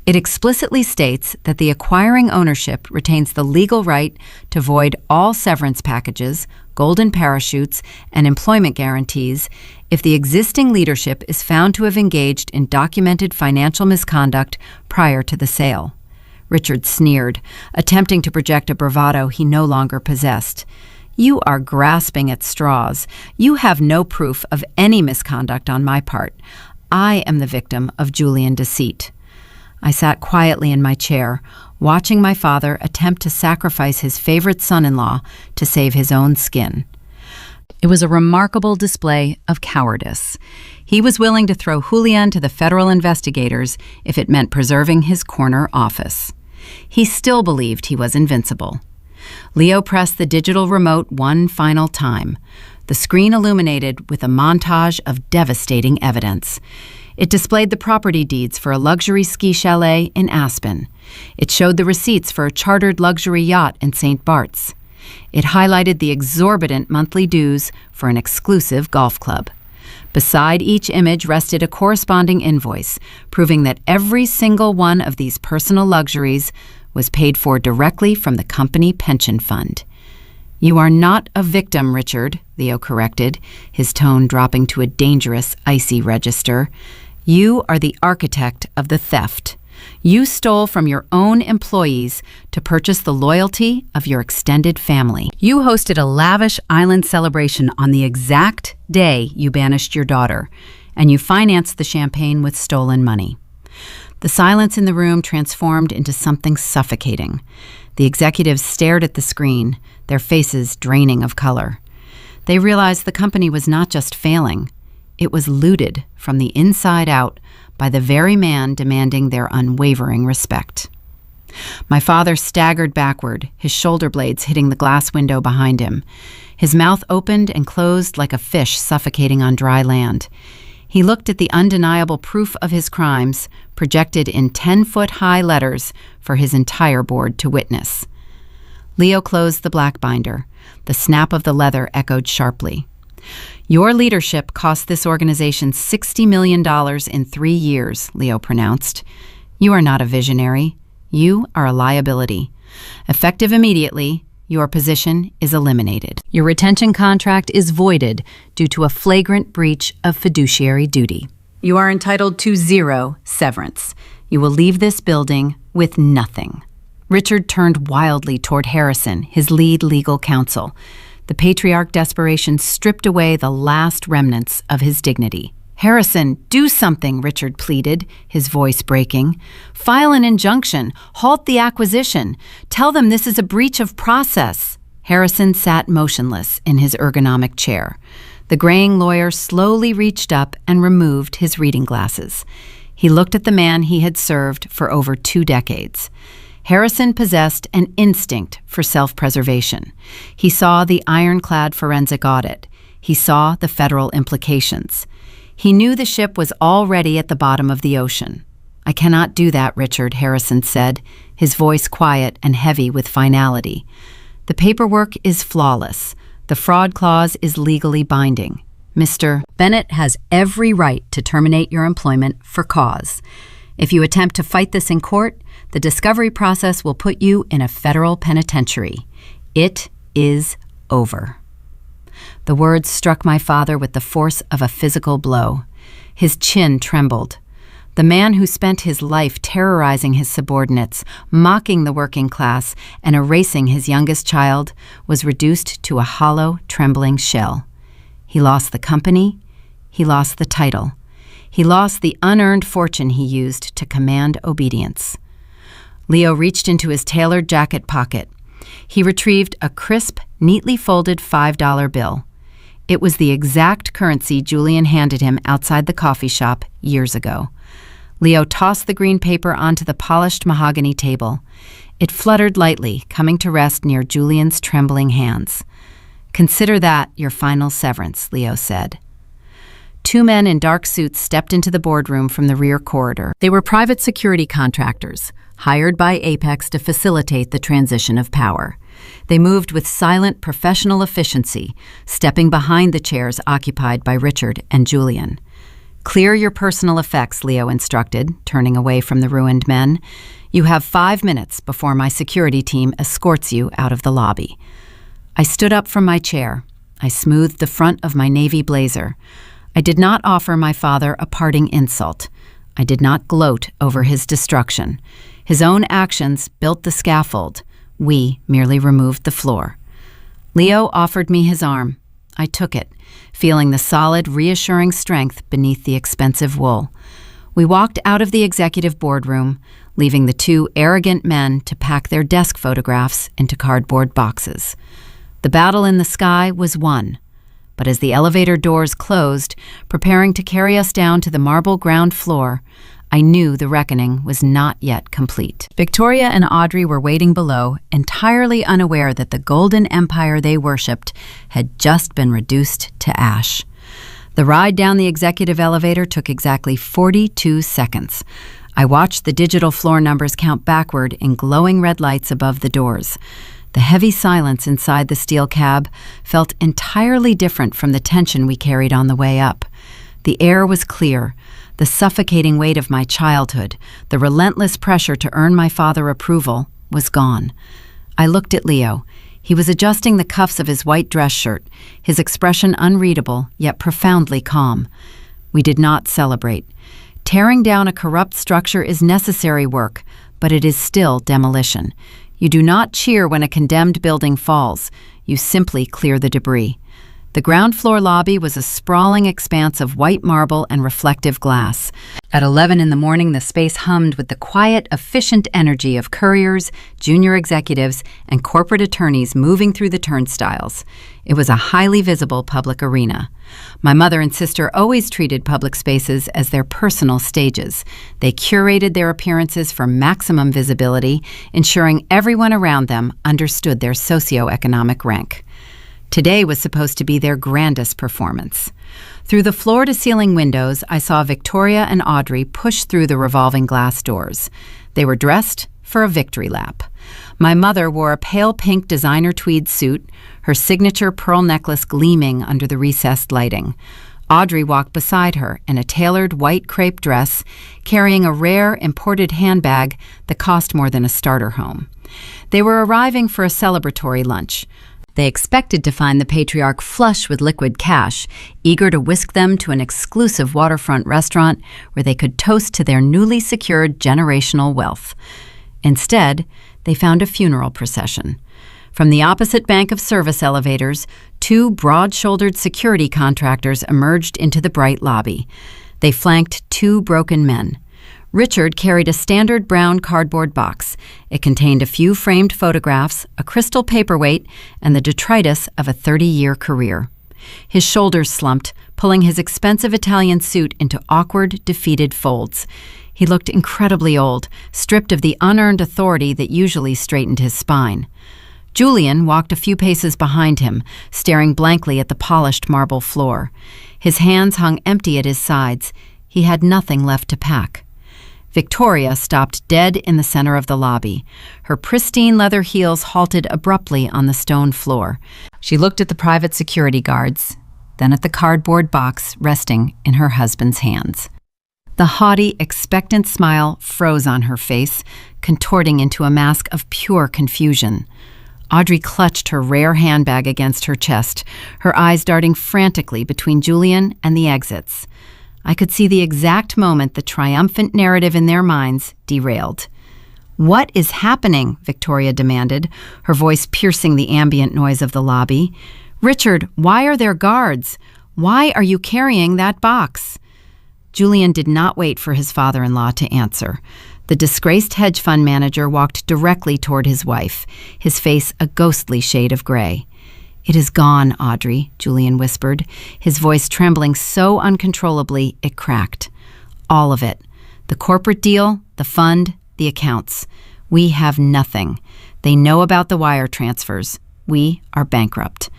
"It explicitly states that the acquiring ownership retains the legal right to void all severance packages, golden parachutes, and employment guarantees if the existing leadership is found to have engaged in documented financial misconduct prior to the sale." Richard sneered, attempting to project a bravado he no longer possessed. "You are grasping at straws. You have no proof of any misconduct on my part. I am the victim of Julian deceit." I sat quietly in my chair, watching my father attempt to sacrifice his favorite son-in-law to save his own skin. It was a remarkable display of cowardice. He was willing to throw Julian to the federal investigators if it meant preserving his corner office. He still believed he was invincible. Leo pressed the digital remote one final time. The screen illuminated with a montage of devastating evidence. It displayed the property deeds for a luxury ski chalet in Aspen. It showed the receipts for a chartered luxury yacht in St. Bart's. It highlighted the exorbitant monthly dues for an exclusive golf club. Beside each image rested a corresponding invoice, proving that every single one of these personal luxuries was paid for directly from the company pension fund. "You are not a victim, Richard," Leo corrected, his tone dropping to a dangerous, icy register. "You are the architect of the theft. You stole from your own employees to purchase the loyalty of your extended family. You hosted a lavish island celebration on the exact day you banished your daughter, and you financed the champagne with stolen money." The silence in the room transformed into something suffocating. The executives stared at the screen, their faces draining of color. They realized the company was not just failing, it was looted from the inside out by the very man demanding their unwavering respect. My father staggered backward, his shoulder blades hitting the glass window behind him. His mouth opened and closed like a fish suffocating on dry land. He looked at the undeniable proof of his crimes, projected in 10-foot-high letters for his entire board to witness. Leo closed the black binder. The snap of the leather echoed sharply. "Your leadership cost this organization $60 million in 3 years," Leo pronounced. "You are not a visionary. You are a liability. Effective immediately, your position is eliminated. Your retention contract is voided due to a flagrant breach of fiduciary duty. You are entitled to 0 severance. You will leave this building with nothing." Richard turned wildly toward Harrison, his lead legal counsel. The patriarch desperation stripped away the last remnants of his dignity. "Harrison, do something," Richard pleaded, his voice breaking. "File an injunction. Halt the acquisition. Tell them this is a breach of process." Harrison sat motionless in his ergonomic chair. The graying lawyer slowly reached up and removed his reading glasses. He looked at the man he had served for over 2 decades. Harrison possessed an instinct for self-preservation. He saw the ironclad forensic audit. He saw the federal implications. He knew the ship was already at the bottom of the ocean. "I cannot do that, Richard," Harrison said, his voice quiet and heavy with finality. "The paperwork is flawless. The fraud clause is legally binding. Mr. Bennett has every right to terminate your employment for cause. If you attempt to fight this in court, the discovery process will put you in a federal penitentiary. It is over." The words struck my father with the force of a physical blow. His chin trembled. The man who spent his life terrorizing his subordinates, mocking the working class, and erasing his youngest child was reduced to a hollow, trembling shell. He lost the company. He lost the title. He lost the unearned fortune he used to command obedience. Leo reached into his tailored jacket pocket. He retrieved a crisp, neatly folded $5 bill. It was the exact currency Julian handed him outside the coffee shop years ago. Leo tossed the green paper onto the polished mahogany table. It fluttered lightly, coming to rest near Julian's trembling hands. "Consider that your final severance," Leo said. 2 men in dark suits stepped into the boardroom from the rear corridor. They were private security contractors, hired by Apex to facilitate the transition of power. They moved with silent professional efficiency, stepping behind the chairs occupied by Richard and Julian. "Clear your personal effects," Leo instructed, turning away from the ruined men. "You have 5 minutes before my security team escorts you out of the lobby." I stood up from my chair. I smoothed the front of my navy blazer. I did not offer my father a parting insult. I did not gloat over his destruction. His own actions built the scaffold. We merely removed the floor. Leo offered me his arm. I took it, feeling the solid, reassuring strength beneath the expensive wool. We walked out of the executive boardroom, leaving the 2 arrogant men to pack their desk photographs into cardboard boxes. The battle in the sky was won. But as the elevator doors closed, preparing to carry us down to the marble ground floor, I knew the reckoning was not yet complete. Victoria and Audrey were waiting below, entirely unaware that the golden empire they worshipped had just been reduced to ash. The ride down the executive elevator took exactly 42 seconds. I watched the digital floor numbers count backward in glowing red lights above the doors. The heavy silence inside the steel cab felt entirely different from the tension we carried on the way up. The air was clear. The suffocating weight of my childhood, the relentless pressure to earn my father's approval, was gone. I looked at Leo. He was adjusting the cuffs of his white dress shirt, his expression unreadable, yet profoundly calm. We did not celebrate. Tearing down a corrupt structure is necessary work, but it is still demolition. You do not cheer when a condemned building falls. You simply clear the debris. The ground floor lobby was a sprawling expanse of white marble and reflective glass. At 11 in the morning, the space hummed with the quiet, efficient energy of couriers, junior executives, and corporate attorneys moving through the turnstiles. It was a highly visible public arena. My mother and sister always treated public spaces as their personal stages. They curated their appearances for maximum visibility, ensuring everyone around them understood their socioeconomic rank. Today was supposed to be their grandest performance. Through the floor-to-ceiling windows, I saw Victoria and Audrey push through the revolving glass doors. They were dressed for a victory lap. My mother wore a pale pink designer tweed suit, her signature pearl necklace gleaming under the recessed lighting. Audrey walked beside her in a tailored white crepe dress, carrying a rare imported handbag that cost more than a starter home. They were arriving for a celebratory lunch. They expected to find the patriarch flush with liquid cash, eager to whisk them to an exclusive waterfront restaurant where they could toast to their newly secured generational wealth. Instead, they found a funeral procession. From the opposite bank of service elevators, two broad-shouldered security contractors emerged into the bright lobby. They flanked two broken men. Richard carried a standard brown cardboard box. It contained a few framed photographs, a crystal paperweight, and the detritus of a 30-year career. His shoulders slumped, pulling his expensive Italian suit into awkward, defeated folds. He looked incredibly old, stripped of the unearned authority that usually straightened his spine. Julian walked a few paces behind him, staring blankly at the polished marble floor. His hands hung empty at his sides. He had nothing left to pack. Victoria stopped dead in the center of the lobby. Her pristine leather heels halted abruptly on the stone floor. She looked at the private security guards, then at the cardboard box resting in her husband's hands. The haughty, expectant smile froze on her face, contorting into a mask of pure confusion. Audrey clutched her rare handbag against her chest, her eyes darting frantically between Julian and the exits. I could see the exact moment the triumphant narrative in their minds derailed. "What is happening?" Victoria demanded, her voice piercing the ambient noise of the lobby. "Richard, why are there guards? Why are you carrying that box?" Julian did not wait for his father-in-law to answer. The disgraced hedge fund manager walked directly toward his wife, his face a ghostly shade of gray. "It is gone, Audrey," Julian whispered, his voice trembling so uncontrollably it cracked. "All of it. The corporate deal, the fund, the accounts. We have nothing. They know about the wire transfers. We are bankrupt."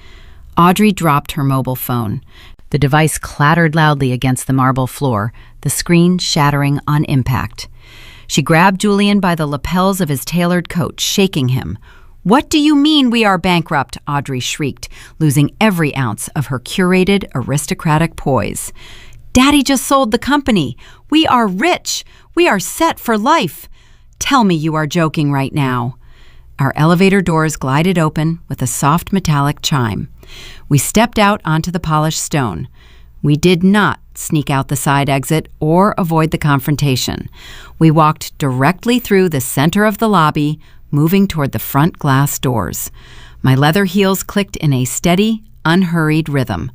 Audrey dropped her mobile phone. The device clattered loudly against the marble floor, the screen shattering on impact. She grabbed Julian by the lapels of his tailored coat, shaking him. "What do you mean we are bankrupt?" Audrey shrieked, losing every ounce of her curated, aristocratic poise. "Daddy just sold the company. We are rich. We are set for life. Tell me you are joking right now." Our elevator doors glided open with a soft metallic chime. We stepped out onto the polished stone. We did not sneak out the side exit or avoid the confrontation. We walked directly through the center of the lobby, moving toward the front glass doors. My leather heels clicked in a steady, unhurried rhythm.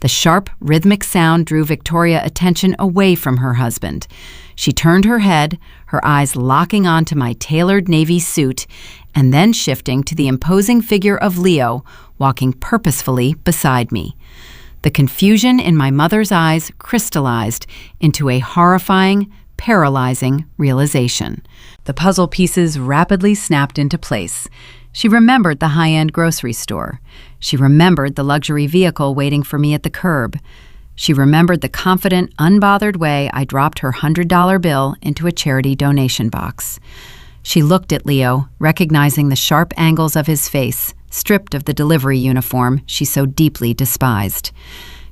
The sharp, rhythmic sound drew Victoria's attention away from her husband. She turned her head, her eyes locking onto my tailored navy suit, and then shifting to the imposing figure of Leo, walking purposefully beside me. The confusion in my mother's eyes crystallized into a horrifying, paralyzing realization. The puzzle pieces rapidly snapped into place. She remembered the high-end grocery store. She remembered the luxury vehicle waiting for me at the curb. She remembered the confident, unbothered way I dropped her $100 bill into a charity donation box. She looked at Leo, recognizing the sharp angles of his face, stripped of the delivery uniform she so deeply despised.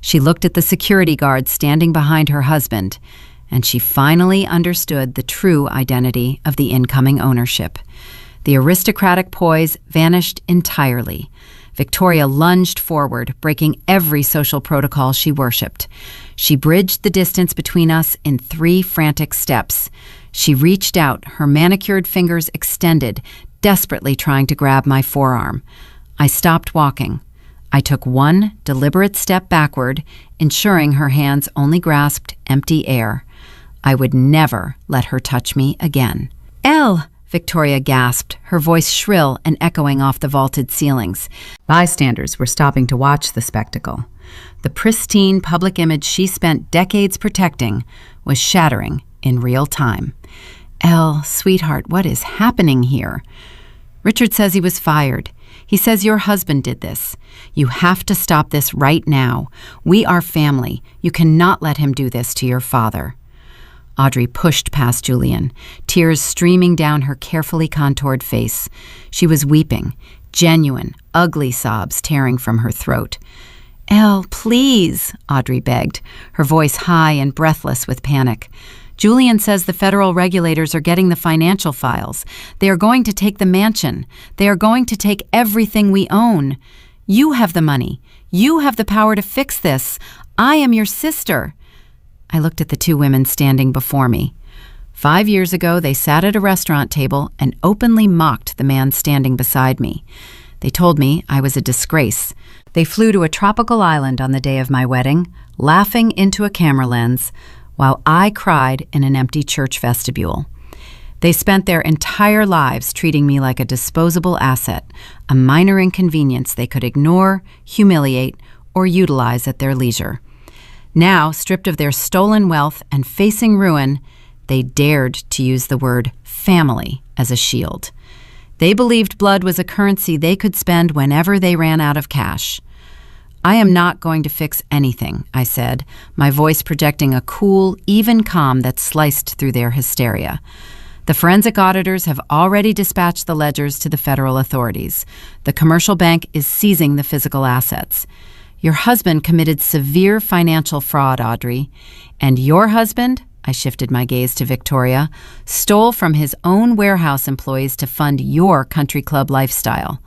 She looked at the security guard standing behind her husband, and she finally understood the true identity of the incoming ownership. The aristocratic poise vanished entirely. Victoria lunged forward, breaking every social protocol she worshipped. She bridged the distance between us in 3 frantic steps. She reached out, her manicured fingers extended, desperately trying to grab my forearm. I stopped walking. I took 1 deliberate step backward, ensuring her hands only grasped empty air. I would never let her touch me again. Elle! Victoria gasped, her voice shrill and echoing off the vaulted ceilings. Bystanders were stopping to watch the spectacle. The pristine public image she spent decades protecting was shattering in real time. Elle, sweetheart, what is happening here? Richard says he was fired. He says your husband did this. You have to stop this right now. We are family. You cannot let him do this to your father. Audrey pushed past Julian, tears streaming down her carefully contoured face. She was weeping, genuine, ugly sobs tearing from her throat. Elle, please, Audrey begged, her voice high and breathless with panic. Julian says the federal regulators are getting the financial files. They are going to take the mansion. They are going to take everything we own. You have the money. You have the power to fix this. I am your sister. I looked at the 2 women standing before me. 5 years ago, they sat at a restaurant table and openly mocked the man standing beside me. They told me I was a disgrace. They flew to a tropical island on the day of my wedding, laughing into a camera lens, while I cried in an empty church vestibule. They spent their entire lives treating me like a disposable asset, a minor inconvenience they could ignore, humiliate, or utilize at their leisure. Now, stripped of their stolen wealth and facing ruin, they dared to use the word family as a shield. They believed blood was a currency they could spend whenever they ran out of cash. I am not going to fix anything, I said, my voice projecting a cool, even calm that sliced through their hysteria. The forensic auditors have already dispatched the ledgers to the federal authorities. The commercial bank is seizing the physical assets. Your husband committed severe financial fraud, Audrey. And your husband, I shifted my gaze to Victoria, stole from his own warehouse employees to fund your country club lifestyle.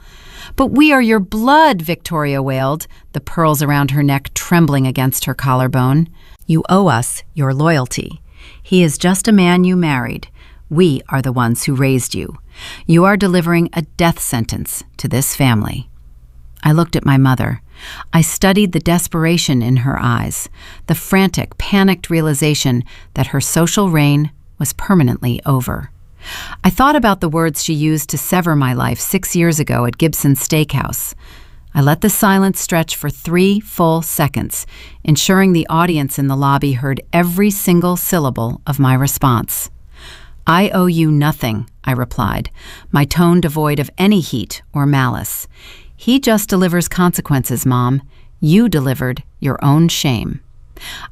But we are your blood, Victoria wailed, the pearls around her neck trembling against her collarbone. You owe us your loyalty. He is just a man you married. We are the ones who raised you. You are delivering a death sentence to this family. I looked at my mother. I studied the desperation in her eyes, the frantic, panicked realization that her social reign was permanently over. I thought about the words she used to sever my life 6 years ago at Gibson's Steakhouse. I let the silence stretch for 3 full seconds, ensuring the audience in the lobby heard every single syllable of my response. I owe you nothing, I replied, my tone devoid of any heat or malice. He just delivers consequences, Mom. You delivered your own shame.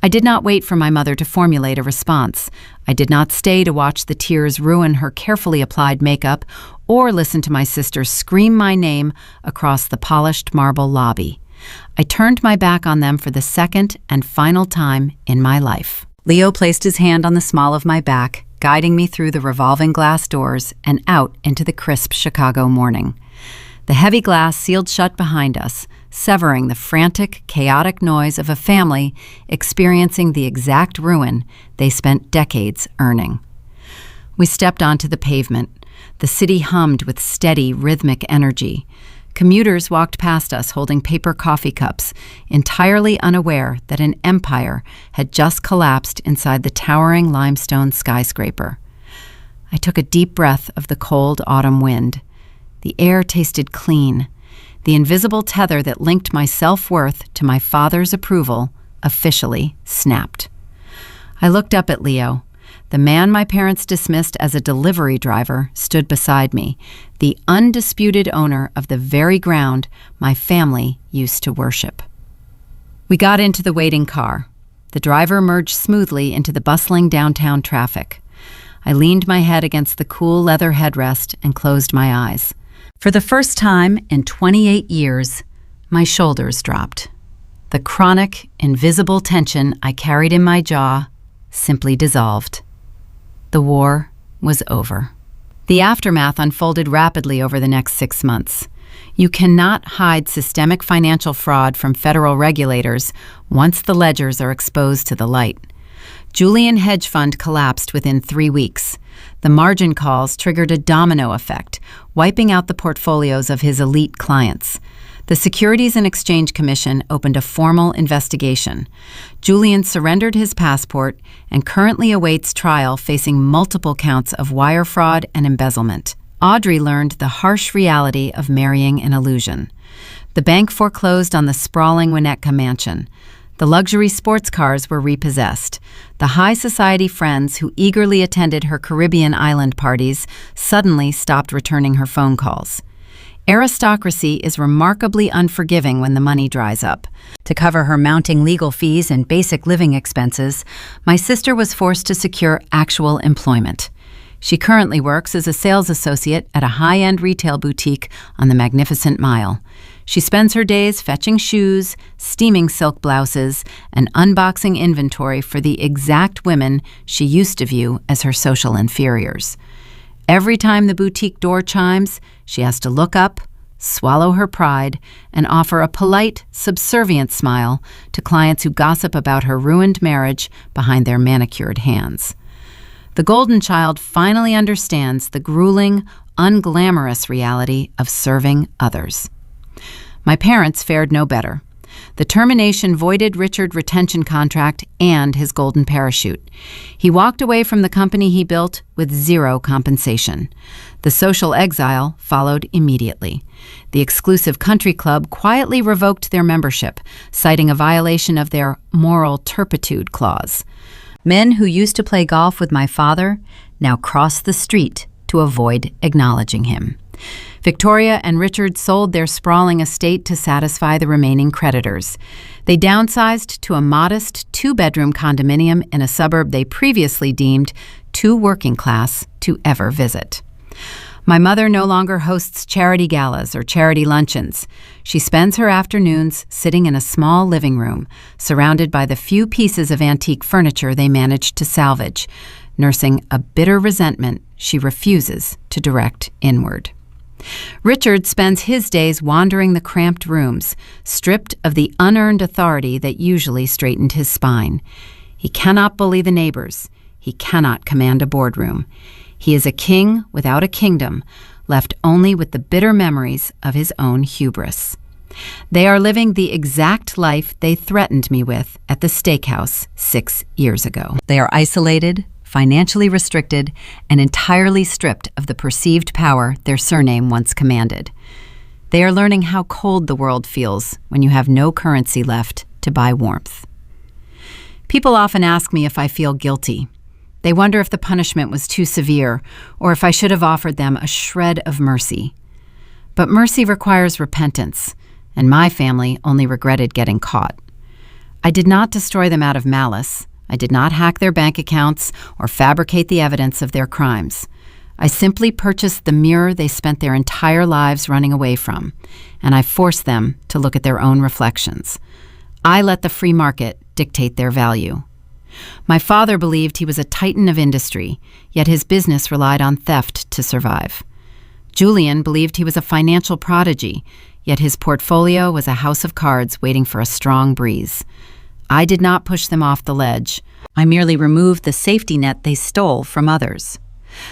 I did not wait for my mother to formulate a response. I did not stay to watch the tears ruin her carefully applied makeup or listen to my sister scream my name across the polished marble lobby. I turned my back on them for the second and final time in my life. Leo placed his hand on the small of my back, guiding me through the revolving glass doors and out into the crisp Chicago morning. The heavy glass sealed shut behind us, severing the frantic, chaotic noise of a family experiencing the exact ruin they spent decades earning. We stepped onto the pavement. The city hummed with steady, rhythmic energy. Commuters walked past us holding paper coffee cups, entirely unaware that an empire had just collapsed inside the towering limestone skyscraper. I took a deep breath of the cold autumn wind. The air tasted clean. The invisible tether that linked my self-worth to my father's approval officially snapped. I looked up at Leo. The man my parents dismissed as a delivery driver stood beside me, the undisputed owner of the very ground my family used to worship. We got into the waiting car. The driver merged smoothly into the bustling downtown traffic. I leaned my head against the cool leather headrest and closed my eyes. For the first time in 28 years, my shoulders dropped. The chronic, invisible tension I carried in my jaw simply dissolved. The war was over. The aftermath unfolded rapidly over the next 6 months. You cannot hide systemic financial fraud from federal regulators once the ledgers are exposed to the light. Julian hedge fund collapsed within 3 weeks. The margin calls triggered a domino effect, wiping out the portfolios of his elite clients. The Securities and Exchange Commission opened a formal investigation. Julian surrendered his passport and currently awaits trial, facing multiple counts of wire fraud and embezzlement. Audrey learned the harsh reality of marrying an illusion. The bank foreclosed on the sprawling Winnetka mansion. The luxury sports cars were repossessed. The high society friends who eagerly attended her Caribbean island parties suddenly stopped returning her phone calls. Aristocracy is remarkably unforgiving when the money dries up. To cover her mounting legal fees and basic living expenses, my sister was forced to secure actual employment. She currently works as a sales associate at a high-end retail boutique on the Magnificent Mile. She spends her days fetching shoes, steaming silk blouses, and unboxing inventory for the exact women she used to view as her social inferiors. Every time the boutique door chimes, she has to look up, swallow her pride, and offer a polite, subservient smile to clients who gossip about her ruined marriage behind their manicured hands. The golden child finally understands the grueling, unglamorous reality of serving others. My parents fared no better. The termination voided Richard's retention contract and his golden parachute. He walked away from the company he built with zero compensation. The social exile followed immediately. The exclusive country club quietly revoked their membership, citing a violation of their moral turpitude clause. Men who used to play golf with my father now crossed the street to avoid acknowledging him. Victoria and Richard sold their sprawling estate to satisfy the remaining creditors. They downsized to a modest 2-bedroom condominium in a suburb they previously deemed too working class to ever visit. My mother no longer hosts charity galas or charity luncheons. She spends her afternoons sitting in a small living room, surrounded by the few pieces of antique furniture they managed to salvage, nursing a bitter resentment she refuses to direct inward. Richard spends his days wandering the cramped rooms, stripped of the unearned authority that usually straightened his spine. He cannot bully the neighbors. He cannot command a boardroom. He is a king without a kingdom, left only with the bitter memories of his own hubris. They are living the exact life they threatened me with at the steakhouse 6 years ago. They are isolated, financially restricted, and entirely stripped of the perceived power their surname once commanded. They are learning how cold the world feels when you have no currency left to buy warmth. People often ask me if I feel guilty. They wonder if the punishment was too severe or if I should have offered them a shred of mercy. But mercy requires repentance, and my family only regretted getting caught. I did not destroy them out of malice. I did not hack their bank accounts or fabricate the evidence of their crimes. I simply purchased the mirror they spent their entire lives running away from, and I forced them to look at their own reflections. I let the free market dictate their value. My father believed he was a titan of industry, yet his business relied on theft to survive. Julian believed he was a financial prodigy, yet his portfolio was a house of cards waiting for a strong breeze. I did not push them off the ledge. I merely removed the safety net they stole from others.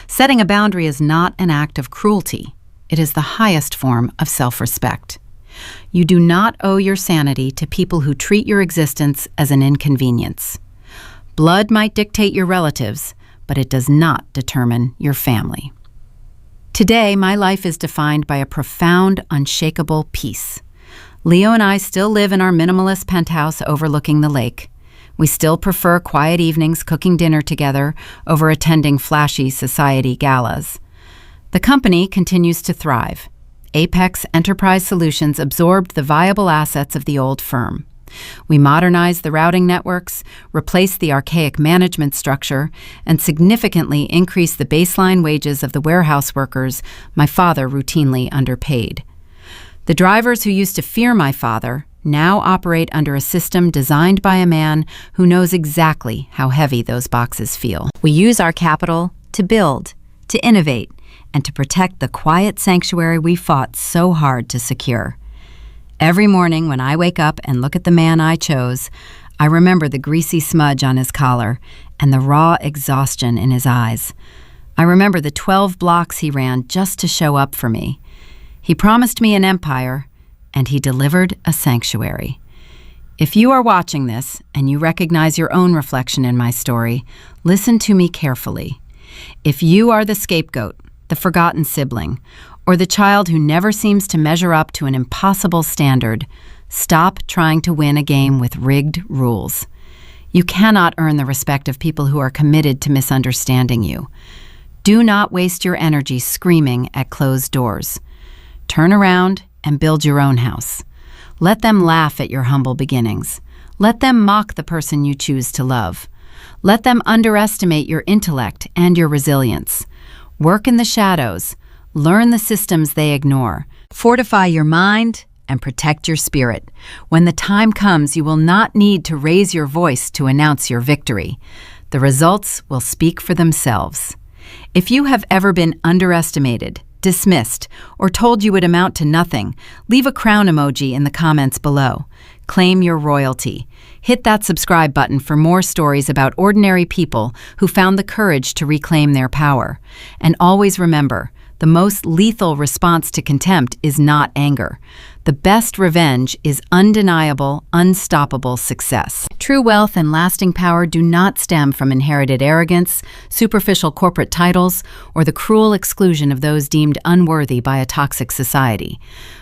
Setting a boundary is not an act of cruelty. It is the highest form of self-respect. You do not owe your sanity to people who treat your existence as an inconvenience. Blood might dictate your relatives, but it does not determine your family. Today, my life is defined by a profound, unshakable peace. Leo and I still live in our minimalist penthouse overlooking the lake. We still prefer quiet evenings cooking dinner together over attending flashy society galas. The company continues to thrive. Apex Enterprise Solutions absorbed the viable assets of the old firm. We modernized the routing networks, replaced the archaic management structure, and significantly increased the baseline wages of the warehouse workers my father routinely underpaid. The drivers who used to fear my father now operate under a system designed by a man who knows exactly how heavy those boxes feel. We use our capital to build, to innovate, and to protect the quiet sanctuary we fought so hard to secure. Every morning when I wake up and look at the man I chose, I remember the greasy smudge on his collar and the raw exhaustion in his eyes. I remember the 12 blocks he ran just to show up for me. He promised me an empire, and he delivered a sanctuary. If you are watching this and you recognize your own reflection in my story, listen to me carefully. If you are the scapegoat, the forgotten sibling, or the child who never seems to measure up to an impossible standard, stop trying to win a game with rigged rules. You cannot earn the respect of people who are committed to misunderstanding you. Do not waste your energy screaming at closed doors. Turn around and build your own house. Let them laugh at your humble beginnings. Let them mock the person you choose to love. Let them underestimate your intellect and your resilience. Work in the shadows. Learn the systems they ignore. Fortify your mind and protect your spirit. When the time comes, you will not need to raise your voice to announce your victory. The results will speak for themselves. If you have ever been underestimated, dismissed, or told you would amount to nothing, leave a crown emoji in the comments below. Claim your royalty. Hit that subscribe button for more stories about ordinary people who found the courage to reclaim their power. And always remember, the most lethal response to contempt is not anger. The best revenge is undeniable, unstoppable success. True wealth and lasting power do not stem from inherited arrogance, superficial corporate titles, or the cruel exclusion of those deemed unworthy by a toxic society,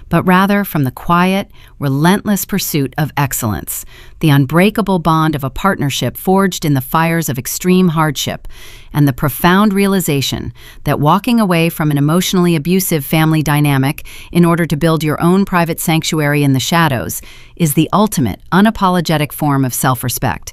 but rather from the quiet, relentless pursuit of excellence, the unbreakable bond of a partnership forged in the fires of extreme hardship, and the profound realization that walking away from an emotionally abusive family dynamic in order to build your own private sanctuary in the shadows is the ultimate, unapologetic form of self-respect.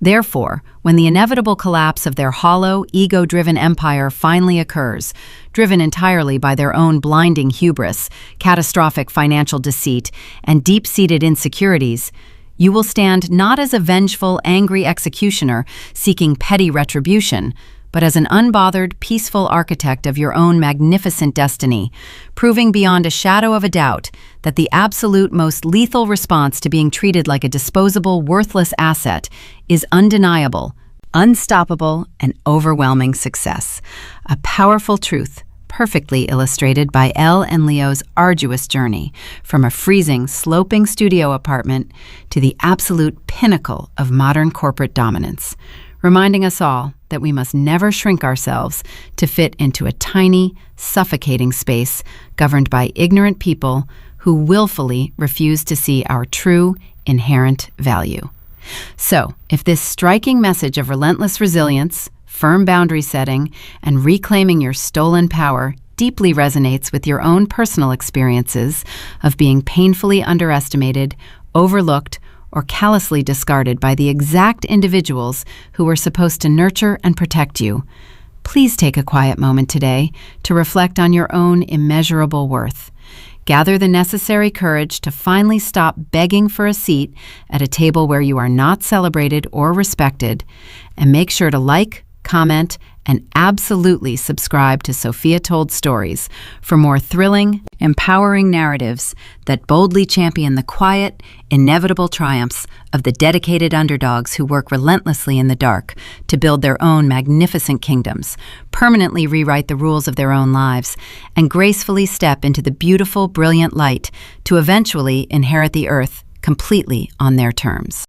Therefore, when the inevitable collapse of their hollow, ego-driven empire finally occurs, driven entirely by their own blinding hubris, catastrophic financial deceit, and deep-seated insecurities, you will stand not as a vengeful, angry executioner seeking petty retribution, but as an unbothered, peaceful architect of your own magnificent destiny, proving beyond a shadow of a doubt that the absolute most lethal response to being treated like a disposable, worthless asset is undeniable, unstoppable, and overwhelming success. A powerful truth, perfectly illustrated by Elle and Leo's arduous journey from a freezing, sloping studio apartment to the absolute pinnacle of modern corporate dominance, reminding us all that we must never shrink ourselves to fit into a tiny, suffocating space governed by ignorant people who willfully refuse to see our true, inherent value. So, if this striking message of relentless resilience, firm boundary setting, and reclaiming your stolen power deeply resonates with your own personal experiences of being painfully underestimated, overlooked, or callously discarded by the exact individuals who were supposed to nurture and protect you, please take a quiet moment today to reflect on your own immeasurable worth. Gather the necessary courage to finally stop begging for a seat at a table where you are not celebrated or respected, and make sure to like, comment, and absolutely subscribe to Sophia Told Stories for more thrilling, empowering narratives that boldly champion the quiet, inevitable triumphs of the dedicated underdogs who work relentlessly in the dark to build their own magnificent kingdoms, permanently rewrite the rules of their own lives, and gracefully step into the beautiful, brilliant light to eventually inherit the earth completely on their terms.